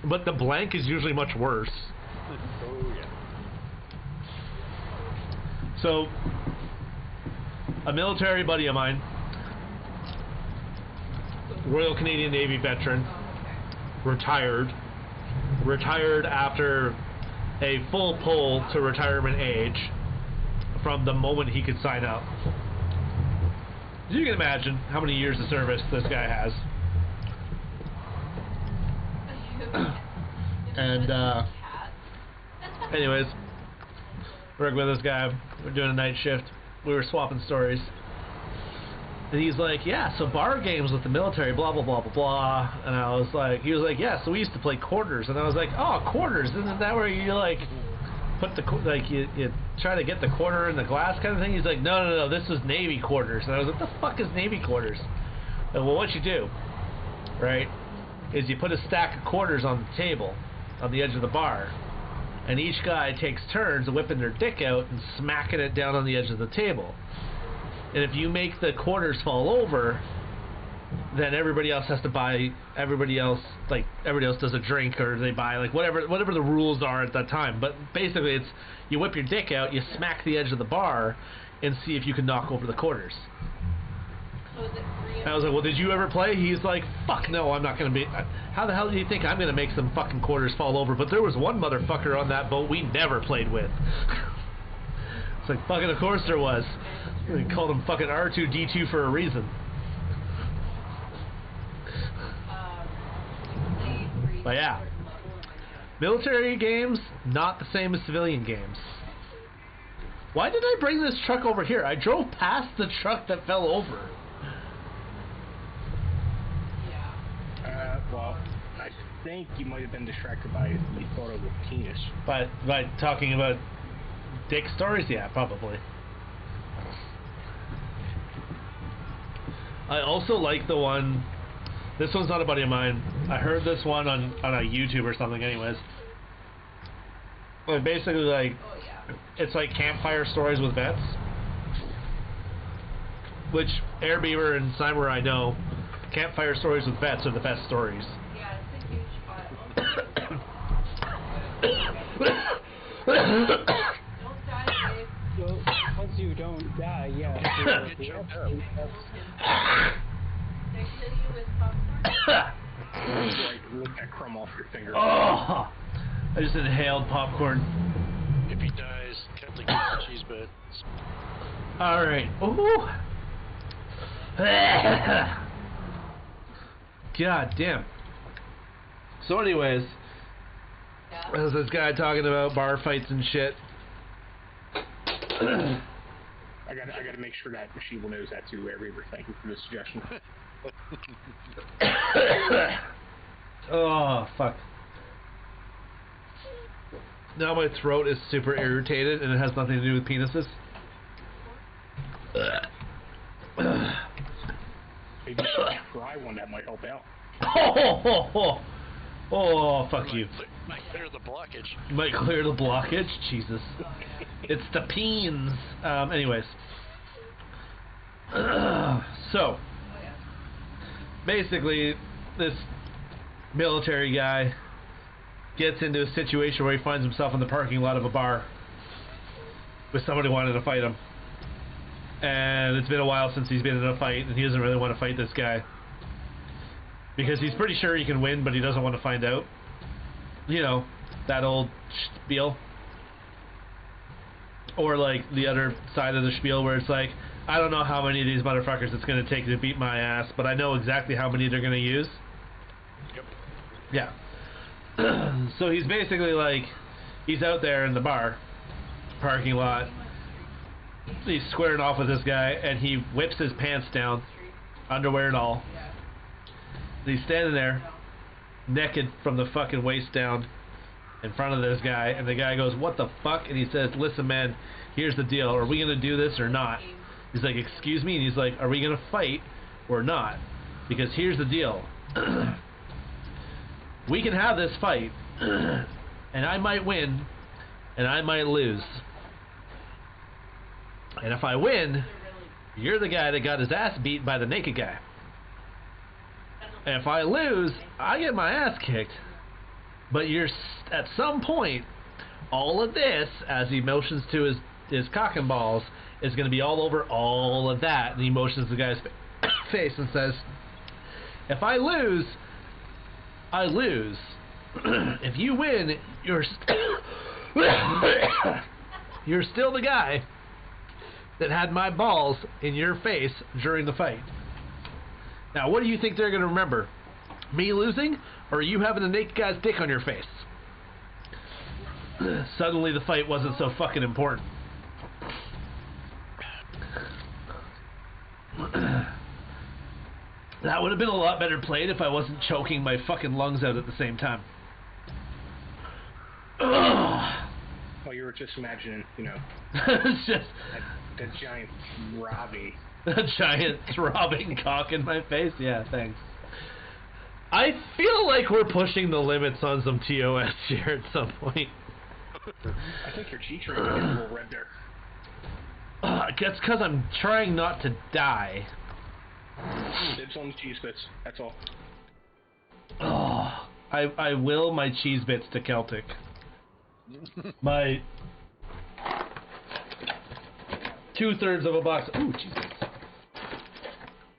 but the blank is usually much worse. Oh yeah. So, a military buddy of mine, Royal Canadian Navy veteran, retired after a full pull to retirement age from the moment he could sign up. You can imagine how many years of service this guy has. And anyways, working with this guy, we're doing a night shift, we were swapping stories, and he's like, yeah, so bar games with the military, blah blah blah blah blah. And I was like, he was like, yeah, so we used to play quarters. And I was like, oh, quarters, isn't that where you like put the like you try to get the quarter in the glass kind of thing? He's like, no, this is Navy quarters. And I was like, the fuck is Navy quarters? And well, what you do, right, is you put a stack of quarters on the table on the edge of the bar, and each guy takes turns whipping their dick out and smacking it down on the edge of the table. And if you make the quarters fall over, then everybody else has to buy, everybody else does a drink, or they buy like whatever the rules are at that time. But basically it's, you whip your dick out, you smack the edge of the bar, and see if you can knock over the quarters. I was like, well, did you ever play? He's like, fuck no, I'm not going to be... How the hell do you think I'm going to make some fucking quarters fall over? But there was one motherfucker on that boat we never played with. It's like, fucking of course there was. We called him fucking R2-D2 for a reason. But yeah. Military games, not the same as civilian games. Why did I bring this truck over here? I drove past the truck that fell over. Well, I think you might have been distracted by the thought of a penis. By talking about dick stories? Yeah, probably. I also like the one, this one's not a buddy of mine. I heard this one on a YouTube or something anyways. But basically like, it's like campfire stories with vets. Which, Air Beaver and Cyber, I know, campfire stories with vets are the best stories. Yeah, it's a huge Don't die, Dave. Well, once you don't die, yeah. They kill you with popcorn? Like, lick that crumb off your finger. Oh! I just inhaled popcorn. If he dies, Captain gets the cheese bit. Alright. Ooh! God damn. So anyways, there's this guy talking about bar fights and shit. I gotta make sure that Shiva knows that too, Reaver. Thank you for the suggestion. Oh, fuck. Now my throat is super irritated and it has nothing to do with penises. Maybe you should try one, that might help out. Oh, fuck you. Might clear the blockage. Might clear the blockage? Jesus. It's the peens. Anyways. So, basically, this military guy gets into a situation where he finds himself in the parking lot of a bar with somebody wanting to fight him. And it's been a while since he's been in a fight, and he doesn't really want to fight this guy. Because he's pretty sure he can win, but he doesn't want to find out. You know, that old spiel. Or like the other side of the spiel where it's like, I don't know how many of these motherfuckers it's going to take to beat my ass, but I know exactly how many they're going to use. Yep. Yeah. So he's basically like, he's out there in the bar, parking lot. He's squaring off with this guy, and he whips his pants down, underwear and all. And he's standing there, naked from the fucking waist down, in front of this guy, and the guy goes, what the fuck? And he says, listen man, here's the deal, are we gonna do this or not? He's like, excuse me? And he's like, are we gonna fight or not? Because here's the deal. We can have this fight, and I might win, and I might lose. And if I win, you're the guy that got his ass beat by the naked guy. And if I lose, I get my ass kicked. But you're at some point, all of this, as he motions to his cock and balls, is going to be all over all of that. And he motions the guy's face and says, if I lose, I lose. If you win, you're you're still the guy that had my balls in your face during the fight. Now, what do you think they're going to remember? Me losing, or you having a naked guy's dick on your face? Suddenly the fight wasn't so fucking important. That would have been a lot better played if I wasn't choking my fucking lungs out at the same time. Well, you were just imagining, you know, It's just that giant Robbie. a giant throbbing cock in my face. Yeah, thanks. I feel like we're pushing the limits on some TOS here at some point. I think your cheeks are getting a little red there. That's because I'm trying not to die. Dibs on the cheese bits. That's all. Oh, I will my cheese bits to Celtic. My 2/3 of a box. Ooh, cheese bits.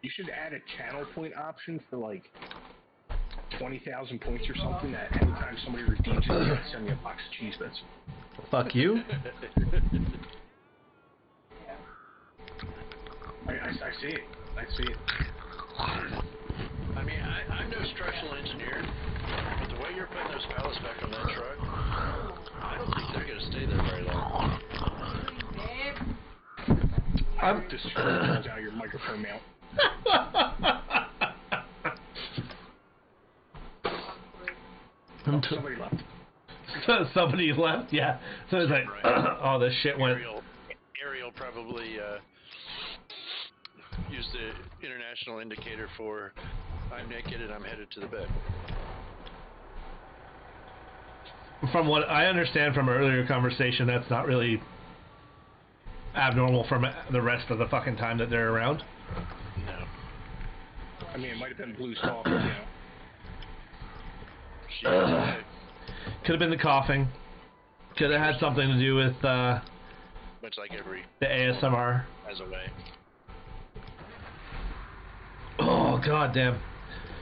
You should add a channel point option for like 20,000 points or something. That anytime somebody redeems it, you send me a box of cheese bits. Fuck you. I see it. I see it. I mean, I'm no structural engineer, but the way you're putting those pallets back on that truck, I don't think they're going to stay there very long. I'm destroying out your microphone mount. Somebody left. Somebody left? Yeah. So it's like, Right. oh, this shit went. Ariel probably used the international indicator for I'm naked and I'm headed to the bed. From what I understand from earlier conversation, that's not really abnormal from the rest of the fucking time that they're around. No. I mean, it might have been Blue's cough, you know. She was Could have been the coughing. Could have had something to do with much like every the ASMR. has a way. Oh, god damn.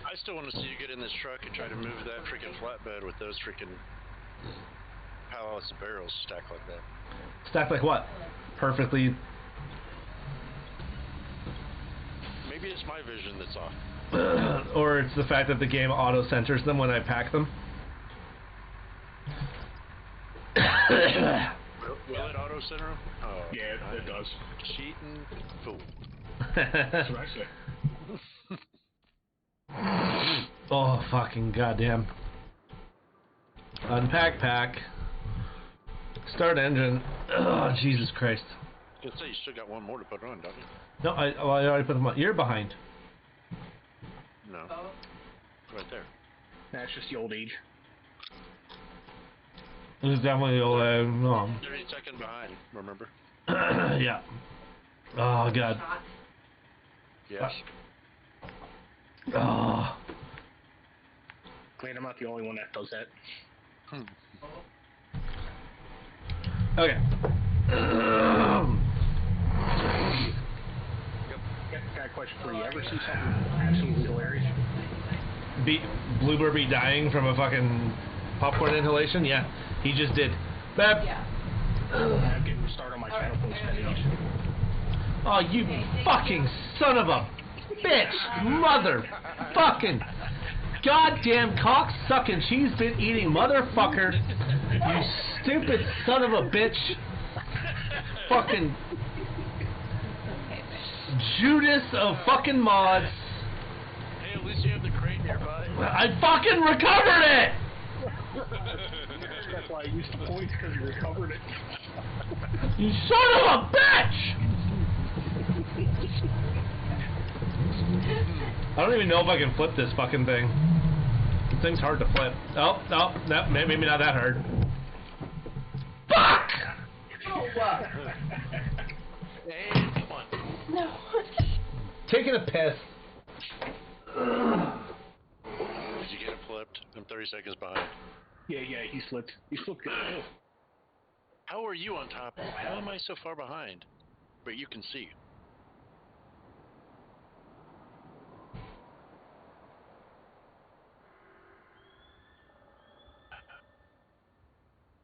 I still want to see you get in this truck and try to move that freaking flatbed with those freaking pallets of barrels stacked like that. Stacked like what? Perfectly. Maybe it's my vision that's off. Or it's the fact that the game auto-centers them when I pack them. Will it auto center them? Oh, Yeah, it does. Cheating fool. That's what I say. Oh, fucking goddamn. Unpack pack. Start engine. Oh, Jesus Christ. I was gonna say you still got one more to put on, don't you? No, I already put them on. You're behind. No. Right there. That's just the old age. This is definitely the old, no. 30 seconds behind, remember? Yeah. Oh, God. Yes. Oh. Glad I'm not the only one that does that. Okay. Got a question for you. Ever see something absolutely hilarious? DieselBurby dying from a fucking popcorn inhalation? Yeah, he just did. Bap. Yeah. I'm getting started on my channel points spending. Oh, you fucking son of a bitch, mother fucking goddamn cock-sucking, cheese-bit-eating motherfucker, you stupid son of a bitch, fucking Judas of fucking mods. Hey, at least you have the crate nearby. I fucking recovered it! That's why I used the points, because you recovered it. You son of a bitch! I don't even know if I can flip this fucking thing. This thing's hard to flip. Oh, no, maybe not that hard. Fuck! Oh, wow. Hey, come on. No. taking a piss. Did you get it flipped? I'm 30 seconds behind. Yeah, he slipped. He slipped good. How are you on top? How am I so far behind? But you can see.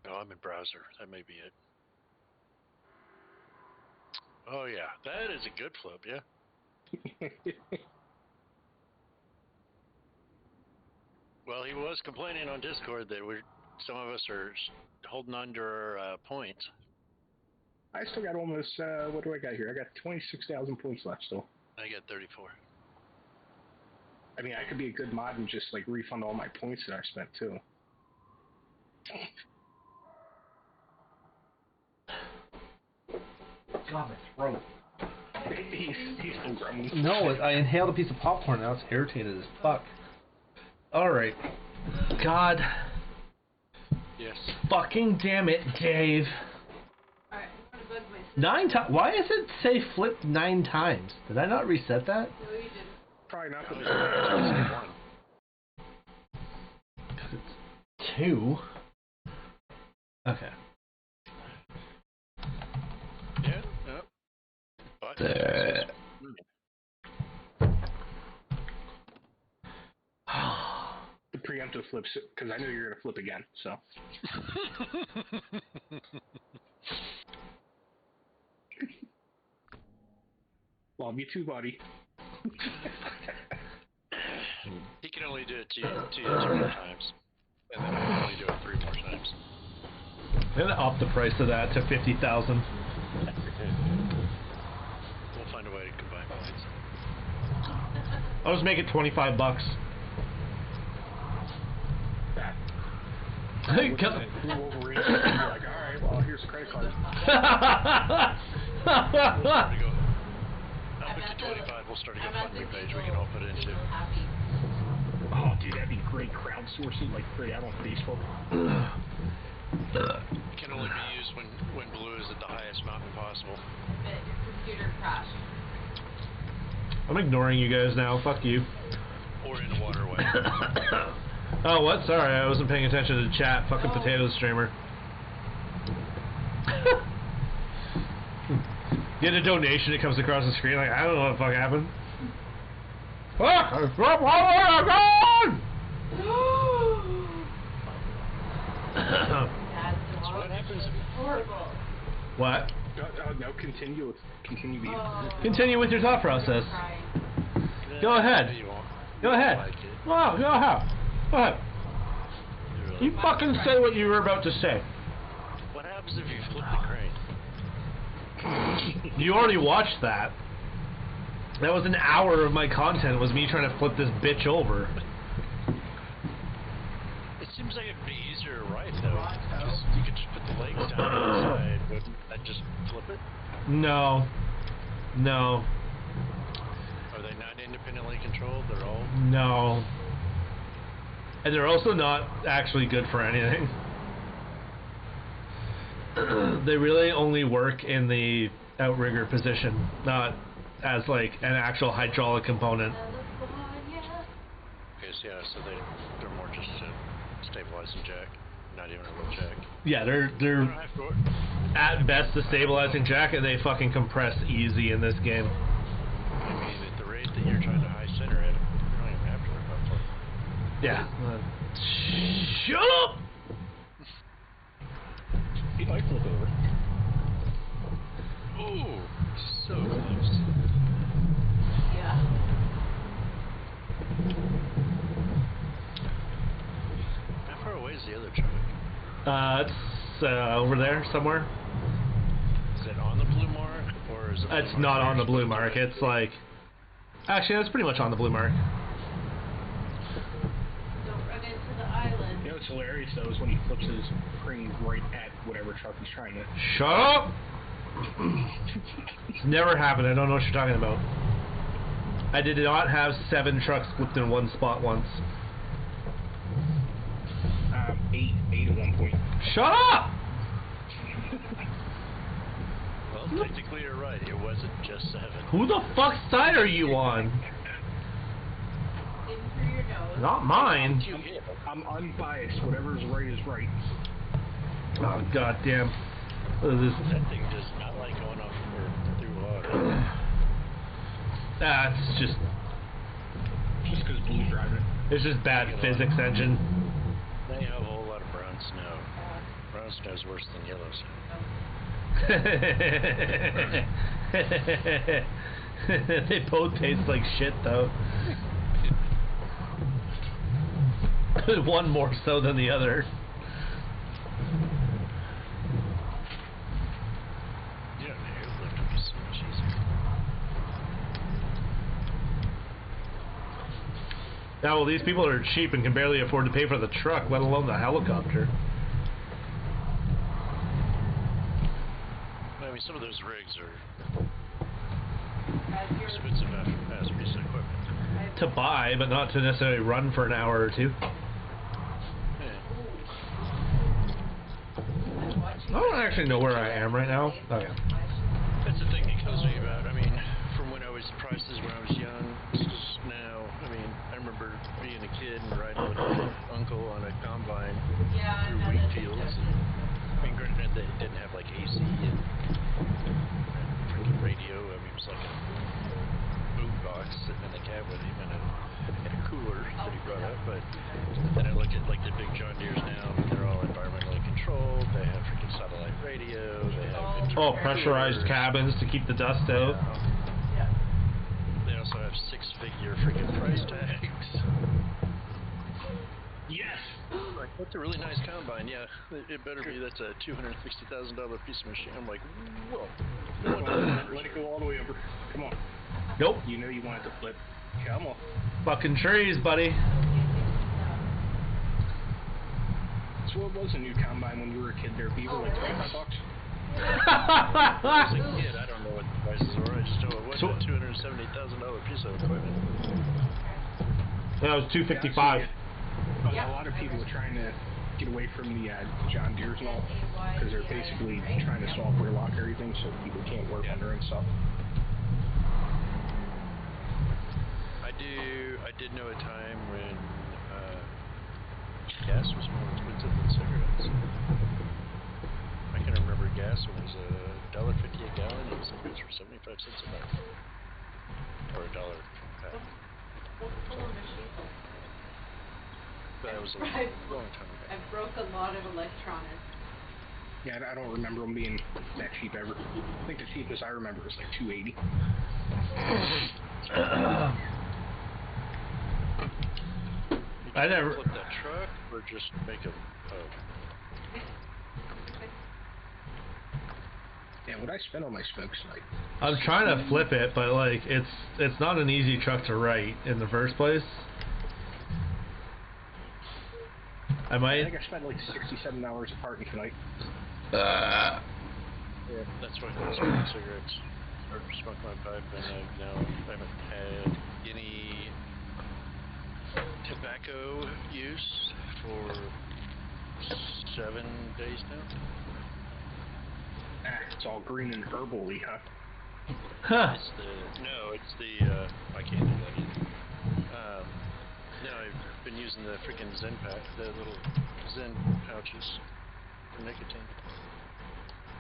Oh, I'm in browser. That may be it. Oh yeah, that is a good flip, yeah. Well, he was complaining on Discord that some of us are holding on to our points. I still got almost, what do I got here? I got 26,000 points left still. I got 34. I mean, I could be a good mod and just, like, refund all my points that I spent, too. God, my throat. He's still grumbling. No, I inhaled a piece of popcorn. Now it's irritated as fuck. Alright. God. Yes. Fucking damn it, Dave. Alright, I'm gonna bug my sister. 9 times? Why does it say flip 9 times? Did I not reset that? No, you didn't. Probably not the One. Because it's 2. Okay. Yeah, yep. But the preemptive flips, because I know you're going to flip again, so. Love you too, buddy. he can only do it to you 2 more times. And then I can only do it 3 more times. I'm gonna up the price of that to 50,000. We'll find a way to combine points. I'll just make it $25. Blue Wolverine, you're like, alright, well, here's a credit card. Up to 25, we'll start a GoFundMe page we can all put into. Oh, dude, that'd be great crowdsourcing, like put it out on Facebook. It can only be used when blue is at the highest mountain possible. But your computer crashed. I'm ignoring you guys now. Fuck you. Or in a waterway. Oh, what? Sorry, I wasn't paying attention to the chat. Fucking potato streamer. Get a donation, it comes across the screen like, I don't know what the fuck happened. Fuck! I dropped my gun! What happens? Horrible. What? No, continue the. Continue with your thought process. Crying. Go ahead. You won't. Go ahead. Like it. Wow, go ahead. Go ahead. You really You fucking say what you were about to say. What happens if you flip the crane? You already watched that. That was an hour of my content, was me trying to flip this bitch over. It seems like it'd be easier to ride though. You could just put the legs down on the side, wouldn't that just flip it? No. No. Are they not independently controlled? They're all. No. And they're also not actually good for anything. They really only work in the outrigger position, not as like an actual hydraulic component. Okay, so yeah, so they're more just a stabilizing jack, not even a real jack. Yeah, they're at best a stabilizing jack, and they fucking compress easy in this game. I mean, at the rate that you're trying to high center it, you don't even have to worry about flipping. Yeah. Shut up! He might flip over. Ooh, so close. Yeah. How far away is the other truck? It's over there somewhere. Is it on the blue mark, or is it? It's not on the blue mark. It's like, actually, that's pretty much on the blue mark. Don't run into the island. You know what's hilarious though is when he flips his crane right at whatever truck he's trying to. Shut up! It's never happened. I don't know what you're talking about. I did not have 7 trucks flipped in one spot once. 8 at one point. Shut up! Well, Technically, you're right. It wasn't just 7. Who the fuck's side are you on? In through your nose. Not mine. I'm unbiased. Whatever's right is right. Oh goddamn! What is this? That thing does not like going off through water. It's just Just because Blue's driving it. it's just bad physics engine. They have a whole lot of brown snow. Brown snow is worse than yellow snow. They both taste like shit though. One more so than the other. Yeah, the airlift would be so much easier. Now, well, these people are cheap and can barely afford to pay for the truck, let alone the helicopter. I mean, some of those rigs are expensive as piece of equipment. To buy, but not to necessarily run for an hour or two. I don't actually know where I am right now. Okay. That's the thing that kills me about. I mean, from when I was prices when I was young to now. I mean, I remember being a kid and riding with my uncle on a combine through wheat fields. I mean, granted, they didn't have like AC and freaking radio. I mean, it was like a boom box sitting in the cab with him and a cooler that he brought up. But then I look at like the big John Deeres now. They're all environmentally controlled. They have freaking satellite radio. They have Pressurized cabins to keep the dust out. They also have 6-figure freaking price tags. Yes! Like, that's a really nice combine. Yeah, it better be. That's a $260,000 piece of machine. I'm like, whoa. Let it go all the way over. Come on. Nope. You know you want it to flip. Come on. Fucking trees, buddy. So what was a new combine when you were a kid there, Beaver? Like $25? As a kid, I don't know what the prices were. I just know it wasn't a $270,000 piece of equipment. That was $255. A lot of people are trying to get away from the John Deeres and all, because they're basically trying to software lock everything so people can't work under and stuff. I did know a time when gas was more expensive than cigarettes. I can remember gas was $1.50 a gallon and cigarettes were 75 cents a pack. Or $1 a pack. That was a long time ago. I broke a lot of electronics. Yeah, I don't remember them being that cheap ever. I think the cheapest I remember was like $2.80. I never flip that truck or just make a Yeah, what I spent on my smokes tonight. I'm trying to flip it, but like it's not an easy truck to write in the first place. I think I spent like $67 a carton tonight. yeah, that's why I don't smoke cigarettes or smoke my pipe, and I haven't had any tobacco use for 7 days now. It's all green and herbal-y, huh? Huh. It's the I can't do that either. No, I've been using the freaking Zen pack, the little Zen pouches for nicotine.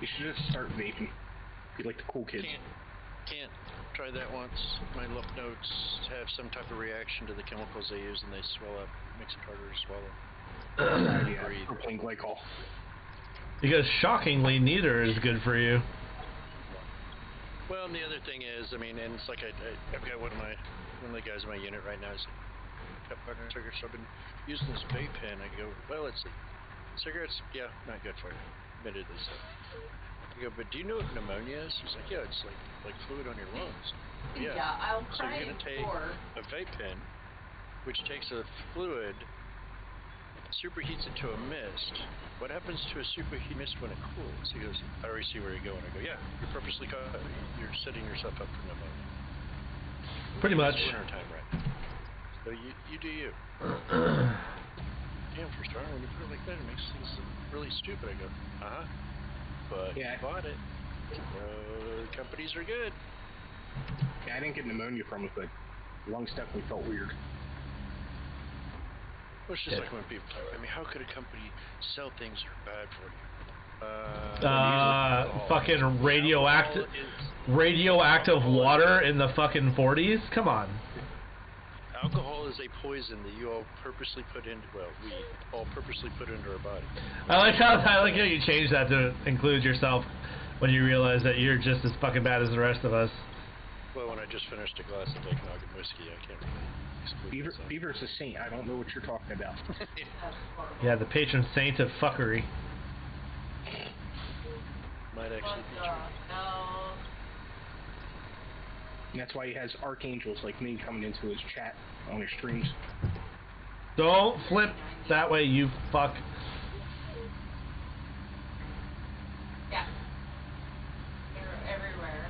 You should just start vaping. Be like the cool kids. Can't. Tried that once. My lymph nodes have some type of reaction to the chemicals they use, and they swell up. Makes it harder to swallow. Yeah, propylene glycol. Because shockingly, neither is good for you. Well, and the other thing is, I mean, and it's like I've got one of the guys in my unit right now is cut partner cigarettes. So I've been using this vape pen. I go, well, let's see, cigarettes, yeah, not good for you, admittedly so. I go, but do you know what pneumonia is? He's like, yeah, it's like fluid on your lungs. Yeah. I'll So try you're gonna take a vape pen, which takes a fluid, superheats it to a mist. What happens to a superheat mist when it cools? He goes, I already see where you're going. I go, yeah, you're purposely you're setting yourself up for pneumonia. Pretty much. It's winter time right now. So you do you. Damn, for starting, when you put it like that, it makes things really stupid. I go, but Yeah. you bought it. Companies are good. Yeah, I didn't get pneumonia from it, but lungs definitely felt weird. Well, it's just like when people talk. I mean, how could a company sell things that are bad for you? Fucking radioactive water in the fucking 40s? Come on. Alcohol is a poison that you all purposely put into, well, we all purposely put into our body. I like how you changed that to include yourself when you realize that you're just as fucking bad as the rest of us. Well, when I just finished a glass of Okanagan whiskey, I can't really exclude Beaver's a saint. I don't know what you're talking about. Yeah, the patron saint of fuckery. Might actually be true. No. And that's why he has archangels like me coming into his chat on his streams. Don't flip that way, you fuck. Yeah. They're everywhere.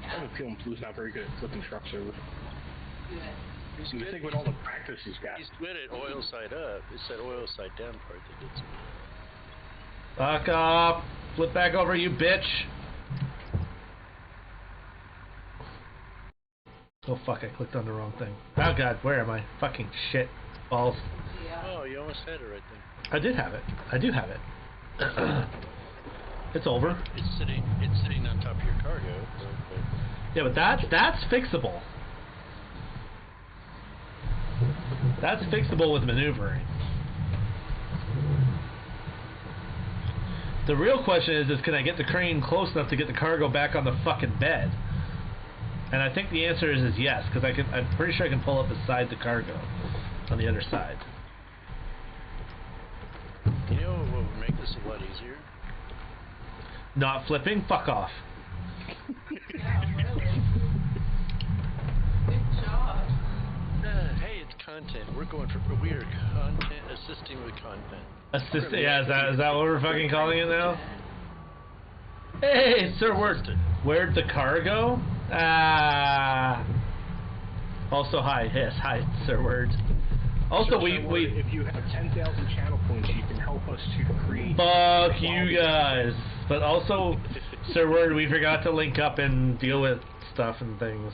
I have a feeling Blue's not very good at flipping trucks over. Good. He's You good. think with all the practice he's got. He's good at oil side up. It's that oil side down part that gets me. Fuck off. Flip back over, you bitch. Oh fuck, I clicked on the wrong thing. Oh god, where am I? Fucking shit. Balls. Yeah. Oh, you almost had it right there. I did have it. I do have it. It's over. It's sitting on top of your cargo. But Yeah, but that's fixable. That's fixable with maneuvering. The real question is can I get the crane close enough to get the cargo back on the fucking bed? And I think the answer is yes, because I'm pretty sure I can pull up beside the cargo on the other side. you know what would make this a lot easier? Not flipping? Fuck off. Yeah, really. Good job. Hey, it's content. We are content assisting with content. Yeah, is that what we're fucking calling it now? Hey, sir, where'd the cargo? Also, hi, yes, hi, Sir Word. Also, we if you have 10,000 channel points, you can help us to create. fuck you guys. But also, Sir Word, we forgot to link up and deal with stuff and things.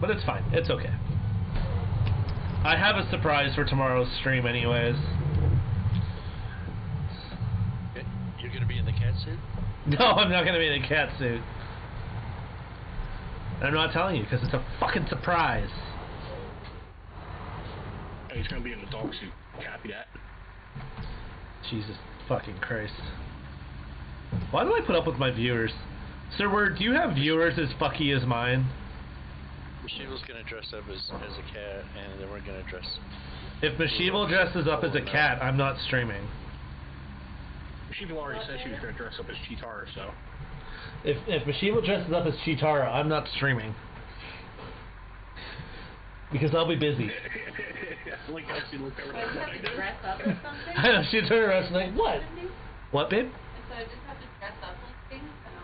But it's fine. It's okay. I have a surprise for tomorrow's stream, anyways. You're gonna be in the cat suit? No, I'm not gonna be in a cat suit. I'm not telling you because it's a fucking surprise. Oh, he's gonna be in the dog suit. Copy that. Jesus fucking Christ. Why do I put up with my viewers? Sir Word, do you have viewers as fucky as mine? Mashiva's gonna dress up as a cat, and then we're gonna dress. If Mashival dresses up as a cat, I'm not streaming. She already said she was gonna dress up as Cheetara, so. If Mashival dresses up as Cheetara, I'm not streaming. Because I'll be busy. Like how she looked over I just there. have to dress up or something? I know, she turned around and was like, what? What, babe? So I just have to dress up like things and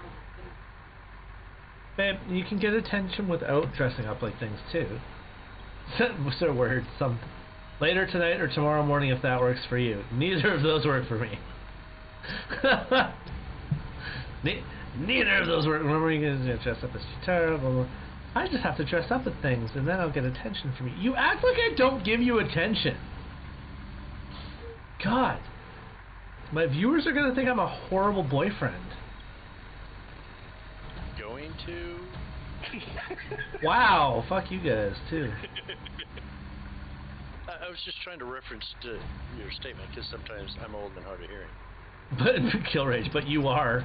Babe, you can get attention without dressing up like things too. Sir Word, later tonight or tomorrow morning if that works for you. Neither of those work for me. Neither of those work. Remember, you guys dress up as Cheetara, blah, blah. I just have to dress up with things and then I'll get attention from you. You act like I don't give you attention. God. My viewers are going to think I'm a horrible boyfriend. Going to? Wow, fuck you guys, too. I was just trying to reference to your statement, because sometimes I'm old and hard of hearing. But Kill Rage, but you are.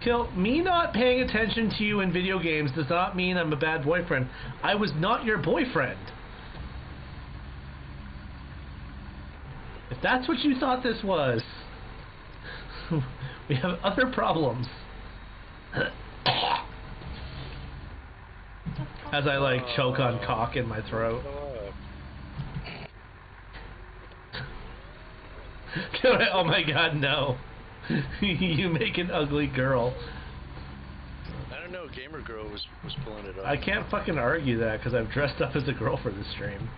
Kill, me not paying attention to you in video games does not mean I'm a bad boyfriend. I was not your boyfriend. If that's what you thought this was, we have other problems. As I like choke on cock in my throat. Oh my god, no. You make an ugly girl. I don't know, Gamer Girl was pulling it off. I can't fucking argue that because I've dressed up as a girl for this stream.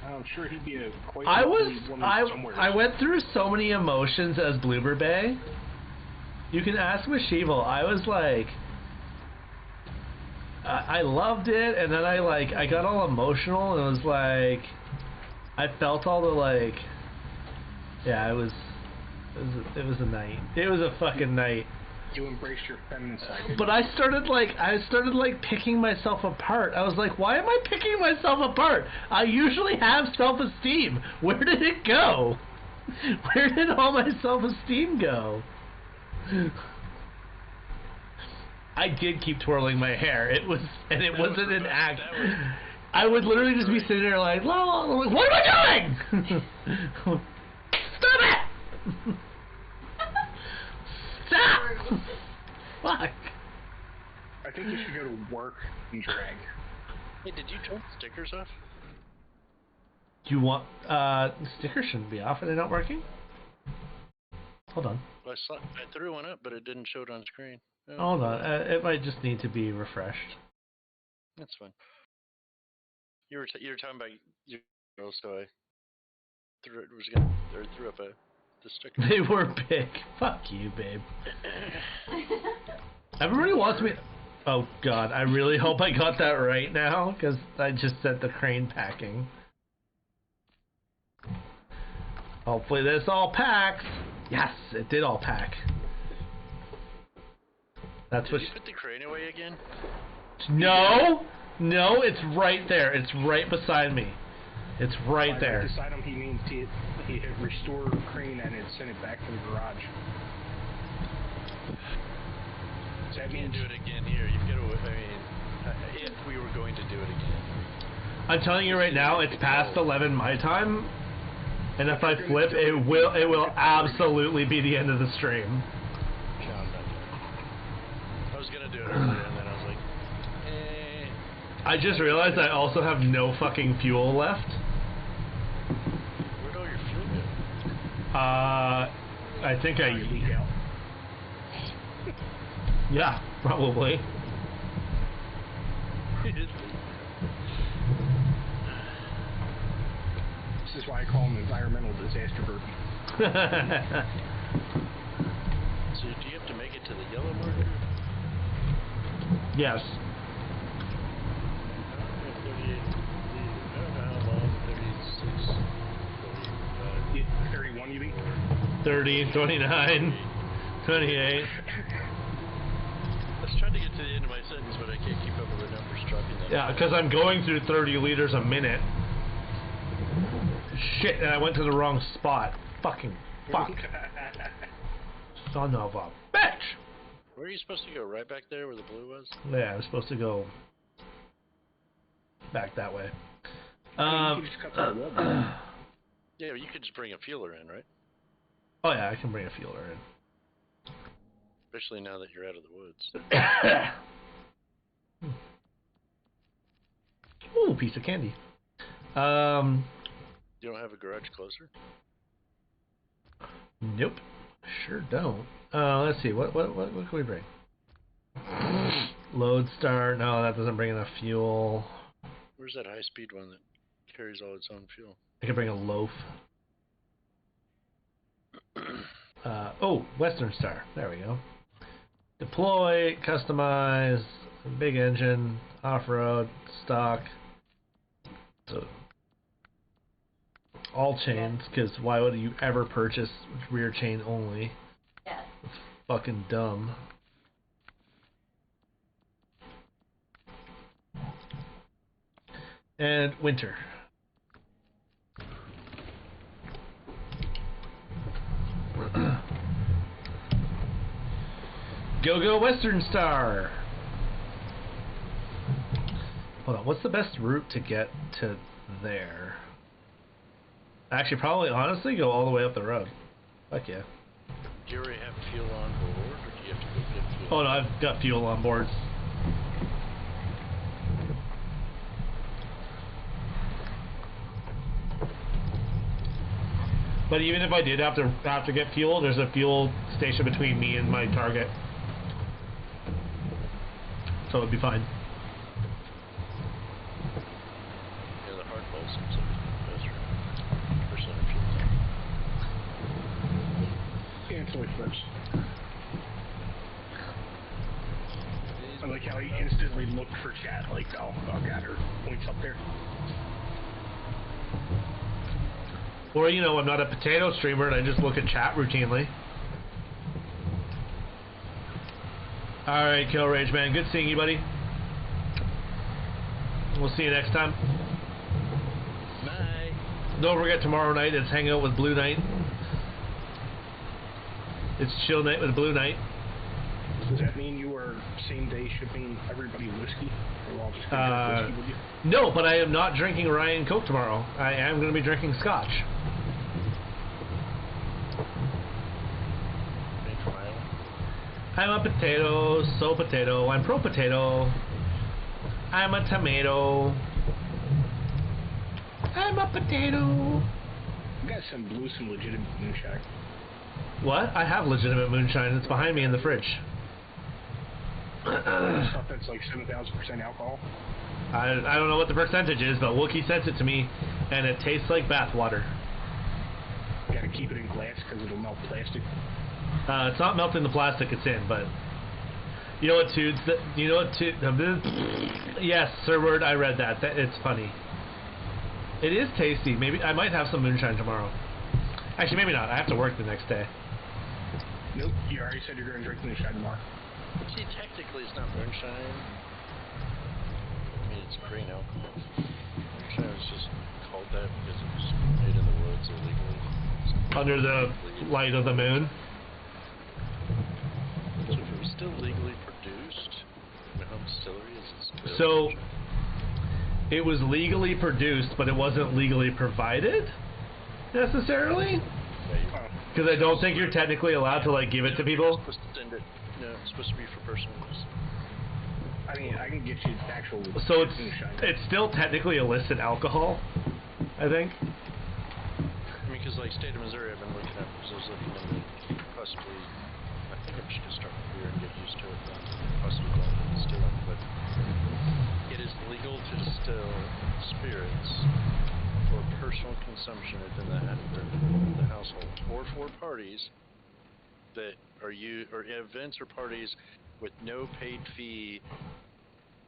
I'm sure he'd be a quite I lovely woman somewhere. I went through so many emotions as DieselBurby. You can ask Mashevil. I was like, I loved it, and then I got all emotional, and it was like, I felt all the like, yeah, it was a night. It was a fucking night. You embraced your feminine side. But I started picking myself apart. I was like, why am I picking myself apart? I usually have self-esteem. Where did it go? Where did all my self-esteem go? I did keep twirling my hair. It wasn't an act. I would literally just be sitting there like, la, what am I doing? Stop it! Stop! Fuck. I think you should go to work and drag. Hey, did you turn the stickers off? Do you want stickers shouldn't be off. Are they not working? Hold on. Well, I threw one up, but it didn't show it on screen. Oh, Hold on. It might just need to be refreshed. that's fine. You were talking about your girl, so I threw up the sticker. They were big. Fuck you, babe. Everybody wants me. Oh God, I really hope I got that right now, because I just said the crane packing. Hopefully this all packs. Yes, it did all pack. That's what. Did you put the crane away again? No, it's right there. It's right beside me. It's right there. Beside him, he means he restore the crane and send it back to the garage. So that means do it again here. You've got to. I mean, if we were going to do it again. I'm telling you right now, it's past 11 my time, and if I flip, it will absolutely be the end of the stream. I was gonna do it earlier, and then I was like, I just realized I also have no fucking fuel left. Where'd all your fuel go? I think I. Yeah, probably. This is why I call him environmental disaster burby. So do you have to make it to the yellow marker? Yes. 31, you mean? 30, 29, 28. I was trying to get to the end of my sentence, but I can't keep up with the numbers dropping that. Yeah, because I'm going through 30 liters a minute. Shit, and I went to the wrong spot. Fucking fuck. Son of a bitch! Where are you supposed to go? Right back there where the blue was? Yeah, I was supposed to go back that way. You just cut that wall. Yeah, you could just bring a fueler in, right? Oh yeah, I can bring a fueler in. Especially now that you're out of the woods. Ooh, piece of candy. You don't have a garage closer? Nope, sure don't. Let's see, what can we bring? Lodestar. No, that doesn't bring enough fuel. Where's that high-speed one that carries all its own fuel? I can bring a loaf. Oh, Western Star. There we go. Deploy, customize, big engine, off-road, stock. So all chains, because why would you ever purchase rear chain only? Yes. It's fucking dumb. And winter. Go Western Star! Hold on, what's the best route to get to there? Actually, probably, honestly, go all the way up the road. Fuck yeah. Do you already have fuel on board, or do you have to go get fuel? Oh no, I've got fuel on board. But even if I did have to get fuel, there's a fuel station between me and my target. So it'd be fine. Yeah, the hard ball seems like it's soy flips. I like how he instantly looked for chat, like, oh god, her points up there. Or, you know, I'm not a potato streamer and I just look at chat routinely. Alright, Kill Rage, man. Good seeing you, buddy. We'll see you next time. Bye. Don't forget, tomorrow night it's Hang Out with Blue Knight. It's Chill Night with Blue Knight. Does that mean you are same day shipping everybody whiskey? Or we'll all just go drink whiskey with you? No, but I am not drinking Ryan Coke tomorrow. I am going to be drinking scotch. I'm a potato, so potato. I'm pro potato. I'm a tomato. I'm a potato. You got some legitimate moonshine. What? I have legitimate moonshine. It's behind me in the fridge. Stuff that's like 7,000% alcohol. I don't know what the percentage is, but Wookie sent it to me, and it tastes like bathwater. You gotta keep it in glass because it'll melt plastic. It's not melting the plastic it's in, but you know what, Tudes? You know what, yes, Sir Word, I read that. It's funny. It is tasty. Maybe I might have some moonshine tomorrow. Actually, maybe not. I have to work the next day. Nope, you already said you're going to drink moonshine tomorrow. See, technically it's not moonshine. I mean, it's grain alcohol. Moonshine was just called that because it was made in the woods illegally. Under the light of the moon. So if it was still legally produced in a home distillery, is it still? So it was legally produced, but it wasn't legally provided necessarily. Because I don't think you're technically allowed to like give it to people. Supposed to send it. No, it's supposed to be for personal use. I mean, I can get you actual. So moonshine. it's still technically illicit alcohol, I think. I mean, because like state of Missouri, I've been looking at because I was looking into possibly. I think I should just start with beer and get used to it, then possibly going to distilling. But it is legal to distill spirits for personal consumption within the household, or for parties that are or events or parties with no paid fee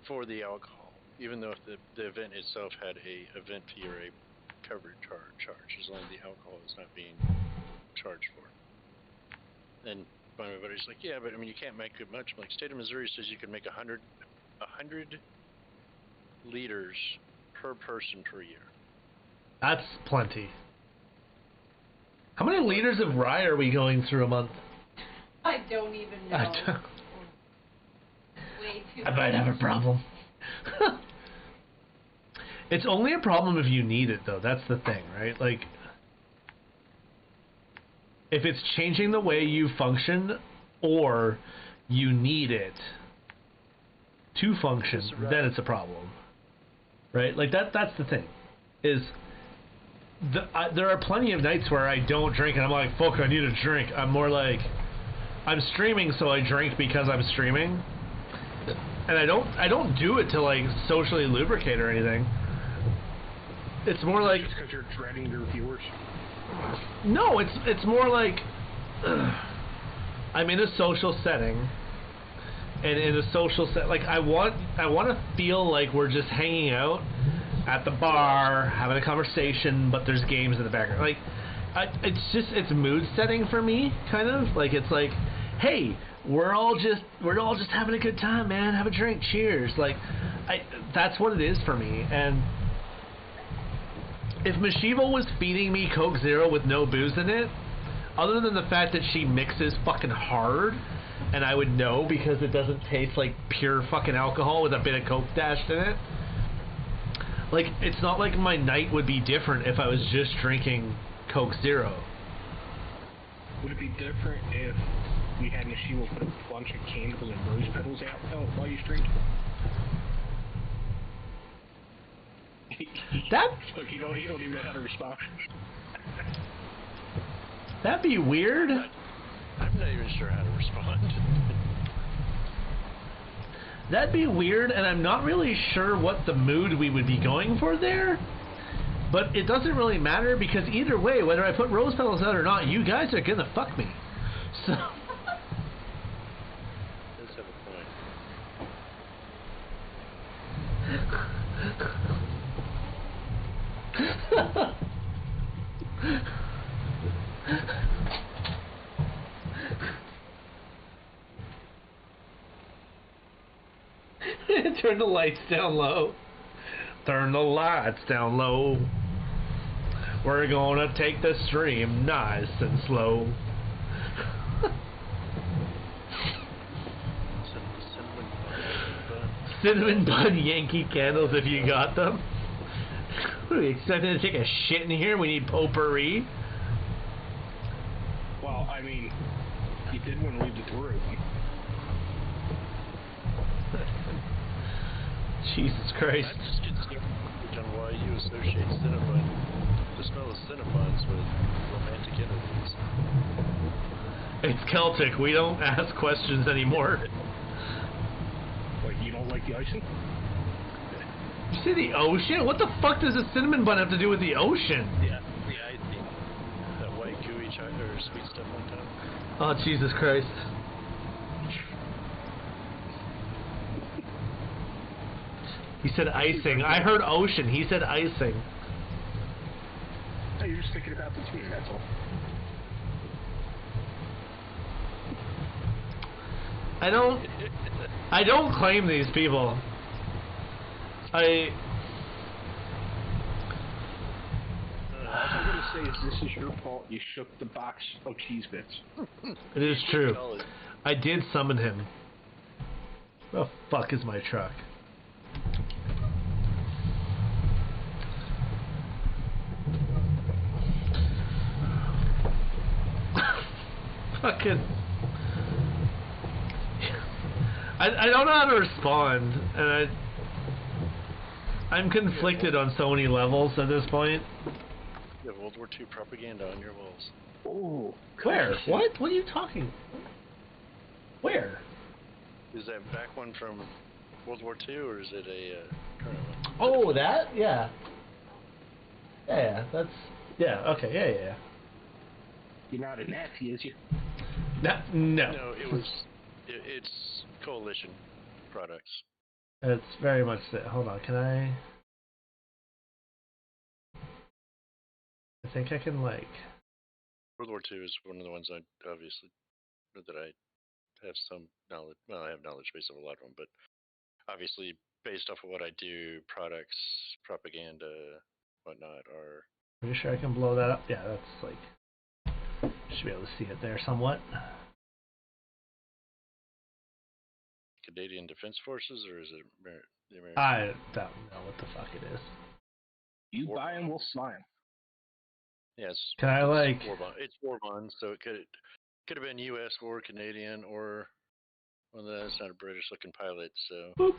for the alcohol, even though if the event itself had a event fee or a covered charge, as long as the alcohol is not being charged for. And everybody's like, yeah, but I mean, you can't make it much. Like, state of Missouri says you can make 100 liters per person per year. That's plenty. How many liters of rye are we going through a month? I don't even know. Way too I might have a problem. It's only a problem if you need it, though. That's the thing, right? Like, if it's changing the way you function, or you need it to function, then it's a problem, right? Like that's the thing. Is there are plenty of nights where I don't drink, and I'm like, fuck, I need a drink. I'm more like, I'm streaming, so I drink because I'm streaming, and I don't do it to like socially lubricate or anything. It's more like just because you're dreading your viewers. No, it's more like I'm in a social setting, and in a social set, like I want to feel like we're just hanging out at the bar, having a conversation, but there's games in the background. Like, it's mood setting for me, kind of. Like, it's like, hey, we're all just having a good time, man. Have a drink, cheers. Like, that's what it is for me. And if Mashiva was feeding me Coke Zero with no booze in it, other than the fact that she mixes fucking hard, and I would know because it doesn't taste like pure fucking alcohol with a bit of Coke dashed in it. Like, it's not like my night would be different if I was just drinking Coke Zero. Would it be different if we had Nashima put a bunch of candles and rose petals out while you streamed? Look, you don't even know how to respond. That'd be weird. I'm not even sure how to respond. That'd be weird, and I'm not really sure what the mood we would be going for there. But it doesn't really matter, because either way, whether I put rose petals out or not, you guys are gonna fuck me. So. Does have a point. Turn the lights down low. Turn the lights down low. We're gonna take the stream nice and slow. Cinnamon bun Yankee candles if you got them. What are we expecting to take a shit in here? We need potpourri. Well, I mean, you did want to leave the door open. Jesus Christ. I'm just concerned on why you associate Cinnabon, the smell of Cinnabons with romantic interviews. It's Celtic. We don't ask questions anymore. Like, you don't like the icing? You see the ocean? What the fuck does a cinnamon bun have to do with the ocean? Yeah, the icing. That white gooey chocolate or sweet stuff on top. Oh, Jesus Christ. He said icing. I heard ocean. He said icing. No, you're just thinking about the team, that's all. I don't claim these people. All I'm going to say is this is your fault. You shook the box of cheese bits. It is true. I did summon him. Where the fuck is my truck? Fucking... I don't know how to respond, and I'm conflicted on so many levels at this point. You have World War II propaganda on your walls. Oh, Where? What? What are you talking? Where? Is that back one from World War II, or is it a current one? Oh, that? Yeah. Yeah, that's... Yeah, okay, yeah. You're not a Nazi, is you? No. No, it's coalition products. It's very much that. Hold on, can I think I can, like... World War II is one of the ones I obviously that I have some knowledge. Well, I have knowledge base of a lot of them, but obviously based off of what I do, products, propaganda, whatnot are. Pretty sure I can blow that up. Yeah, that's like... Should be able to see it there somewhat. Canadian Defense Forces, or is it the American? I don't know what the fuck it is. You buy them, we'll fly them. Yes. Can I, like... It's war bonds, so it could have been U.S. or Canadian, or well, that's not a British-looking pilot, so. Boop.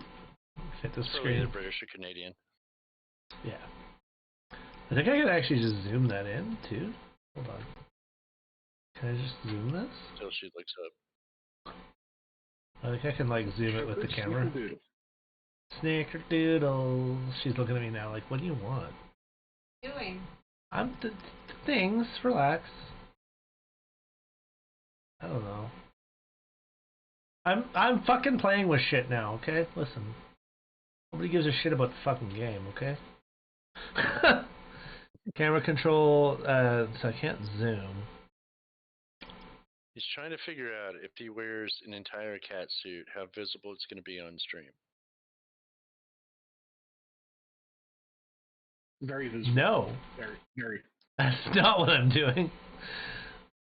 Hit the Probably screen. either British or Canadian. Yeah. I think I could actually just zoom that in, too. Hold on. Can I just zoom this? Until she looks up. I think I can, like, zoom it with the camera. Snickerdoodle. She's looking at me now like, what do you want? Doing. I'm things. Relax. I don't know. I'm fucking playing with shit now, okay? Listen. Nobody gives a shit about the fucking game, okay? Camera control, so I can't zoom. He's trying to figure out if he wears an entire cat suit, how visible it's going to be on stream. Very visible. No. Very. That's not what I'm doing.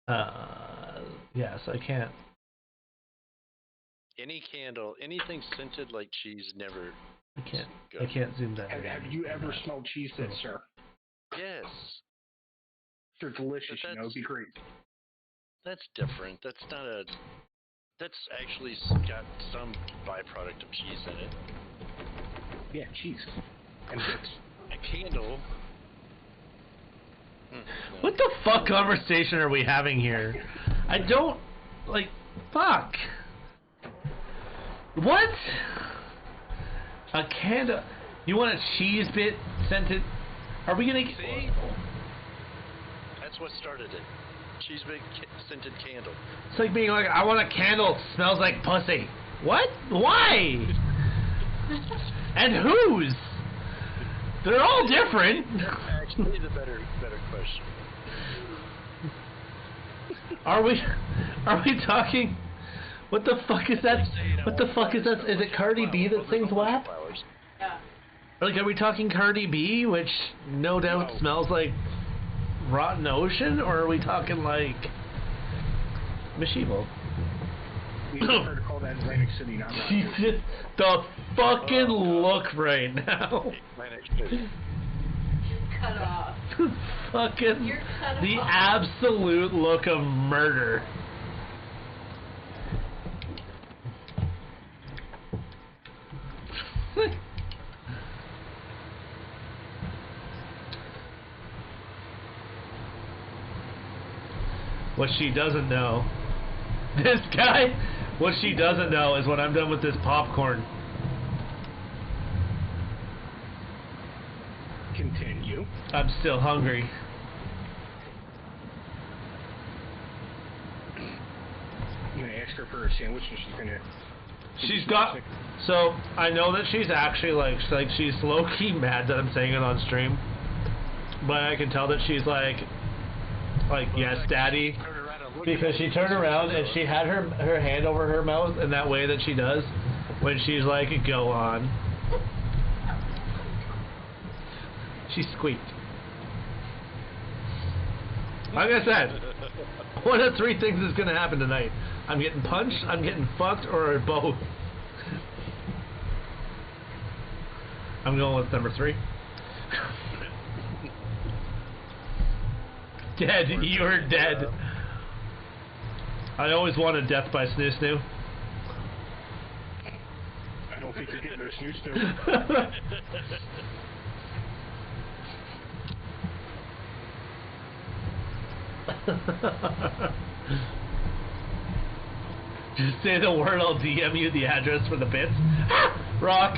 Yeah, so I can't. Any candle, anything scented like cheese, never. I can't. Go. I can't zoom that in. Have you ever smelled cheese bits, sir? Yes. They're delicious, you know, it'd be great. That's different. That's not a. That's actually got some byproduct of cheese in it. Yeah, cheese. And bits. A candle. No. What the fuck conversation are we having here? I don't... Like, fuck. What? A candle... You want a cheese bit scented? Are we gonna... See? That's what started it. Cheese bake scented candle. It's like being like, I want a candle that smells like pussy. What? Why? And whose? They're all different. Actually, the better question. Are we talking? What the fuck is that? What the fuck is that? Is it Cardi B that sings WAP? Yeah. Like, are we talking Cardi B, which no doubt smells like rotten ocean, or are we talking like Mishivo? We prefer to call that Atlantic City, not She's Rochester. just the fucking look right now. Atlantic City. Cut off. Fucking You're cut the off. absolute look of murder. What she doesn't know, this guy, what she doesn't know is when I'm done with this popcorn, Continue. I'm still hungry. I'm gonna ask her for a sandwich, and she's gonna. She's got, so I know that she's actually like she's low-key mad that I'm saying it on stream, but I can tell that she's like yes, daddy, because she turned around and she had her hand over her mouth in that way that she does when she's like, go on. She squeaked. Like I said, one of three things is going to happen tonight. I'm getting punched, I'm getting fucked, or both. I'm going with number 3. Dead. You're dead. I always wanted death by snoo snoo. I don't think you're getting a snoo. Just say the word, I'll DM you the address for the bits. Rock.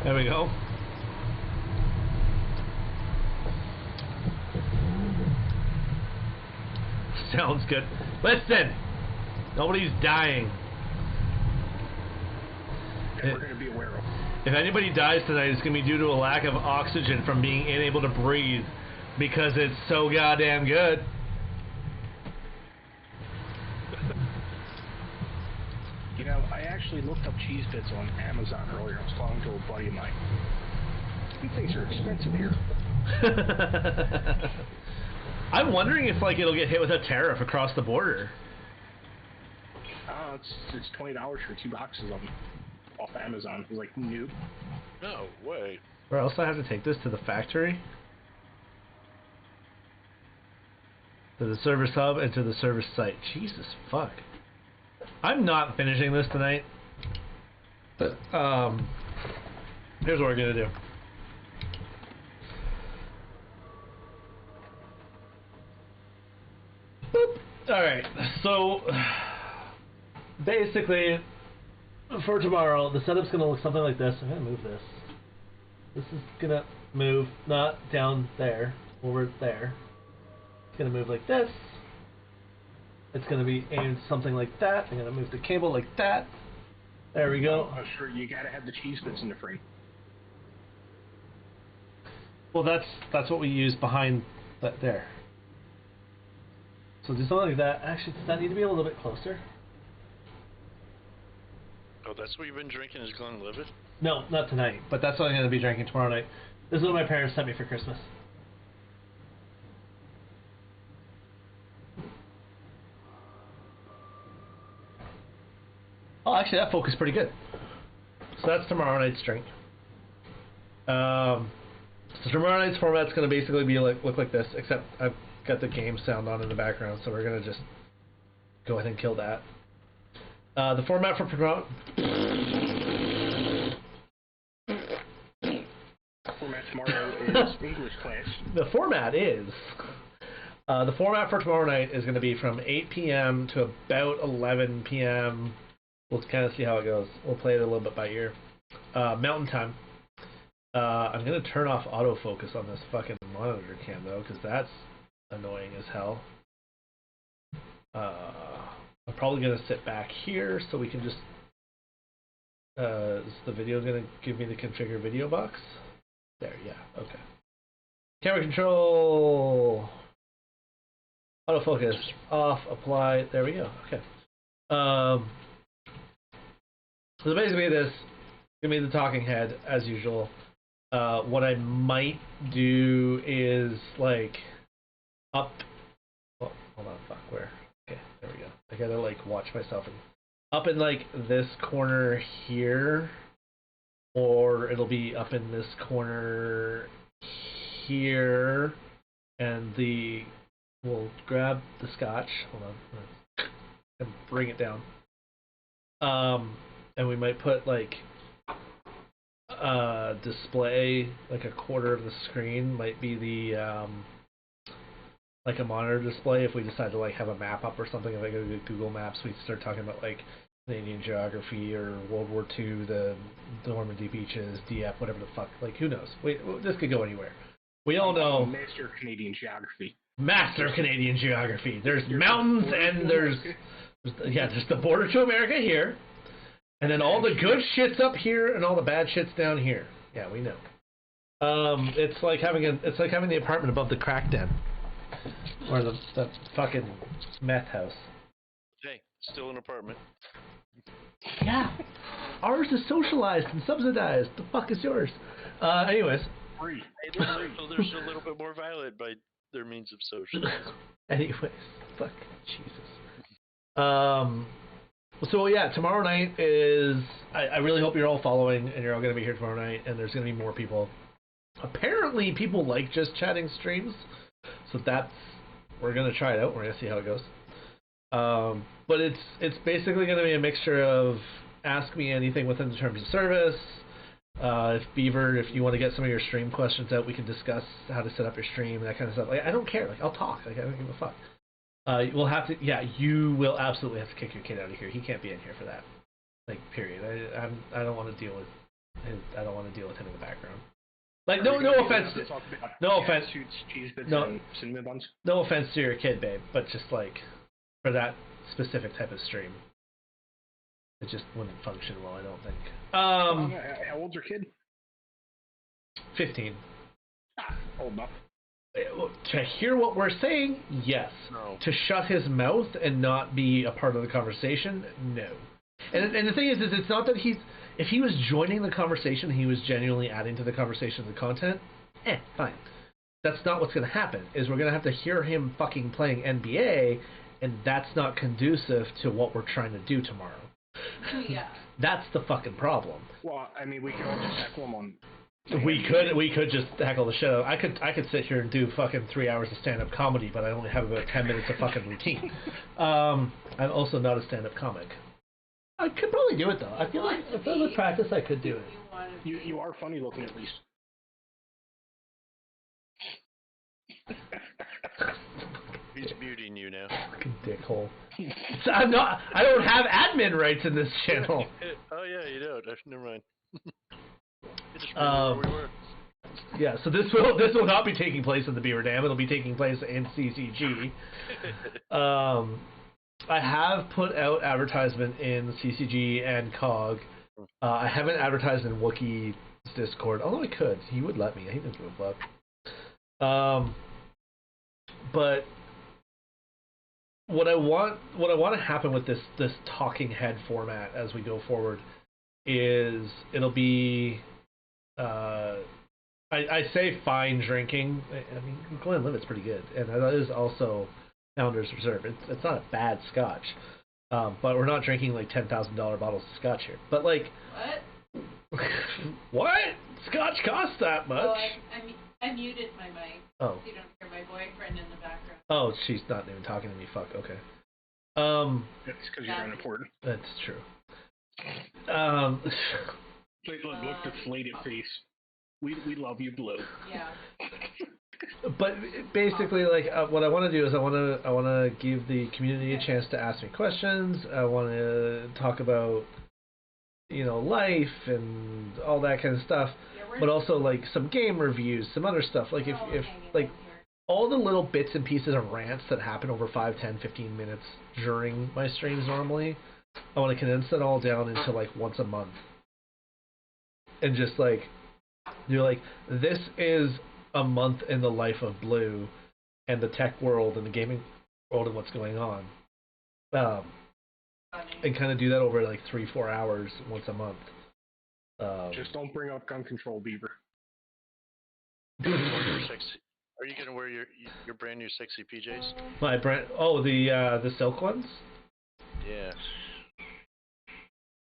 There we go. Sounds good. Listen, nobody's dying. And we're gonna be aware of. If anybody dies tonight, it's gonna be due to a lack of oxygen from being unable to breathe because it's so goddamn good. You know, I actually looked up cheese bits on Amazon earlier. I was talking to a buddy of mine. These things are expensive here. I'm wondering if like it'll get hit with a tariff across the border. It's $20 for 2 boxes of them off Amazon. I was like, nope. No way. Or else I have to take this to the factory, to the service hub, and to the service site. Jesus fuck. I'm not finishing this tonight. But here's what we're gonna do. Boop. Alright, so basically for tomorrow the setup's gonna look something like this. I'm gonna move this. This is gonna move not down there, over there. It's gonna move like this. It's gonna be aimed something like that. I'm gonna move the cable like that. There we go. Oh, sure, you gotta have the cheese bits in the frame. Well, that's what we use behind that there. So do something like that. Actually, does that need to be a little bit closer? Oh, that's what you've been drinking is Glenlivet? No, not tonight. But that's what I'm going to be drinking tomorrow night. This is what my parents sent me for Christmas. Oh, actually, that focus is pretty good. So that's tomorrow night's drink. So tomorrow night's format's going to basically be like look like this, except I've got the game sound on in the background, so we're going to just go ahead and kill that. The format for Format tomorrow is English class. The format for tomorrow night is going to be from 8 p.m. to about 11 p.m. We'll kind of see how it goes. We'll play it a little bit by ear. Mountain time. I'm going to turn off autofocus on this fucking monitor cam, though, because that's annoying as hell. I'm probably gonna sit back here so we can just. Is the video gonna give me the configure video box? There, yeah, okay. Camera control. Autofocus off. Apply. There we go. Okay. So basically, this gonna be the talking head as usual. What I might do is like up. Oh, hold on, fuck, where? Okay, there we go. I gotta like watch myself and up in like this corner here, or it'll be up in this corner here, and we'll grab the scotch. Hold on, and bring it down. And we might put like display like a quarter of the screen might be the like a monitor display if we decide to like have a map up or something. If I go to Google Maps, we start talking about like Canadian geography or World War II, the Normandy beaches, Dieppe, whatever the fuck. Like, who knows? This could go anywhere. We all know. Master Canadian geography. Master Canadian geography. There's mountains and there's the border to America here, and then all the good shit's up here and all the bad shit's down here. Yeah, we know. It's like having the apartment above the crack den. Or the fucking meth house. Hey, still an apartment. Yeah. Ours is socialized and subsidized. The fuck is yours? Anyways. Free. Hey, they're a little bit more violent by their means of socializing. Anyways. Fuck. Jesus. So yeah, tomorrow night is... I really hope you're all following and you're all going to be here tomorrow night and there's going to be more people. Apparently people like just chatting streams. So we're gonna try it out. We're gonna see how it goes. But it's basically gonna be a mixture of ask me anything within the terms of service. If Beaver, if you want to get some of your stream questions out, we can discuss how to set up your stream, that kind of stuff. Like, I don't care. Like, I'll talk. Like, I don't give a fuck. We'll have to. Yeah, you will absolutely have to kick your kid out of here. He can't be in here for that. Like, period. I don't want to deal with. I don't want to deal with him in the background. Like, no offense. No offense. No offense to your kid, babe, but just like for that specific type of stream, it just wouldn't function well. I don't think. How old's your kid? 15. Old enough. To hear what we're saying, yes. No. To shut his mouth and not be a part of the conversation, no. And the thing is it's not that if he was joining the conversation, he was genuinely adding to the conversation the content, fine. That's not what's going to happen, is we're going to have to hear him fucking playing NBA, and that's not conducive to what we're trying to do tomorrow. Yeah. That's the fucking problem. Well, I mean, we can all just tackle him on... We could just tackle the show. I could sit here and do fucking 3 hours of stand-up comedy, but I only have about 10 minutes of fucking routine. I'm also not a stand-up comic. I could probably do it though. I feel like if I was practice, I could do it. You are funny looking at least. He's muting you now. Fucking dickhole. I'm not. I don't have admin rights in this channel. Oh yeah, you don't. Never mind. Just where we were. Yeah, so this will not be taking place in the Beaver Dam. It'll be taking place in CCG. I have put out advertisement in CCG and COG. I haven't advertised in Wookiee's Discord, although I could. He would let me. He doesn't give a fuck. But what I want to happen with this talking head format as we go forward is it'll be I say fine drinking. I mean, Glenlivet's pretty good, and that is also Founders Reserve. It's not a bad scotch, but we're not drinking like $10,000 bottles of scotch here. But like, What? what? Scotch costs that much? Oh, I muted my mic. Oh. So you don't hear my boyfriend in the background. Oh, she's not even talking to me. Fuck. Okay. That's because you're unimportant. That's true. Look, deflated face. We love you, Blue. Yeah. But basically, like, what I want to do is I want to give the community a chance to ask me questions. I want to talk about, life and all that kind of stuff. Yeah, but also like some game reviews, some other stuff. Like if all the little bits and pieces of rants that happen over 5, 10, 15 minutes during my streams normally, I want to condense it all down into like once a month. And just like, you're like, this is a month in the life of Blue and the tech world and the gaming world and what's going on. And kind of do that over like 3-4 hours once a month. Just don't bring up gun control, Beaver. Are you gonna wear your brand new sexy PJs? My brand, the silk ones. Yeah.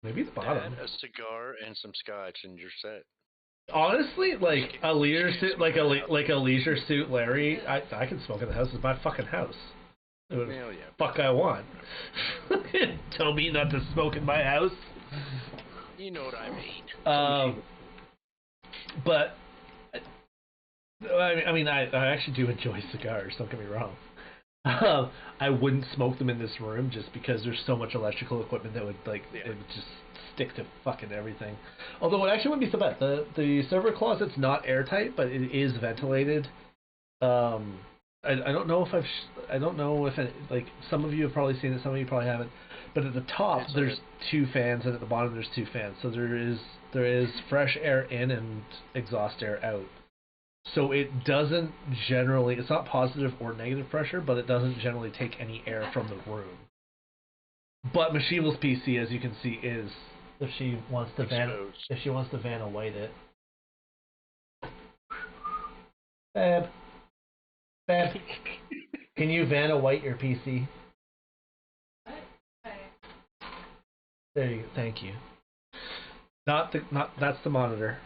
Maybe the bottom. Add a cigar and some scotch, and you're set. Honestly, like a leisure suit, like a leisure suit, Larry. I can smoke in the house. It's my fucking house. Hell yeah. Fuck, I want. Tell me not to smoke in my house. You know what I mean. But I mean, I actually do enjoy cigars. Don't get me wrong. I wouldn't smoke them in this room just because there's so much electrical equipment that would it would just stick to fucking everything. Although it actually wouldn't be so bad. The server closet's not airtight, but it is ventilated. I don't know if I don't know if like some of you have probably seen it, some of you probably haven't. But at the top there's 2 fans, and at the bottom there's 2 fans. So there is fresh air in and exhaust air out. So it doesn't generally, it's not positive or negative pressure, but it doesn't generally take any air from the room. But Machieville's PC, as you can see, is if she wants to Vanna White it. Bab, can you Vanna White your PC? There you go. Thank you. Not that's the monitor.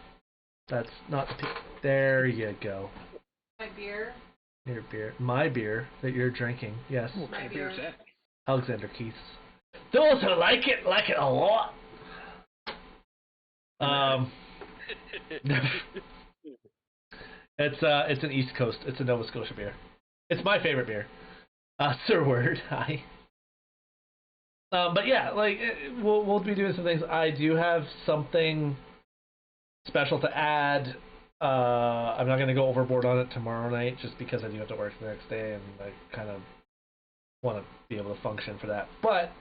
That's not the there you go. My beer. Your beer. My beer that you're drinking. Yes. What kind of beer is that? Alexander Keith's. Those who like it a lot. It's an East Coast. It's a Nova Scotia beer. It's my favorite beer. Sir Word, hi. But yeah, like we'll be doing some things. I do have something special to add. I'm not going to go overboard on it tomorrow night just because I do have to work the next day and I kind of want to be able to function for that. But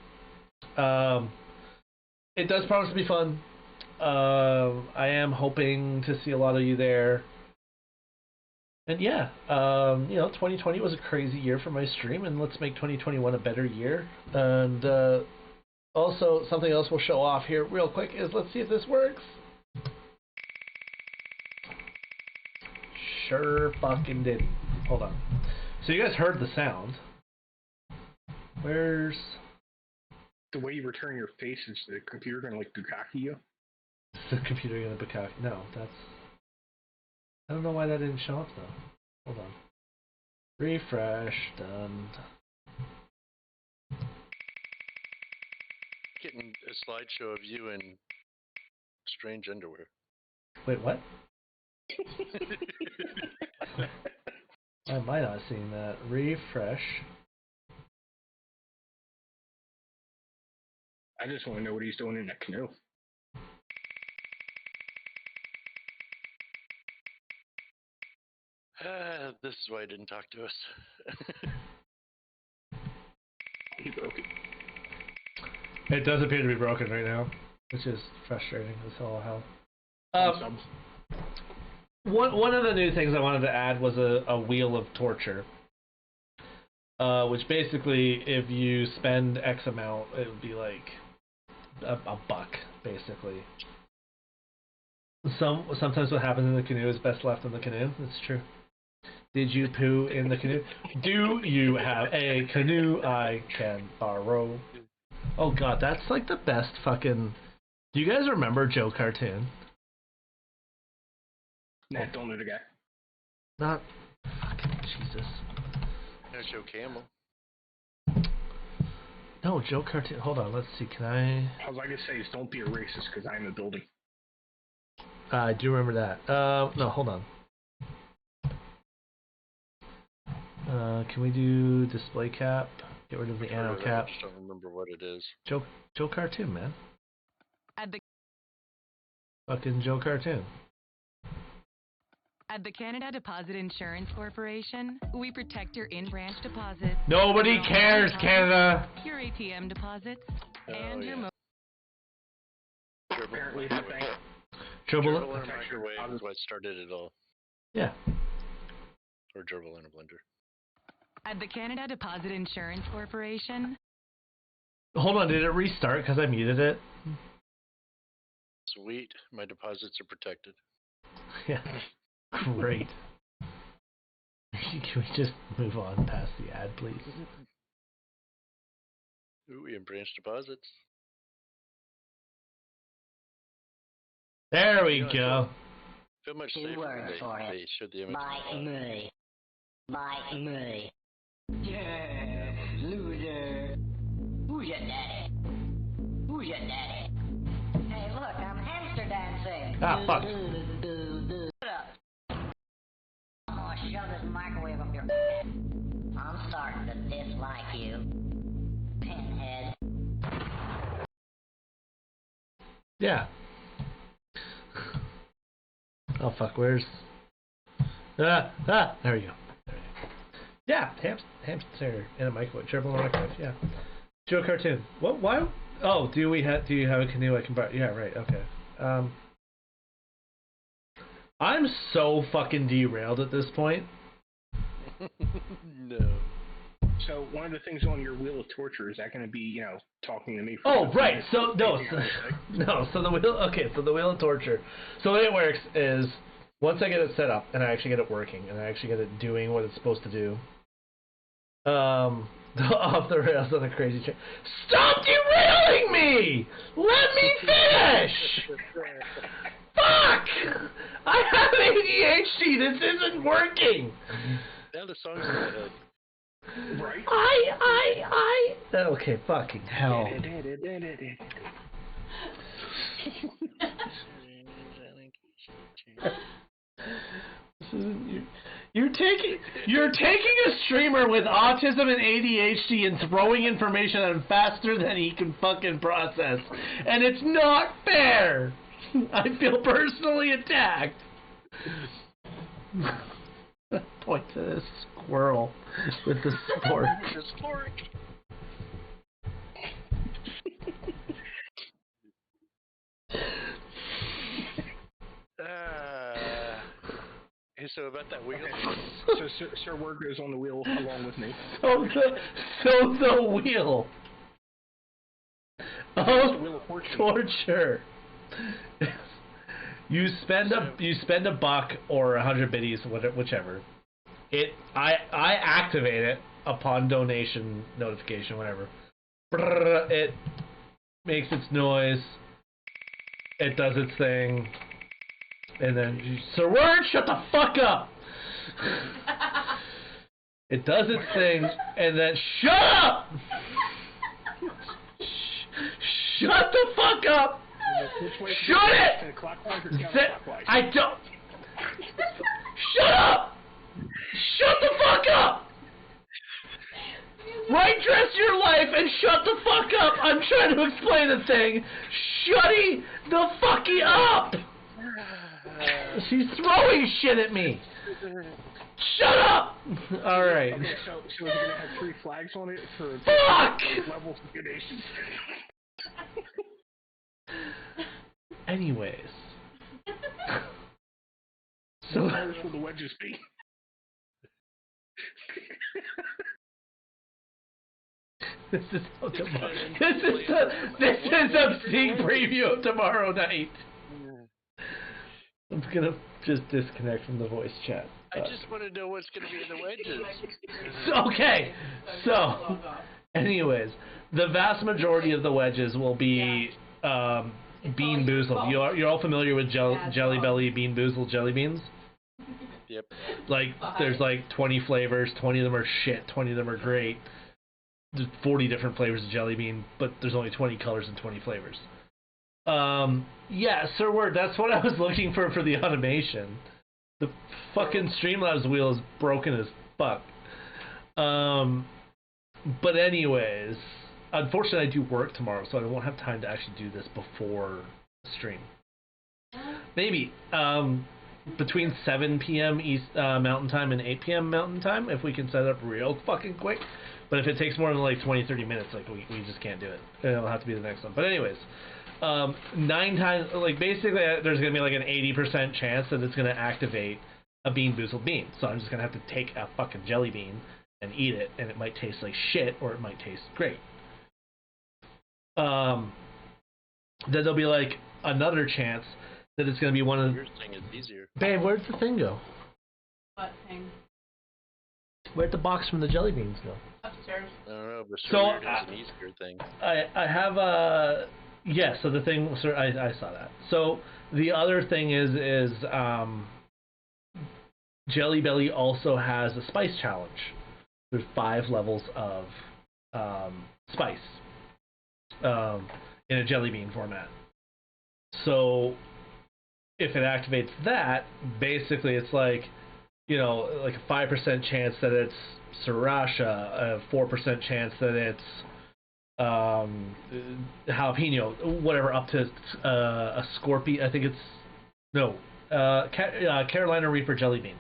it does promise to be fun. I am hoping to see a lot of you there. And yeah, 2020 was a crazy year for my stream, and let's make 2021 a better year. And also, something else we'll show off here real quick is, let's see if this works. Sure fucking didn't. Hold on. So you guys heard the sound. Where's... The way you return your face, is the computer going to, bukkake you? Is the computer going to bukkake? No, that's... I don't know why that didn't show up, though. Hold on. Refresh. Done. Getting a slideshow of you in strange underwear. Wait, what? I might not have seen that. Refresh. I just want to know what he's doing in that canoe. This is why he didn't talk to us. He broke it. It does appear to be broken right now, which is frustrating as all hell. One of the new things I wanted to add was a wheel of torture, which basically, if you spend X amount, it would be like a buck, basically. Sometimes what happens in the canoe is best left in the canoe. It's true. Did you poo in the canoe? Do you have a canoe I can borrow? Oh god, that's like the best fucking... Do you guys remember Joe Cartoon? Nah, don't know the guy. Not... Fucking Jesus. No, Joe Camel. No, Joe Cartoon... Hold on, let's see, can I... All I can say is don't be a racist, because I'm in the building. I do remember that. No, hold on. Can we do display cap? Get rid of the anno cap. I just don't remember what it is. Joe Cartoon, man. Add the Fucking Joe Cartoon. At the Canada Deposit Insurance Corporation, we protect your in-branch deposits. Nobody cares, Canada. Your ATM deposits and your Apparently, that thing. Trouble. Gerbil in a microwave is what started it all. Yeah. Or gerbil in a blender. At the Canada Deposit Insurance Corporation. Hold on, did it restart because I muted it? Sweet, my deposits are protected. Yeah. Great. Can we just move on past the ad, please? Ooh, in-branch deposits. There we go. I feel much safer when they showed the image. By me. Yeah, loser. Who's your daddy? Who's your daddy? Hey, look, I'm hamster dancing. Ah, fuck. Shut up. I'm gonna shove this microwave up your ass. I'm starting to dislike you, pinhead. Yeah. Oh fuck, where's... there we go. Yeah, hamster in a microwave. Gerbil in a microwave, yeah. Joe cartoon. What, why? Oh, do you have a canoe I can borrow? Yeah, right, okay. I'm so fucking derailed at this point. No. So one of the things on your wheel of torture, is that going to be, talking to me? Oh, right. So no, So the wheel. Okay, so the wheel of torture. So the way it works is once I get it set up and I actually get it working and I actually get it doing what it's supposed to do. Off the rails on a crazy train. Stop derailing me! Let me finish! Fuck! I have ADHD. This isn't working. Now the song's in my head. Right? Okay, fucking hell. You're taking a streamer with autism and ADHD and throwing information at him faster than he can fucking process, and it's not fair. I feel personally attacked. Point to this squirrel with the spork. The spork. Hey, so about that wheel. So Sir Word goes on the wheel along with me. So the wheel. Oh, torture. You spend a buck or 100 biddies, whichever. I activate it upon donation notification, whatever. It makes its noise. It does its thing. And then, Sir Word, shut the fuck up! It does its thing, and then, shut up! Shut the fuck up! Shut it! I don't... Shut up! Shut the fuck up! Right dress your life and shut the fuck up! I'm trying to explain a thing. Shutty the fucky up! She's throwing shit at me. Shut up! Alright. Okay, so is it going to have 3 flags on it for fuck! Levels of donation? Anyways. So how much will the wedges be? This is a sneak preview of tomorrow night. I'm gonna just disconnect from the voice chat. I just want to know what's gonna be in the wedges. Okay, so, anyways, the vast majority of the wedges will be Bean Boozled. You're all familiar with Jelly Belly Bean Boozled jelly beans? Yep. Like, there's like 20 flavors, 20 of them are shit, 20 of them are great. There's 40 different flavors of jelly bean, but there's only 20 colors and 20 flavors. Yeah, Sir Word, that's what I was looking for the automation. The fucking Streamlabs wheel is broken as fuck. But anyways, unfortunately I do work tomorrow, so I won't have time to actually do this before stream. Maybe. between 7 p.m. East Mountain Time and 8 p.m. Mountain Time, if we can set it up real fucking quick. But if it takes more than like 20, 30 minutes, like we just can't do it. It'll have to be the next one. But anyways, 9 times, like basically there's going to be like an 80% chance that it's going to activate a Bean Boozled bean. So I'm just going to have to take a fucking jelly bean and eat it, and it might taste like shit or it might taste great. Then there'll be like another chance that it's going to be one of... Your thing is easier. Babe, where'd the thing go? What thing? Where'd the box from the jelly beans go? Upstairs. I don't know, but So, sure is an easier thing. I have a... Yeah, so the thing... So I saw that. So the other thing is Jelly Belly also has a spice challenge. There's 5 levels of spice in a jelly bean format. So if it activates that, basically it's like, you know, like a 5% chance that it's sriracha, a 4% chance that it's jalapeno, whatever, up to a scorpion. I think it's Carolina Reaper jelly bean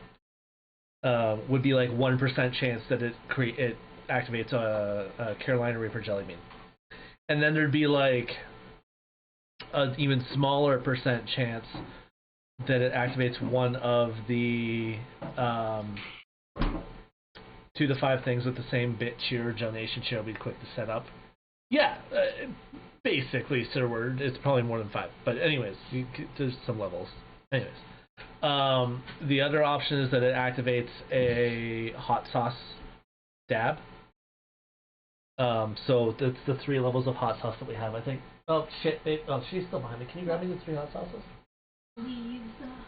would be like 1% chance that it activates a Carolina Reaper jelly bean, and then there'd be like an even smaller percent chance that it activates one of the 2 to 5 things with the same bit cheer donation share will be quick to set up. Yeah, basically, Sir Word. It's probably more than 5. But anyways, there's some levels. Anyways. The other option is that it activates a hot sauce dab. So that's the 3 levels of hot sauce that we have, I think. Oh, shit. Oh, she's still behind me. Can you grab me the 3 hot sauces?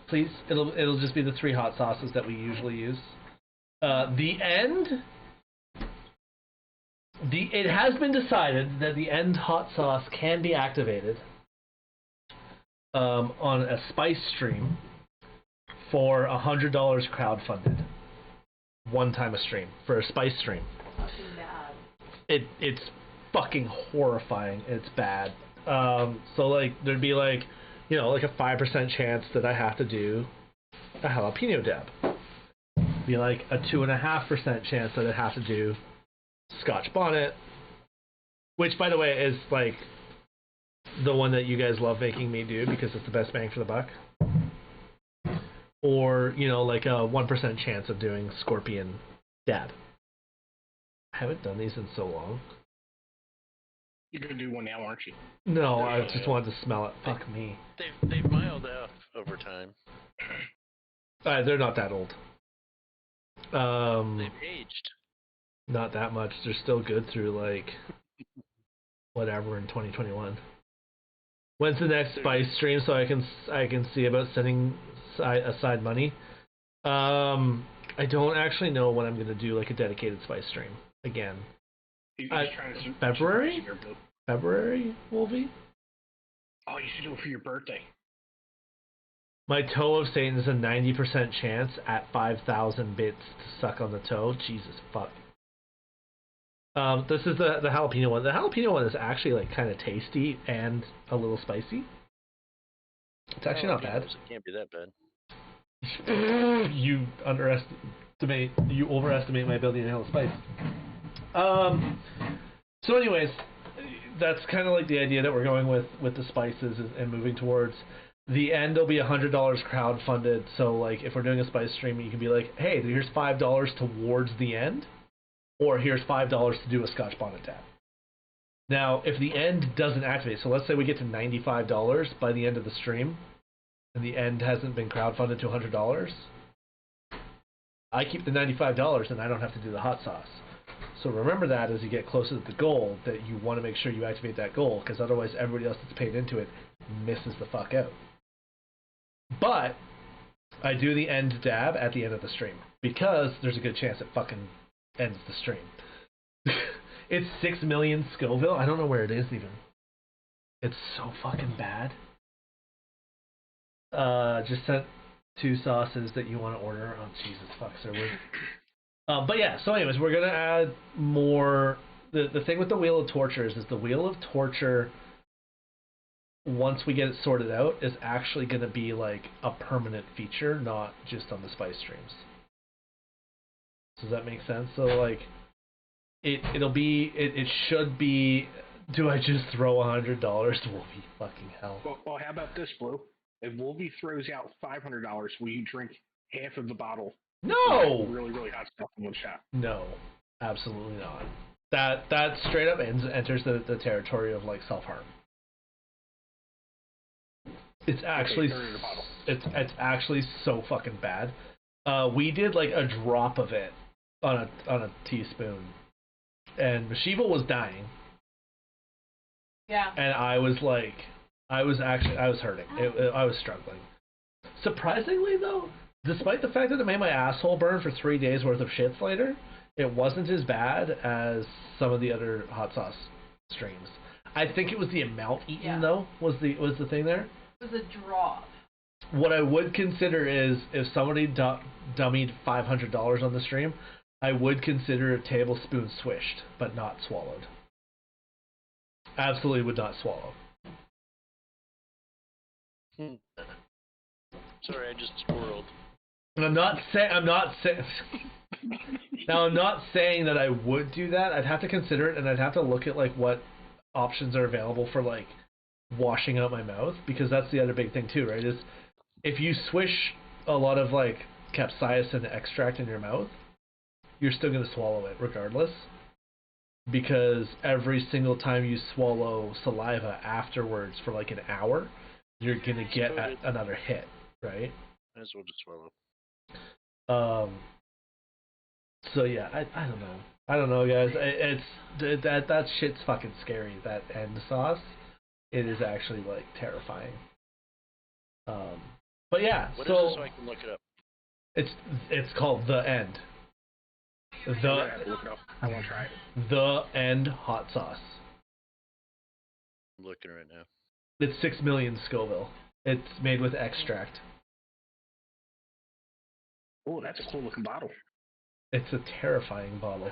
Please. It'll just be the 3 hot sauces that we usually use. It has been decided that the end hot sauce can be activated on a spice stream for $100 crowdfunded. One time a stream for a spice stream. It's fucking horrifying. It's bad. So like there'd be like, you know, like a 5% chance that I have to do a jalapeno dab. Be like a 2.5% chance that I have to do Scotch bonnet, which by the way is like the one that you guys love making me do because it's the best bang for the buck. Or, you know, like a 1% chance of doing scorpion dab. I haven't done these in so long. You're gonna do one now, aren't you? No, I just wanted to smell it. Fuck me. They've miled off over time. They're not that old. They've aged. Not that much. They're still good through like whatever in 2021. When's the next spice stream so I can see about sending aside money? I don't actually know when I'm gonna do like a dedicated spice stream again. February? February, Wolvie? Oh, you should do it for your birthday. My toe of Satan is a 90% chance at 5,000 bits to suck on the toe. Jesus fuck. This is the jalapeno one. The jalapeno one is actually like kind of tasty and a little spicy. It's actually not bad. It can't be that bad. You overestimate my ability to handle spice. So anyways, that's kind of like the idea that we're going with the spices and moving towards. The end will be $100 crowdfunded. So like if we're doing a spice stream, you can be like, hey, here's $5 towards the end, or here's $5 to do a Scotch bonnet dab. Now, if the end doesn't activate, so let's say we get to $95 by the end of the stream, and the end hasn't been crowdfunded to $100, I keep the $95 and I don't have to do the hot sauce. So remember that as you get closer to the goal, that you want to make sure you activate that goal, because otherwise everybody else that's paid into it misses the fuck out. But I do the end dab at the end of the stream, because there's a good chance it fucking ends the stream. It's 6 million Scoville. I don't know where it is even. It's so fucking bad. Just sent 2 sauces that you want to order. Oh Jesus fuck, sir. But yeah, so anyways, we're gonna add more. The thing with the Wheel of Torture is the Wheel of Torture once we get it sorted out, is actually going to be like a permanent feature, not just on the Spice streams. Does that make sense? So like, it should be. Do I just throw $100 to Wolfie? Fucking hell. Well, how about this, Blue? If Wolfie throws out $500, will you drink half of the bottle? No. Really, really hot stuff in one shot. No, absolutely not. That straight up enters the territory of like self-harm. It's actually it's actually so fucking bad. We did like a drop of it on a teaspoon, and Mashiva was dying. Yeah. And I was like, I was hurting. I was struggling. Surprisingly though, despite the fact that it made my asshole burn for 3 days worth of shits later, it wasn't as bad as some of the other hot sauce streams. I think it was the amount eaten though was the thing there. It was a drop. What I would consider is if somebody dummied $500 on the stream, I would consider a tablespoon swished, but not swallowed. Absolutely would not swallow. Sorry, I just squirreled. And I'm not saying now I'm not saying that I would do that. I'd have to consider it, and I'd have to look at like what options are available for like washing out my mouth, because that's the other big thing too, right? Is if you swish a lot of like capsaicin extract in your mouth, you're still going to swallow it regardless, because every single time you swallow saliva afterwards for like an hour, you're going to get another hit, right? Might as well just swallow. So yeah, I don't know, guys. That shit's fucking scary. That end sauce, it is actually like terrifying. But yeah, what so is it so I can look it up? It's called The End. Look it up. I want to try it. The End hot sauce. I'm looking right now. It's 6 million Scoville. It's made with extract. Oh, that's a cool looking bottle. It's a terrifying bottle.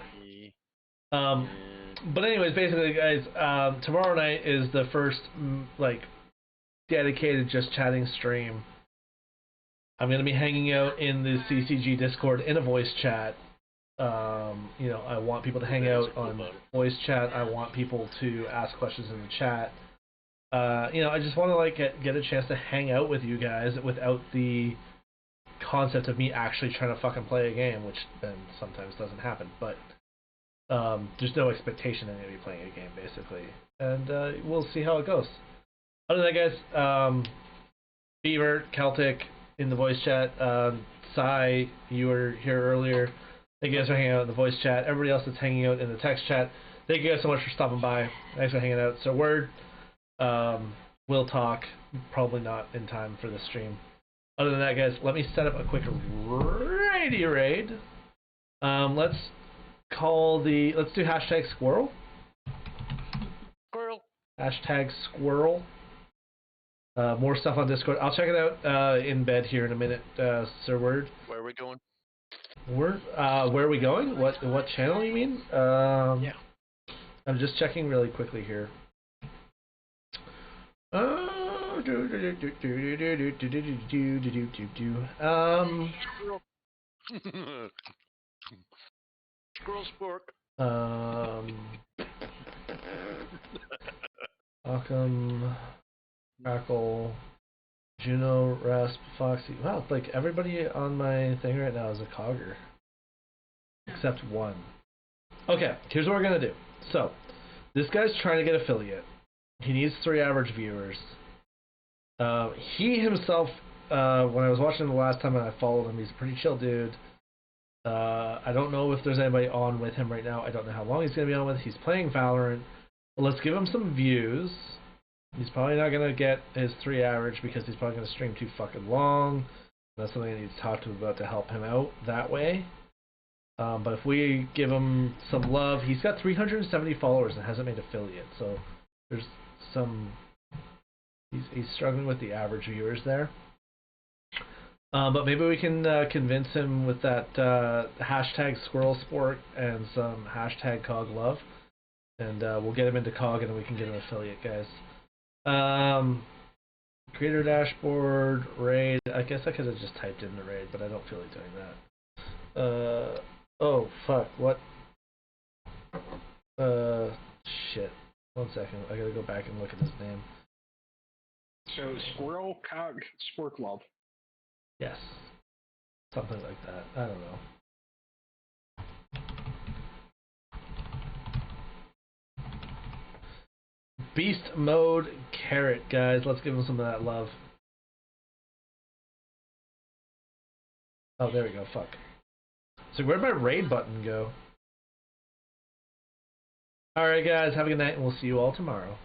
But anyways, basically, guys, tomorrow night is the first like dedicated just chatting stream. I'm gonna be hanging out in the CCG Discord in a voice chat. I want people to hang out on voice chat. I want people to ask questions in the chat. I just want to like get a chance to hang out with you guys without the concept of me actually trying to fucking play a game, which then sometimes doesn't happen. But there's no expectation that I'm gonna be playing a game, basically, and we'll see how it goes. Other than that, guys, Beaver, Celtic in the voice chat, Sai, you were here earlier. Thank you guys for hanging out in the voice chat. Everybody else that's hanging out in the text chat, thank you guys so much for stopping by. Thanks for hanging out. So word, we'll talk. Probably not in time for the stream. Other than that, guys, let me set up a quick radio raid. Let's do hashtag squirrel. Squirrel. Hashtag squirrel. More stuff on Discord. I'll check it out in bed here in a minute, Sir Word. Where are we going? Where are we going? What channel you mean? Yeah. I'm just checking really quickly here. Squirrel spork. Occam, Crackle, Juno, Rasp, Foxy. Wow, like everybody on my thing right now is a cogger. Except one. Okay, here's what we're gonna do. So, this guy's trying to get affiliate. He needs 3 average viewers. He himself, when I was watching him the last time and I followed him, he's a pretty chill dude. I don't know if there's anybody on with him right now. I don't know how long he's going to be on with. He's playing Valorant. But let's give him some views. He's probably not going to get his 3 average because he's probably going to stream too fucking long. That's something I need to talk to him about to help him out that way. But if we give him some love, he's got 370 followers and hasn't made affiliate. So there's some... He's struggling with the average viewers there. But maybe we can convince him with that hashtag squirrel sport and some hashtag cog love. And we'll get him into cog and then we can get an affiliate, guys. Creator dashboard, raid. I guess I could have just typed in the raid, but I don't feel like doing that. Oh, fuck, what? Shit. 1 second, I gotta go back and look at his name. So, Squirrel Cog Sport Club. Yes. Something like that. I don't know. Beast mode carrot, guys. Let's give him some of that love. Oh, there we go. Fuck. So where'd my raid button go? Alright, guys. Have a good night, and we'll see you all tomorrow.